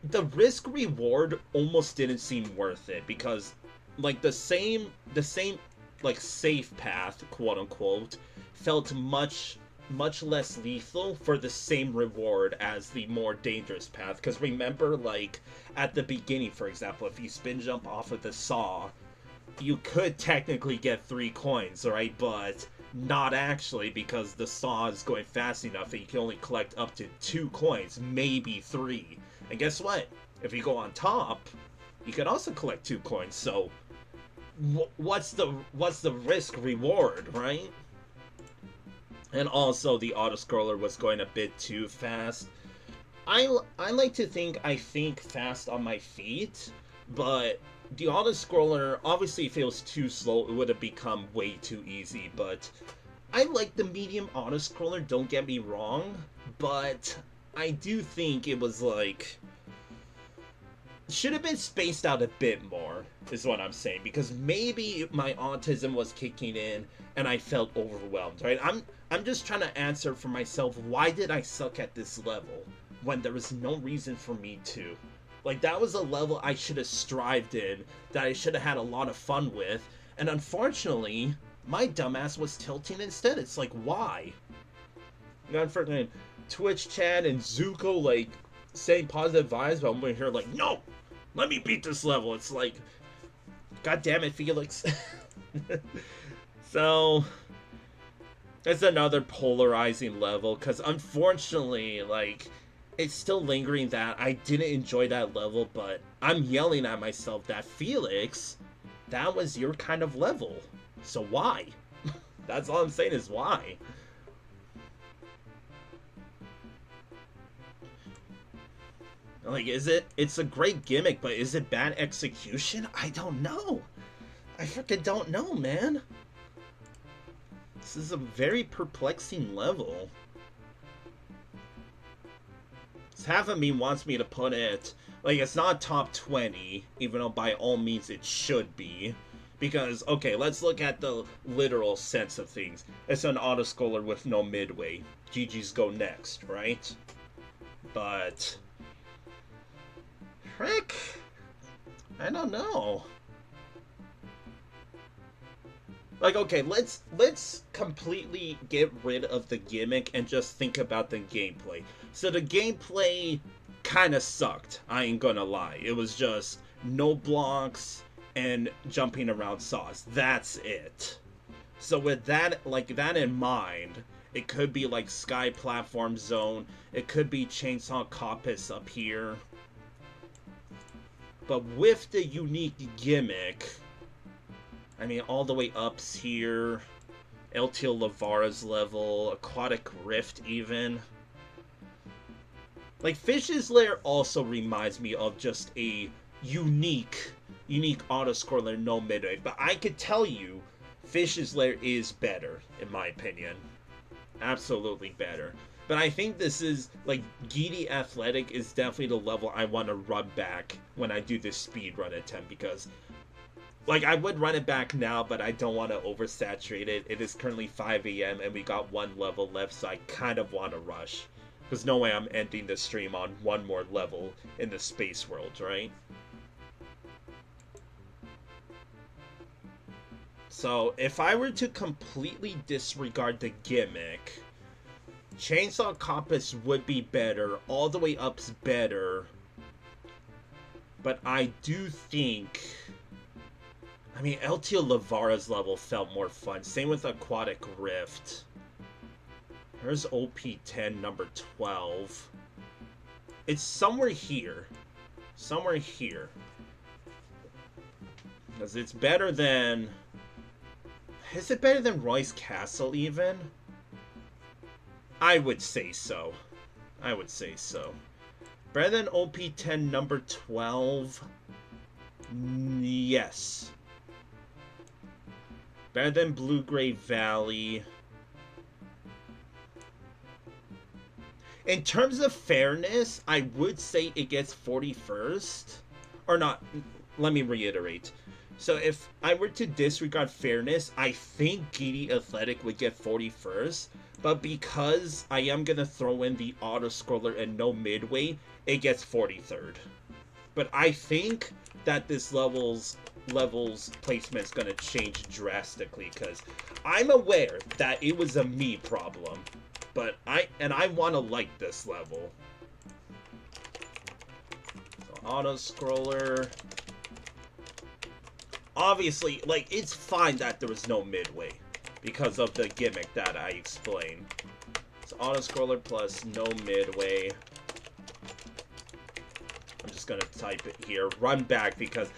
the risk reward almost didn't seem worth it, because like the same like safe path, quote unquote, felt much less lethal for the same reward as the more dangerous path. Because remember, like at the beginning, for example, if you spin jump off of the saw, you could technically get 3 coins, right? But not actually, because the saw is going fast enough that you can only collect up to 2 coins, maybe 3. And guess what? If you go on top, you can also collect 2 coins. So what's the risk reward, right? And also the auto-scroller was going a bit too fast. I like to think I think fast on my feet, but the auto-scroller, obviously if it was too slow, it would have become way too easy. But I like the medium auto-scroller, don't get me wrong, but I do think it was like should have been spaced out a bit more, is what I'm saying, because maybe my autism was kicking in and I felt overwhelmed, right? I'm just trying to answer for myself, why did I suck at this level when there was no reason for me to? Like, that was a level I should have strived in, that I should have had a lot of fun with, and unfortunately, my dumbass was tilting instead. It's like, why? You got freaking Twitch chat and Zuko, like, saying positive vibes, but I'm over here like, no! Let me beat this level. It's like, god damn it, Felix. So, it's another polarizing level, because unfortunately, like, it's still lingering that I didn't enjoy that level, but I'm yelling at myself that, Felix, that was your kind of level. So why? That's all I'm saying is why. Like, it's a great gimmick, but is it bad execution? I don't know. I freaking don't know, man. This is a very perplexing level. Half of me wants me to put it, like, it's not top 20, even though by all means it should be. Because, okay, let's look at the literal sense of things. It's an auto-scroller with no midway. GG's go next, right? But frick, I don't know. Like, okay, let's completely get rid of the gimmick and just think about the gameplay. So the gameplay kind of sucked, I ain't gonna lie. It was just no blocks and jumping around saws. That's it. So with that, like, that in mind, it could be like Sky Platform Zone. It could be Chainsaw Coppice up here. But with the unique gimmick, I mean, all the way ups here, LTL Lavara's level, Aquatic Rift even. Like, Fish's Lair also reminds me of just a unique auto-scroller, no midway. But I could tell you, Fish's Lair is better, in my opinion. Absolutely better. But I think this is, like, EEDY Athletic is definitely the level I want to run back when I do this speedrun attempt, because, like, I would run it back now, but I don't want to oversaturate it. It is currently 5 a.m. and we got 1 level left, so I kind of want to rush. There's no way I'm ending the stream on 1 more level in the space world, right? So, if I were to completely disregard the gimmick, Chainsaw Coppice would be better, all the way up's better, but I do think, I mean, LTL Lavara's level felt more fun, same with Aquatic Rift. Here's OP10 number 12. It's somewhere here. Somewhere here. Because it's better than... Is it better than Roy's Castle, even? I would say so. I would say so. Better than OP10 number 12? Yes. Better than Blue-Gray Valley. In terms of fairness, I would say it gets 41st. Or not, let me reiterate. So if I were to disregard fairness, I think Giddy Athletic would get 41st. But because I am going to throw in the auto-scroller and no midway, it gets 43rd. But I think that this level's placement is going to change drastically, because I'm aware that it was a me problem. But I want to like this level. So auto-scroller. Obviously, like, it's fine that there was no midway because of the gimmick that I explained. So auto-scroller plus no midway. I'm just gonna type it here. Run back, because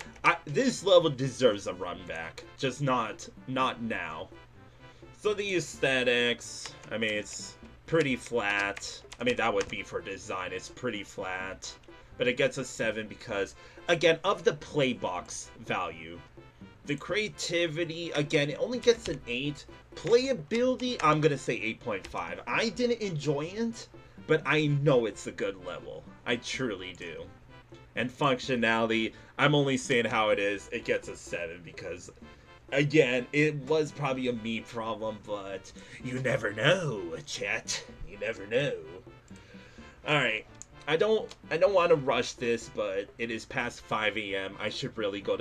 this level deserves a run back. Just not now. So the aesthetics, I mean, it's pretty flat. I mean, that would be for design. It's pretty flat. But it gets a 7 because, again, of the playbox value. The creativity, again, it only gets an 8. Playability, I'm going to say 8.5. I didn't enjoy it, but I know it's a good level. I truly do. And functionality, I'm only saying how it is. It gets a 7 because, again, it was probably a me problem, but you never know, chat. You never know. Alright. I don't want to rush this, but it is past 5 a.m. I should really go to